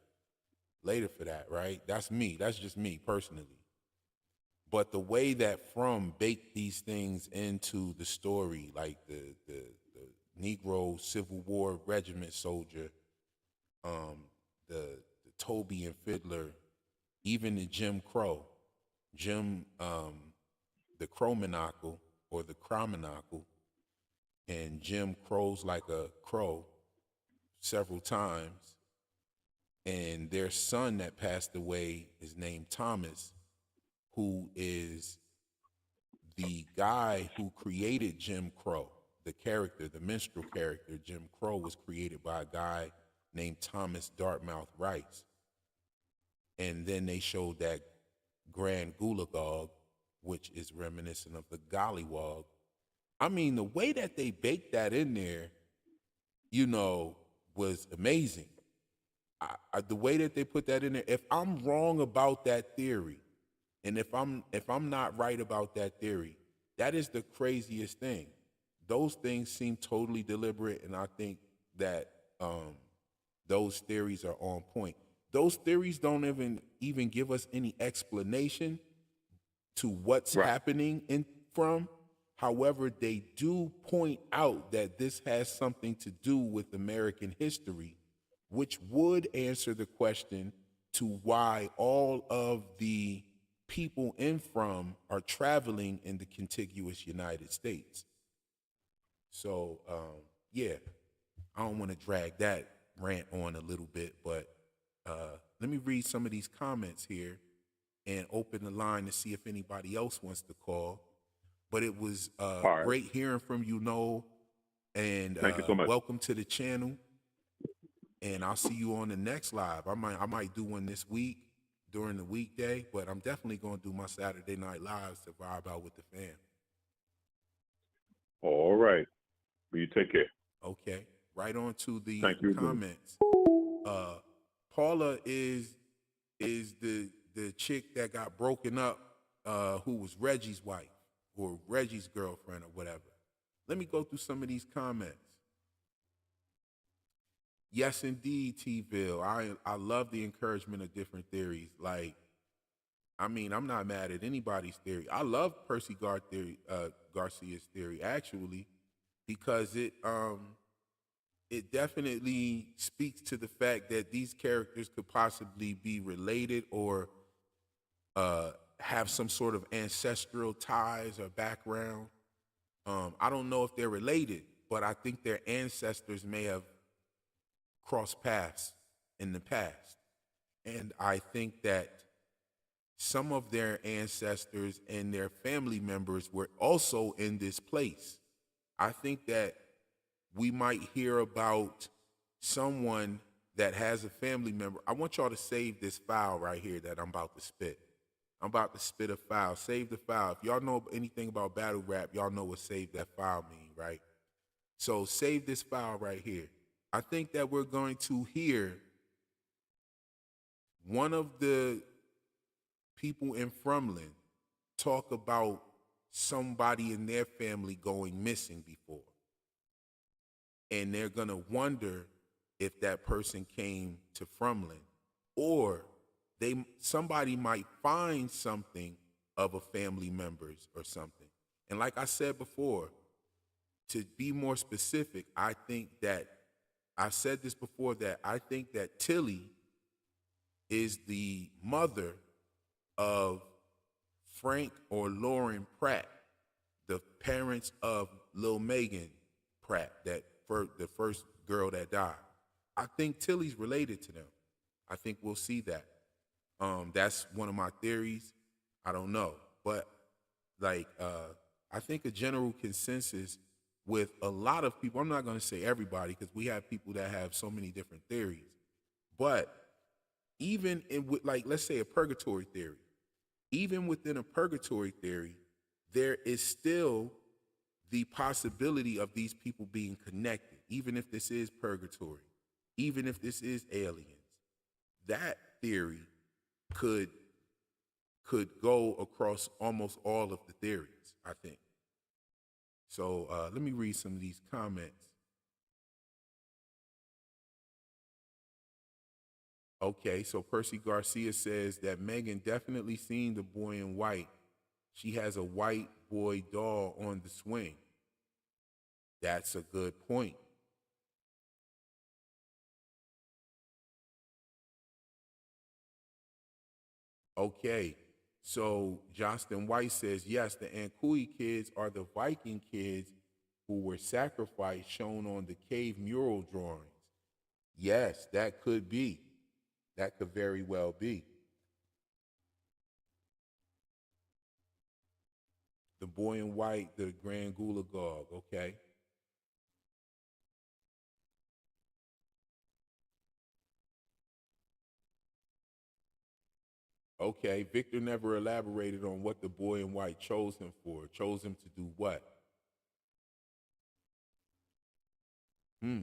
later for that, right? That's me. That's just me personally. But the way that From baked these things into the story, like the Negro Civil War regiment soldier, the Toby and Fiddler, even the Jim Crow, the Crominocle or the Crominocle, and Jim crows like a crow several times, and their son that passed away is named Thomas, who is the guy who created Jim Crow. The character, the minstrel character, Jim Crow, was created by a guy named Thomas Dartmouth Rice. And then they showed that Grand Gulagog, which is reminiscent of the Gollywog. I mean, the way that they baked that in there, was amazing. The way that they put that in there, if I'm wrong about that theory, and if I'm not right about that theory, that is the craziest thing. Those things seem totally deliberate, and I think that those theories are on point. Those theories don't even give us any explanation to what's happening from. However, they do point out that this has something to do with American history, which would answer the question to why all of the people in From are traveling in the contiguous United States. So, yeah, I don't want to drag that rant on a little bit, but let me read some of these comments here and open the line to see if anybody else wants to call. But it was great hearing from you, Noel, and thank you so much. Welcome to the channel. And I'll see you on the next live. I might do one this week during the weekday, but I'm definitely going to do my Saturday night lives to vibe out with the fam. All right. Well, you take care. Okay. Right on to the comments. Paula is the chick that got broken up, who was Reggie's wife or Reggie's girlfriend or whatever. Let me go through some of these comments. Yes, indeed, T-Ville. I love the encouragement of different theories. Like, I mean, I'm not mad at anybody's theory. I love Percy Garcia's theory, actually, because it definitely speaks to the fact that these characters could possibly be related or have some sort of ancestral ties or background. I don't know if they're related, but I think their ancestors may have crossed paths in the past. And I think that some of their ancestors and their family members were also in this place. I think that we might hear about someone that has a family member. I want y'all to save this file right here that I'm about to spit. I'm about to spit a file. Save the file. If y'all know anything about battle rap, y'all know what save that file mean, right? So save this file right here. I think that we're going to hear one of the people in Fromlin talk about somebody in their family going missing before. And they're going to wonder if that person came to Fromlin, or somebody might find something of a family members or something. And like I said before, to be more specific, I think that I've said this before, that I think that Tilly is the mother of Frank or Lauren Pratt, the parents of Lil Megan Pratt, the first girl that died. I think Tilly's related to them. I think we'll see that. That's one of my theories. I don't know, but like I think a general consensus with a lot of people. I'm not going to say everybody because we have people that have so many different theories, but even like, let's say a purgatory theory, even within a purgatory theory, there is still the possibility of these people being connected, even if this is purgatory, even if this is aliens. That theory could go across almost all of the theories, I think. So let me read some of these comments. Okay, so Percy Garcia says that Megan definitely seen the boy in white. She has a white boy doll on the swing. That's a good point. Okay, so Johnston White says, yes, the Ankui kids are the Viking kids who were sacrificed shown on the cave mural drawings. Yes, that could be. That could very well be. The boy in white, the Grand Gulagog, okay. Okay, Victor never elaborated on what the boy in white chose him for. Chose him to do what?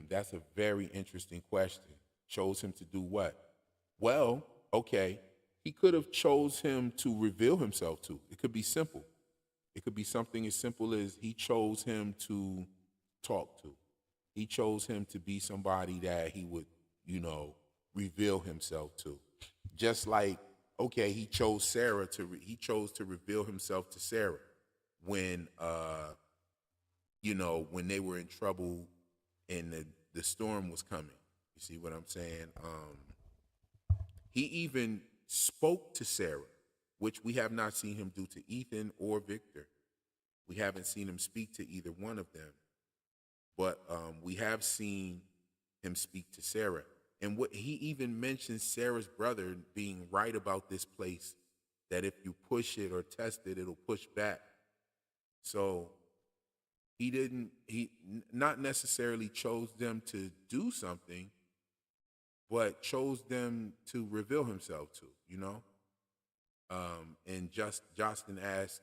That's a very interesting question. Chose him to do what? Well, okay, he could have chose him to reveal himself to. It could be simple. It could be something as simple as he chose him to talk to. He chose him to be somebody that he would, reveal himself to. Just like, okay, he chose he chose to reveal himself to Sarah when when they were in trouble and the storm was coming. You see what I'm saying? He even spoke to Sarah, which we have not seen him do to Ethan or Victor. We haven't seen him speak to either one of them, but we have seen him speak to Sarah. And what he even mentions Sarah's brother being right about this place, that if you push it or test it, it'll push back. So he not necessarily chose them to do something, but chose them to reveal himself to, And Justin asked,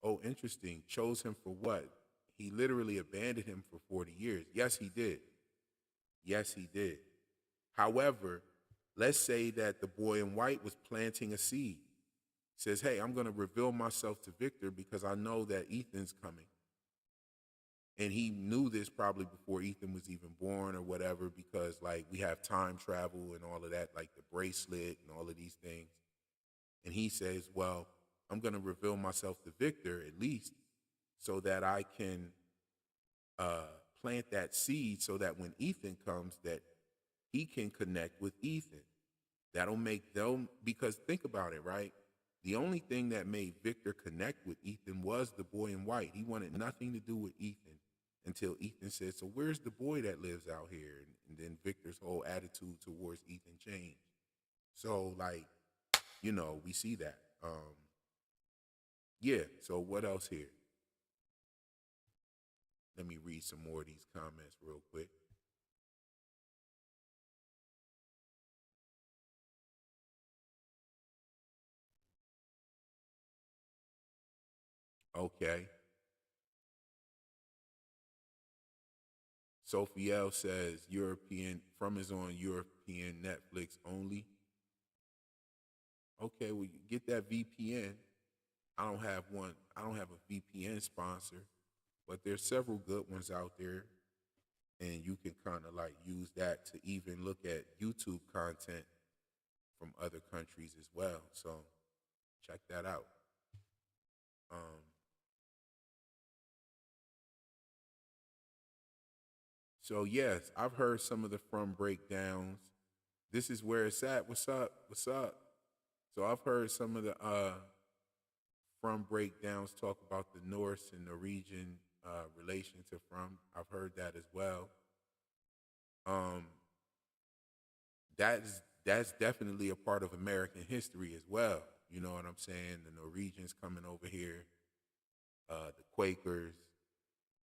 oh, interesting, chose him for what? He literally abandoned him for 40 years. Yes, he did. Yes, he did. However, let's say that the boy in white was planting a seed. Says, hey, I'm going to reveal myself to Victor because I know that Ethan's coming. And he knew this probably before Ethan was even born or whatever, because like we have time travel and all of that, like the bracelet and all of these things. And he says, well, I'm going to reveal myself to Victor at least so that I can plant that seed so that when Ethan comes, that he can connect with Ethan. That'll make them, because think about it, right? The only thing that made Victor connect with Ethan was the boy in white. He wanted nothing to do with Ethan until Ethan said, so where's the boy that lives out here? And then Victor's whole attitude towards Ethan changed. So like, we see that. Yeah, so what else here? Let me read some more of these comments real quick. Okay. Sophie L says From is on European Netflix only. Okay, well, you get that VPN. I don't have one. I don't have a VPN sponsor, but there's several good ones out there, and you can kind of like use that to even look at YouTube content from other countries as well. So check that out. So yes, I've heard some of the from breakdowns. This is where it's at. What's up? What's up? So I've heard some of the from breakdowns talk about the Norse and Norwegian relation to from. I've heard that as well. Um, that's definitely a part of American history as well. You know what I'm saying? The Norwegians coming over here, the Quakers.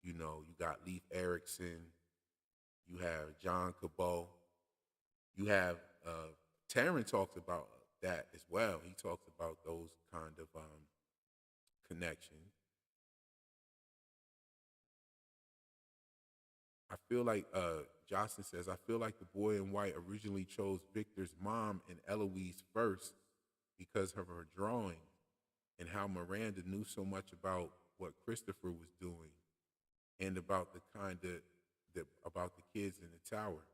You know, you got Leif Erikson. You have John Cabot. You have Taryn talks about that as well. He talks about those kind of connections. I feel like Jocelyn says, I feel like the boy in white originally chose Victor's mom and Eloise first because of her drawing and how Miranda knew so much about what Christopher was doing and about about the kids in the tower.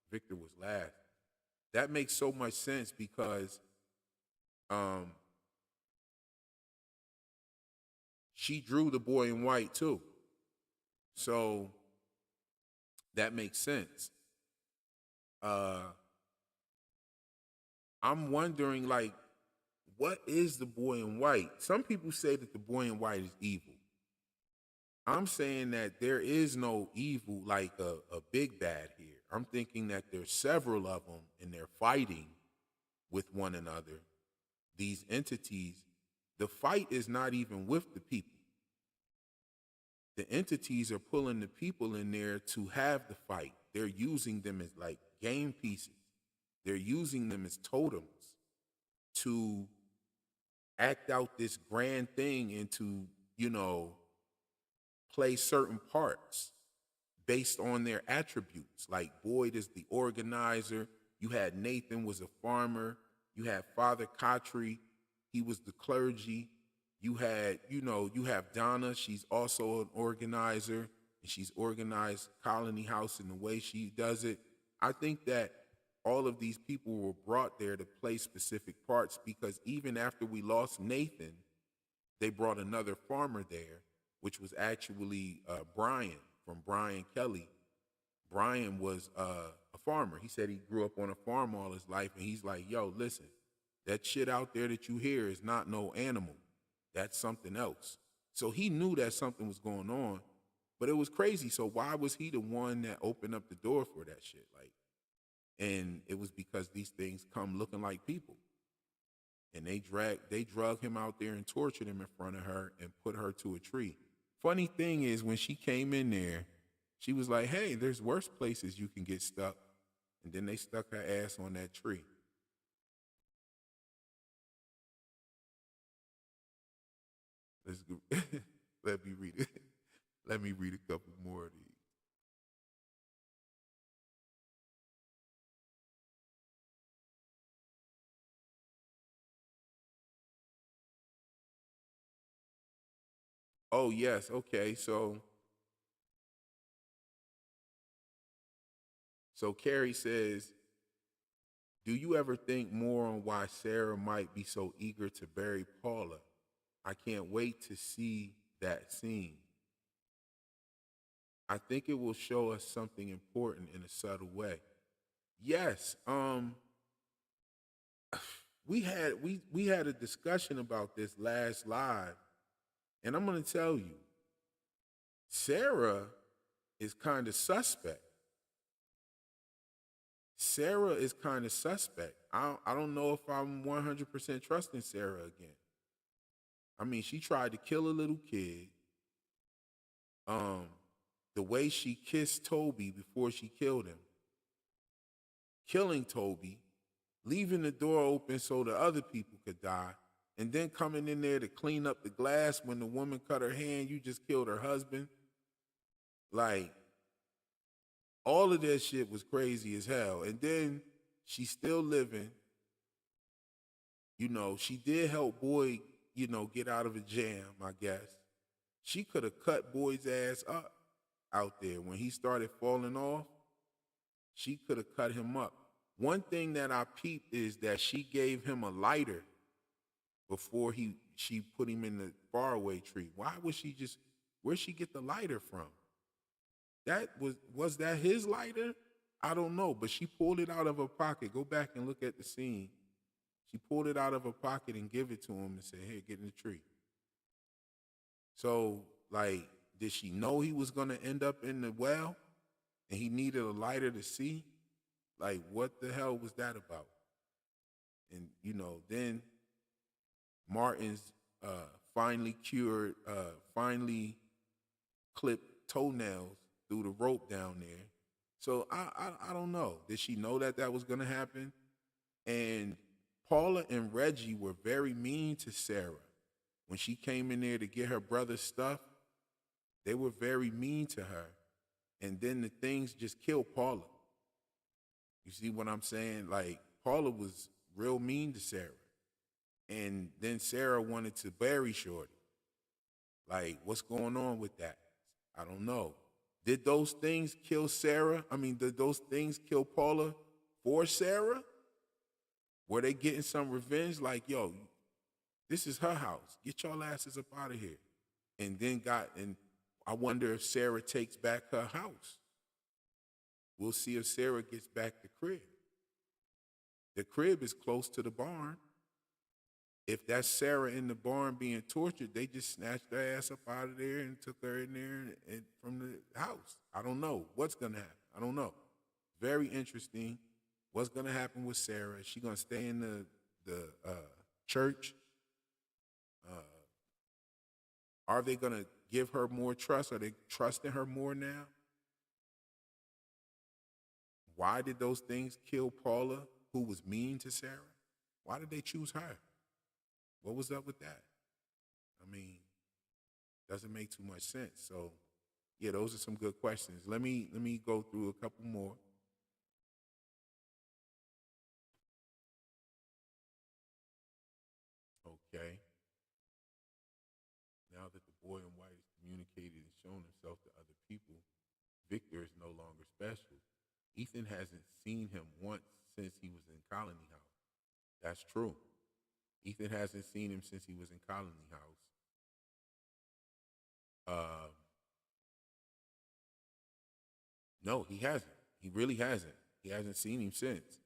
Victor was last. That makes so much sense because um, she drew the boy in white too. So that makes sense. I'm wondering, like, what is the boy in white? Some people say that the boy in white is evil. I'm saying that there is no evil like a big bad here. I'm thinking that there's several of them and they're fighting with one another. These entities, the fight is not even with the people. The entities are pulling the people in there to have the fight. They're using them as like game pieces. They're using them as totems to act out this grand thing and to, you know, play certain parts based on their attributes. Like Boyd is the organizer. You had Nathan was a farmer. You had Father Kotri. He was the clergy. You had, you have Donna. She's also an organizer, and she's organized Colony House in the way she does it. I think that all of these people were brought there to play specific parts because even after we lost Nathan, they brought another farmer there, which was actually Brian from Brian Kelly. Brian was a farmer. He said he grew up on a farm all his life, and he's like, yo, listen, that shit out there that you hear is not no animal. That's something else. So he knew that something was going on, but it was crazy. So why was he the one that opened up the door for that shit? Like, and it was because these things come looking like people. And they drug him out there and tortured him in front of her and put her to a tree. Funny thing is, when she came in there, she was like, hey, there's worse places you can get stuck. And then they stuck her ass on that tree. Let's go. Let me read it. Let me read a couple more of these. Oh, yes. Okay. So Carrie says, do you ever think more on why Sarah might be so eager to bury Paula? I can't wait to see that scene. I think it will show us something important in a subtle way. Yes, we had a discussion about this last live, and I'm going to tell you, Sarah is kind of suspect. Sarah is kind of suspect. I don't know if I'm 100% trusting Sarah again. I mean, she tried to kill a little kid. The way she kissed Toby before she killed him, killing Toby, leaving the door open so the other people could die, and then coming in there to clean up the glass when the woman cut her hand, you just killed her husband. Like, all of that shit was crazy as hell. And then she's still living. You know, she did help Boyd, get out of a jam, I guess. She could have cut Boyd's ass up out there. When he started falling off, she could have cut him up. One thing that I peeped is that she gave him a lighter before she put him in the faraway tree. Why would she where'd she get the lighter from? Was that his lighter? I don't know, but she pulled it out of her pocket. Go back and look at the scene. She pulled it out of her pocket and give it to him and said, "Here, get in the tree." So, like, did she know he was gonna end up in the well and he needed a lighter to see? Like, what the hell was that about? And then Martin's finally clipped toenails through the rope down there. So I don't know. Did she know that was gonna happen? And Paula and Reggie were very mean to Sarah when she came in there to get her brother's stuff. They were very mean to her, and then the things just killed Paula. You see what I'm saying? Like, Paula was real mean to Sarah, and then Sarah wanted to bury Shorty. Like, what's going on with that? I don't know. Did those things kill Sarah? I mean, did those things kill Paula for Sarah? Were they getting some revenge? Like, yo, this is her house. Get y'all asses up out of here. And I wonder if Sarah takes back her house. We'll see if Sarah gets back the crib. The crib is close to the barn. If that's Sarah in the barn being tortured, they just snatched her ass up out of there and took her in there and from the house. I don't know what's going to happen. I don't know. Very interesting. What's going to happen with Sarah? Is she going to stay in the church? Are they going to give her more trust? Are they trusting her more now? Why did those things kill Paula, who was mean to Sarah? Why did they choose her? What was up with that? I mean, doesn't make too much sense. So, yeah, those are some good questions. Let me go through a couple more. Okay. Now that the boy in white has communicated and shown himself to other people, Victor is no longer special. Ethan hasn't seen him once since he was in Colony House. That's true. Ethan hasn't seen him since he was in Colony House. No, he hasn't. He really hasn't. He hasn't seen him since.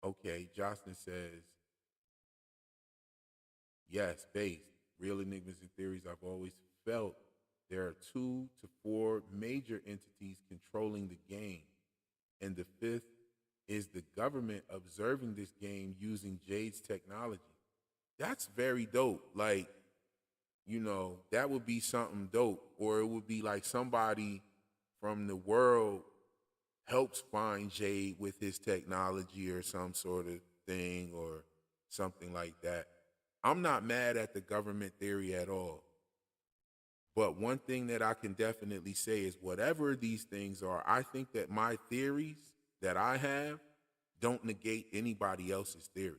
Okay, Justin says, yes, based. Real enigmas and theories. I've always felt there are 2 to 4 major entities controlling the game, and the 5th is the government observing this game using Jade's technology. That's very dope. Like, that would be something dope. Or it would be like somebody from the world helps find Jade with his technology or some sort of thing or something like that. I'm not mad at the government theory at all. But one thing that I can definitely say is whatever these things are, I think that my theories that I have don't negate anybody else's theories.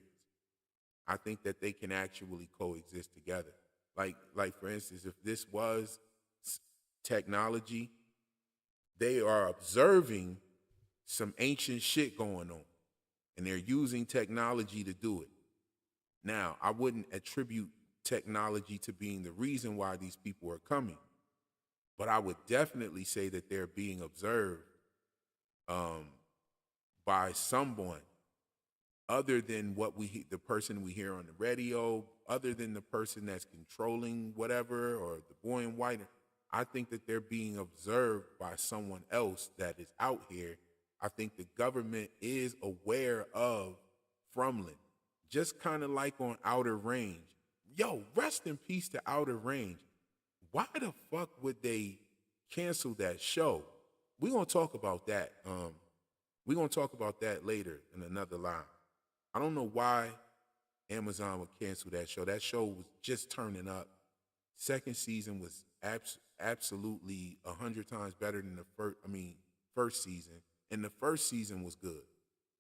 I think that they can actually coexist together. Like for instance, if this was technology, they are observing some ancient shit going on, and they're using technology to do it. Now, I wouldn't attribute technology to being the reason why these people are coming, but I would definitely say that they're being observed by someone other than the person we hear on the radio, other than the person that's controlling whatever, or the boy in white. I think that they're being observed by someone else that is out here. I think the government is aware of Fromily, just kind of like on Outer Range. Yo, rest in peace to Outer Range. Why the fuck would they cancel that show? We're going to talk about that. We're going to talk about that later in another line. I don't know why Amazon would cancel that show. That show was just turning up. Second season was absolutely 100 times better than the first season. And the first season was good.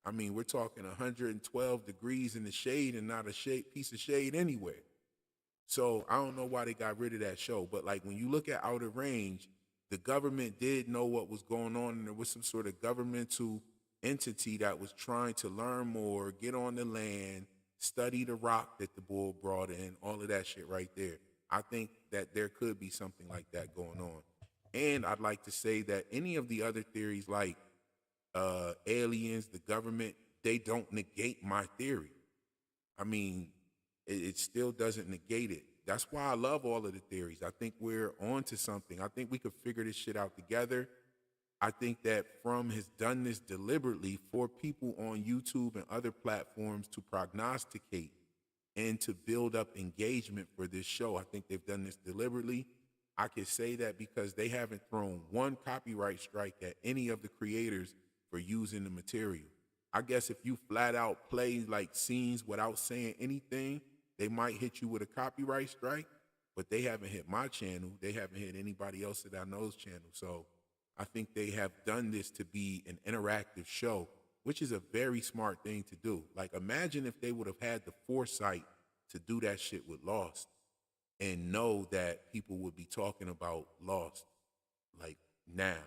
I mean, we're talking 112 degrees in the shade and not a piece of shade anywhere. So I don't know why they got rid of that show. But like when you look at Outer Range, the government did know what was going on, and there was some sort of governmental entity that was trying to learn more, get on the land, study the rock that the bull brought in, all of that shit right there. I think that there could be something like that going on. And I'd like to say that any of the other theories like aliens, the government, they don't negate my theory. I mean, it still doesn't negate it. That's why I love all of the theories. I think we're on to something. I think we could figure this shit out together. I think that From has done this deliberately for people on YouTube and other platforms to prognosticate and to build up engagement for this show. I think they've done this deliberately. I can say that because they haven't thrown one copyright strike at any of the creators for using the material. I guess if you flat out play like scenes without saying anything, they might hit you with a copyright strike, but they haven't hit my channel. They haven't hit anybody else that I know's channel. So I think they have done this to be an interactive show, which is a very smart thing to do. Like, imagine if they would have had the foresight to do that shit with Lost and know that people would be talking about Lost like now.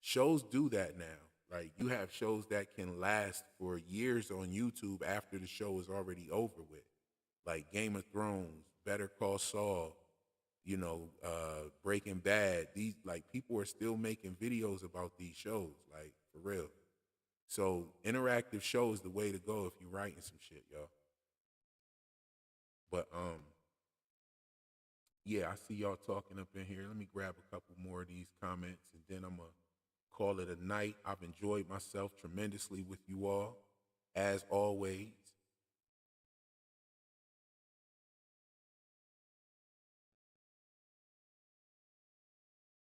Shows do that now. Like, you have shows that can last for years on YouTube after the show is already over with. Like Game of Thrones, Better Call Saul, Breaking Bad. These, like, people are still making videos about these shows, like, for real. So interactive show is the way to go if you're writing some shit, y'all. But yeah, I see y'all talking up in here. Let me grab a couple more of these comments and then I'm gonna call it a night. I've enjoyed myself tremendously with you all, as always.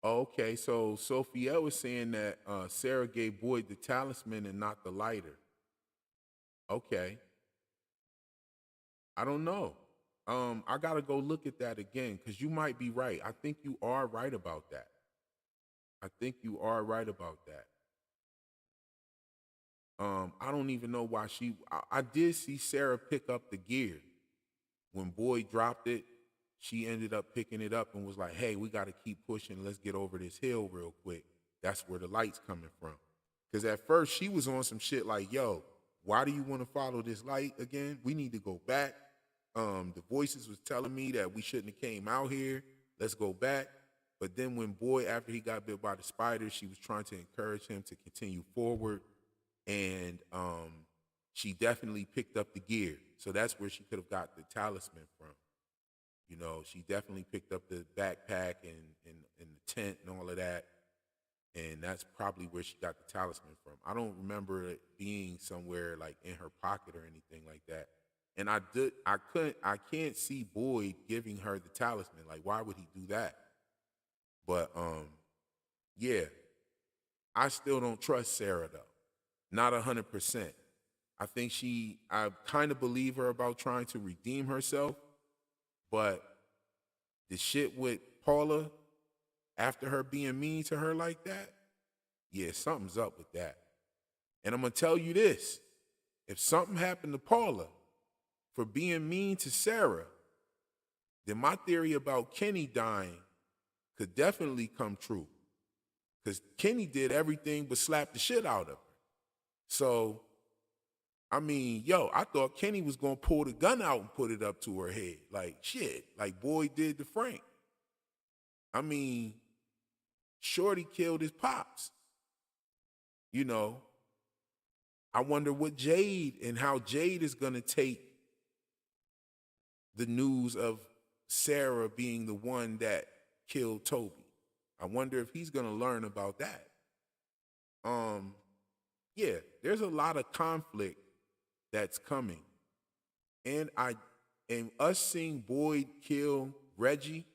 Okay, so Sophia was saying that Sarah gave Boyd the talisman and not the lighter. Okay. I don't know. I gotta go look at that again because you might be right. I think you are right about that. I think you are right about that. I don't even know why I did see Sarah pick up the gear. When Boyd dropped it, she ended up picking it up and was like, hey, we got to keep pushing. Let's get over this hill real quick. That's where the light's coming from. Because at first she was on some shit like, yo, why do you want to follow this light again? We need to go back. The voices was telling me that we shouldn't have came out here. Let's go back. But then when Boyd, after he got bit by the spider, she was trying to encourage him to continue forward. And she definitely picked up the gear. So that's where she could have got the talisman from. You know, she definitely picked up the backpack and the tent and all of that. And that's probably where she got the talisman from. I don't remember it being somewhere like in her pocket or anything like that. And I can't see Boyd giving her the talisman. Like, why would he do that? But yeah, I still don't trust Sarah though. Not 100%. I kind of believe her about trying to redeem herself, but the shit with Paula, after her being mean to her like that, yeah, something's up with that. And I'm going to tell you this. If something happened to Paula for being mean to Sarah, then my theory about Kenny dying could definitely come true. Because Kenny did everything but slap the shit out of her. So, I mean, I thought Kenny was going to pull the gun out and put it up to her head. Like, shit, like Boyd did to Frank. I mean, Shorty killed his pops. You know, I wonder what Jade and how Jade is going to take the news of Sarah being the one that killed Toby. I wonder if he's going to learn about that. Yeah, there's a lot of conflict that's coming. And us seeing Boyd kill Reggie,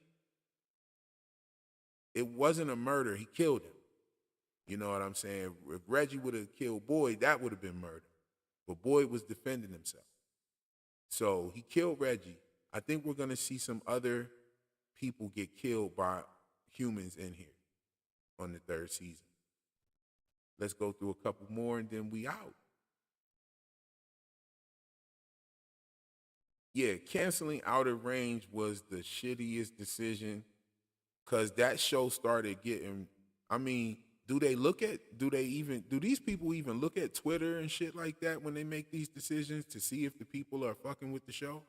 it wasn't a murder. He killed him. You know what I'm saying? If Reggie would have killed Boyd, that would have been murder. But Boyd was defending himself. So he killed Reggie. I think we're going to see some other people get killed by humans in here on the third season. Let's go through a couple more and then we out. Yeah, canceling Outer Range was the shittiest decision because that show started getting, I mean, do these people even look at Twitter and shit like that when they make these decisions to see if the people are fucking with the show?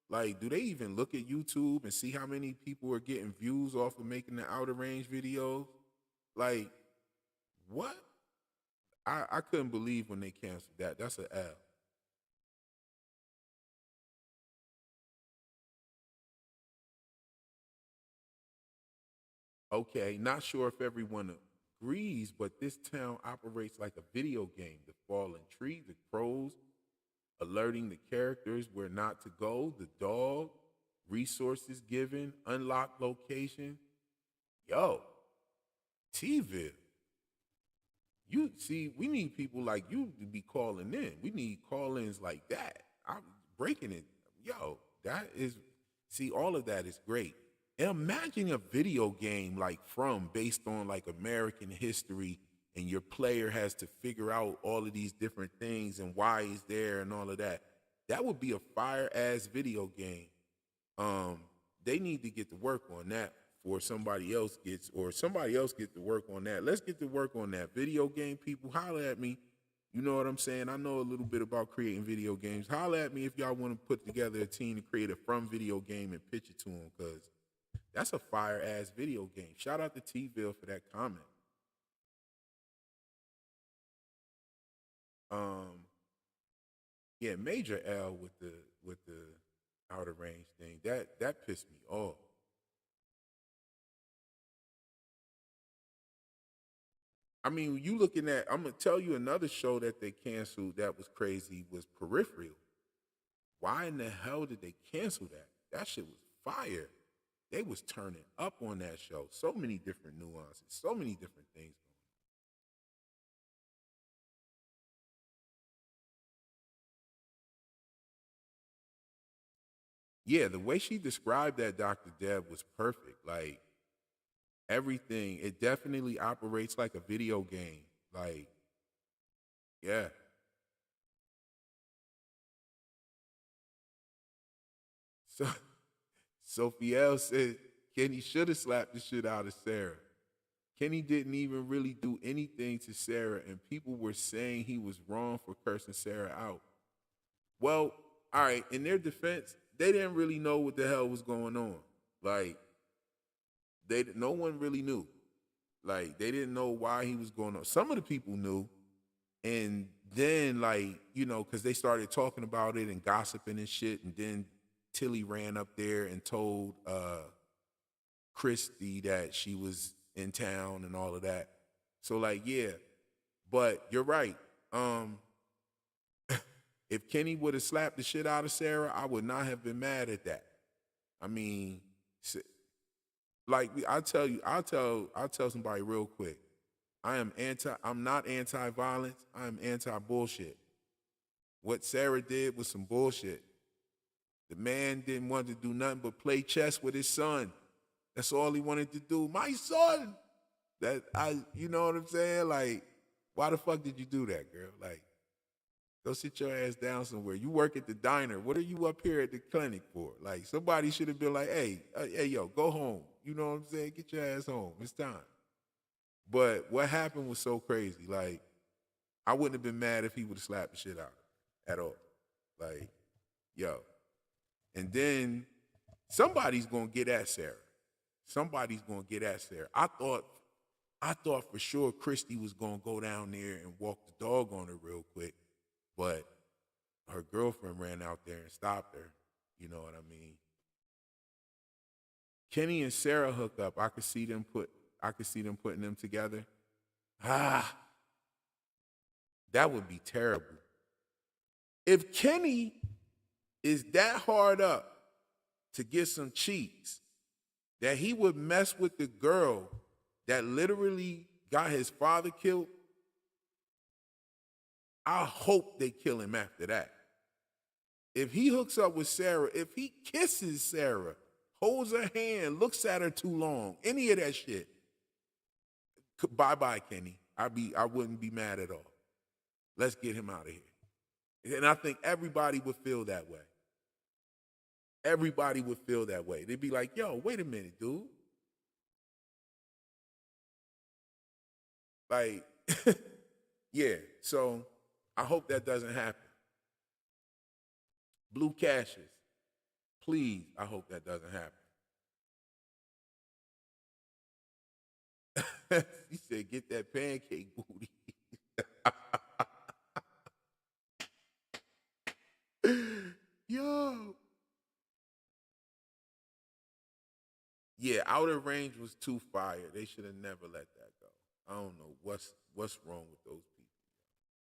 Like, do they even look at YouTube and see how many people are getting views off of making the outer range videos? Like, what? I couldn't believe when they canceled that. That's an L. Okay, not sure if everyone agrees, but this town operates like a video game. The fallen tree, the crows, alerting the characters where not to go, the dog, resources given, unlocked location. Yo, T-Ville. You see, we need people like you to be calling in. We need call-ins like that. I'm breaking it. Yo, that is, see, all of that is great. Imagine a video game like From, based on like American history, and your player has to figure out all of these different things and why he's there and all of that. That would be a fire ass video game. They need to get to work on that before somebody else gets to work on that. Let's get to work on that. Video game people, holler at me. You know what I'm saying? I know a little bit about creating video games. Holler at me if y'all want to put together a team to create a From video game and pitch it to them, because that's a fire ass video game. Shout out to T-Ville for that comment. Yeah, major L with the outer range thing. That pissed me off. I mean, you looking at, I'm gonna tell you another show that they canceled that was crazy was Peripheral. Why in the hell did they cancel that? That shit was fire. They was turning up on that show. So many different nuances, so many different things. Yeah, the way she described that, Dr. Deb, was perfect. Like, everything, it definitely operates like a video game. Like, yeah. So Sophiel said Kenny should have slapped the shit out of Sarah. Kenny didn't even really do anything to Sarah, and people were saying he was wrong for cursing Sarah out. Well, all right, in their defense, they didn't really know what the hell was going on. Like, no one really knew. Like, they didn't know why he was going on. Some of the people knew, and then, like, you know, because they started talking about it and gossiping and shit, and then Tilly ran up there and told Christy that she was in town and all of that. So, like, yeah, but you're right. If Kenny would have slapped the shit out of Sarah, I would not have been mad at that. I mean, like, I'll tell somebody real quick. I'm not anti-violence. I'm anti-bullshit. What Sarah did was some bullshit. The man didn't want to do nothing but play chess with his son. That's all he wanted to do. My son. You know what I'm saying? Like, why the fuck did you do that, girl? Like, go sit your ass down somewhere. You work at the diner. What are you up here at the clinic for? Like, somebody should have been like, hey, yo, go home. You know what I'm saying? Get your ass home. It's time. But what happened was so crazy. Like, I wouldn't have been mad if he would have slapped the shit out of her at all. Like, yo. And then somebody's going to get at Sarah. Somebody's going to get at Sarah. I thought for sure Christy was going to go down there and walk the dog on her real quick. But her girlfriend ran out there and stopped her. You know what I mean? Kenny and Sarah hook up. I could see them putting them together. That would be terrible. If Kenny is that hard up to get some cheeks that he would mess with the girl that literally got his father killed, I hope they kill him after that. If he hooks up with Sarah, if he kisses Sarah, holds her hand, looks at her too long, any of that shit, bye-bye, Kenny. I wouldn't be mad at all. Let's get him out of here. And I think everybody would feel that way. Everybody would feel that way. They'd be like, yo, wait a minute, dude. Like, yeah, so I hope that doesn't happen. Blue Cassius, Please, I hope that doesn't happen. He said, get that pancake booty. Yo. Yeah, Outer Range was too fire. They should have never let that go. I don't know what's wrong with those people.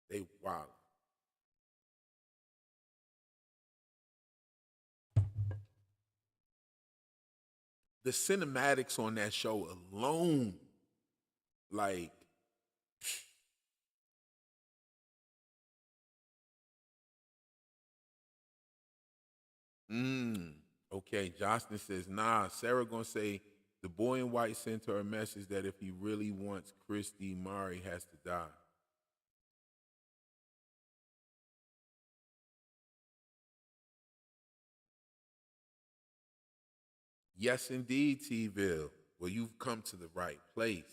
They wild. The cinematics on that show alone, like, mm, okay. Justin says, nah, Sarah gonna say the boy in white sent her a message that if he really wants Christy, Mari has to die. Yes, indeed, T-Ville. Well, you've come to the right place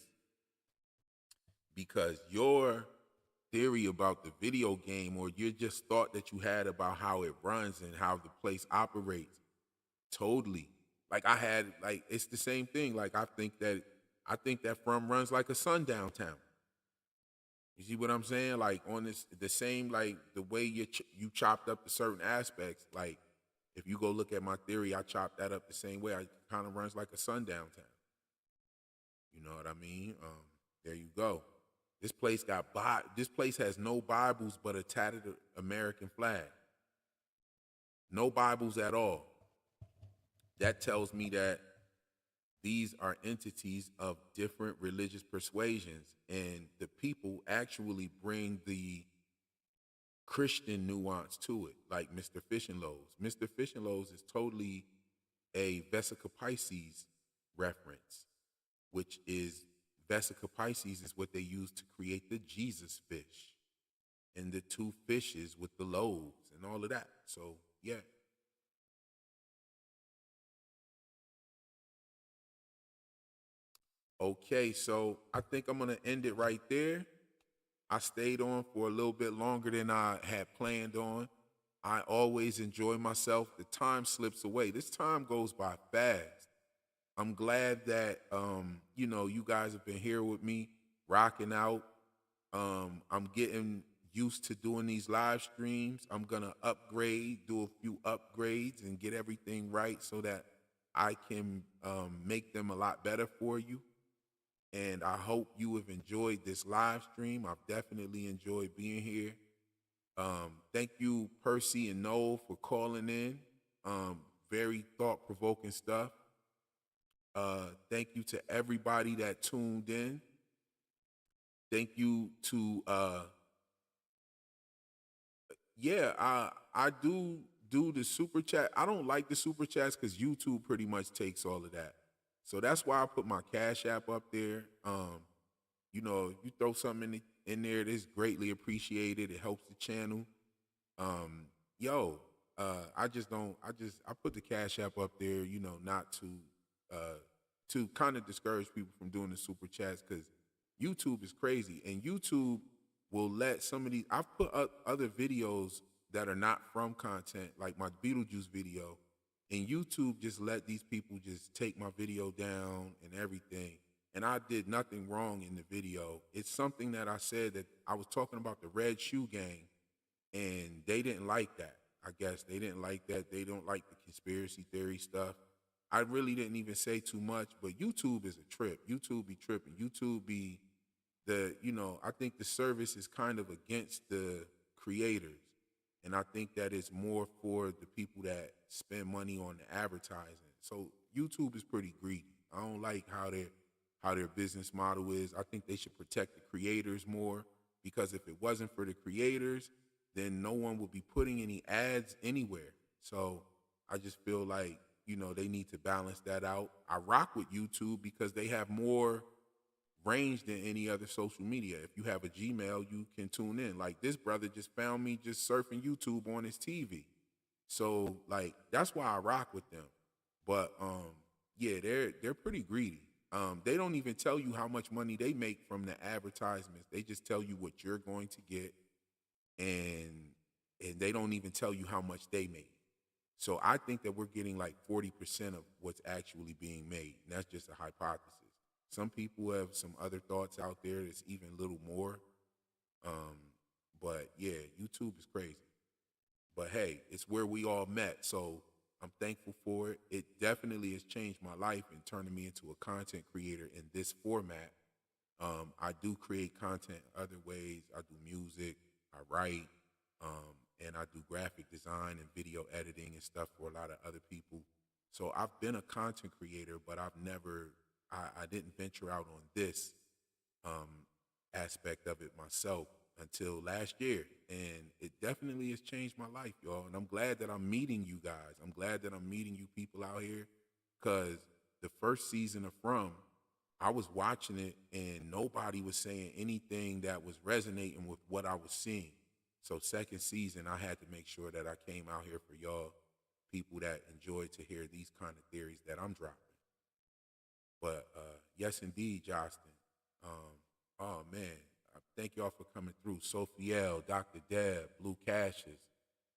because your theory about the video game or your just thought that you had about how it runs and how the place operates, totally. Like I had, like it's the same thing. Like I think that From runs like a sundown town. You see what I'm saying? Like on this, the same like the way you chopped up the certain aspects. Like if you go look at my theory, I chopped that up the same way. I kind of runs like a sundown town. You know what I mean? There you go. This place has no Bibles but a tattered American flag. No Bibles at all. That tells me that these are entities of different religious persuasions, and the people actually bring the Christian nuance to it, like Mr. Fish and Loaves. Mr. Fish and Loaves is totally a Vesica Pisces reference, which is Vesica Pisces is what they use to create the Jesus fish and the two fishes with the loaves and all of that. So, yeah. Okay, so I think I'm going to end it right there. I stayed on for a little bit longer than I had planned on. I always enjoy myself. The time slips away. This time goes by fast. I'm glad that you guys have been here with me, rocking out. I'm getting used to doing these live streams. I'm gonna do a few upgrades, and get everything right so that I can make them a lot better for you. And I hope you have enjoyed this live stream. I've definitely enjoyed being here. Thank you, Percy and Noel, for calling in. Very thought-provoking stuff. Thank you to everybody that tuned in. Thank you to I do the super chat. I don't like the super chats because YouTube pretty much takes all of that. So that's why I put my Cash App up there. If you throw something in there, it's greatly appreciated. It helps the channel. Um, yo, I put the Cash App up there, not to kind of discourage people from doing the super chats because YouTube is crazy, and YouTube will let some of these. I've put up other videos that are not from content, like my Beetlejuice video, and YouTube just let these people just take my video down and everything. And I did nothing wrong in the video. It's something that I said that I was talking about the Red Shoe Gang, and they didn't like that. I guess they didn't like that. They don't like the conspiracy theory stuff. I really didn't even say too much, but YouTube is a trip. YouTube be tripping. YouTube be I think the service is kind of against the creators. And I think that it's more for the people that spend money on the advertising. So YouTube is pretty greedy. I don't like how their business model is. I think they should protect the creators more, because if it wasn't for the creators, then no one would be putting any ads anywhere. So I just feel like, they need to balance that out. I rock with YouTube because they have more range than any other social media. If you have a Gmail, you can tune in. Like this brother just found me just surfing YouTube on his TV. So like that's why I rock with them. But yeah, they're pretty greedy. They don't even tell you how much money they make from the advertisements. They just tell you what you're going to get, and they don't even tell you how much they make. So I think that we're getting like 40% of what's actually being made. And that's just a hypothesis. Some people have some other thoughts out there that's even a little more. Um, but yeah, YouTube is crazy. But hey, it's where we all met. So I'm thankful for it. It definitely has changed my life and turning me into a content creator in this format. I do create content other ways. I do music, I write, and I do graphic design and video editing and stuff for a lot of other people. So I've been a content creator, but I didn't venture out on this um, aspect of it myself until last year. And it definitely has changed my life, y'all. And I'm glad that I'm meeting you guys. I'm glad that I'm meeting you people out here because the first season of From, I was watching it and nobody was saying anything that was resonating with what I was seeing. So second season, I had to make sure that I came out here for y'all, people that enjoy to hear these kind of theories that I'm dropping. But yes, indeed, Justin. Oh man, thank y'all for coming through. Sophiel, Dr. Deb, Blue Cassius.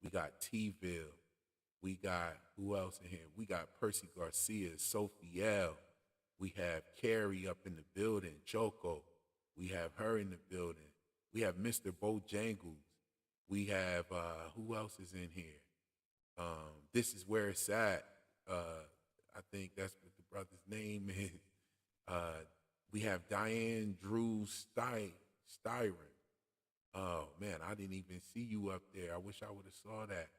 We got T-Ville. We got who else in here? We got Percy Garcia, Sophiel. We have Carrie up in the building, Choco. We have her in the building. We have Mr. Bojangles. We have who else is in here? This is where it's at. I think that's what the brother's name is. We have Diane Drew Styron. Oh man, I didn't even see you up there. I wish I would have saw that.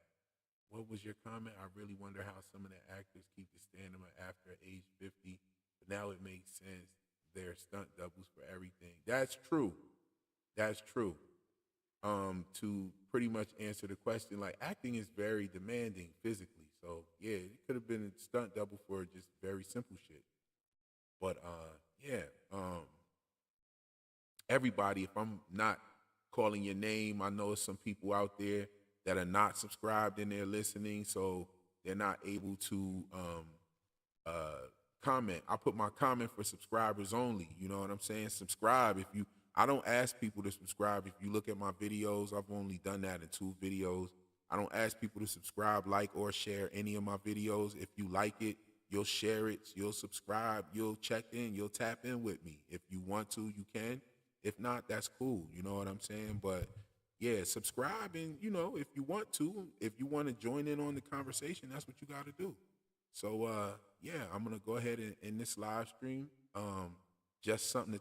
What was your comment? I really wonder how some of the actors keep the stamina after age 50. But now it makes sense. They're stunt doubles for everything. That's true. That's true. To pretty much answer the question, like acting is very demanding physically. So yeah, it could have been a stunt double for just very simple shit. But yeah, everybody, if I'm not calling your name, I know some people out there that are not subscribed and they're listening, so they're not able to comment. I put my comment for subscribers only. You know what I'm saying? Subscribe. I don't ask people to subscribe. If you look at my videos, I've only done that in 2 videos. I don't ask people to subscribe, like, or share any of my videos. If you like it, you'll share it, you'll subscribe, you'll check in, you'll tap in with me. If you want to, you can. If not, that's cool. You know what I'm saying? But yeah, subscribe, and if you want to, if you want to join in on the conversation, that's what you got to do. So yeah, I'm gonna go ahead and end this live stream. Just something to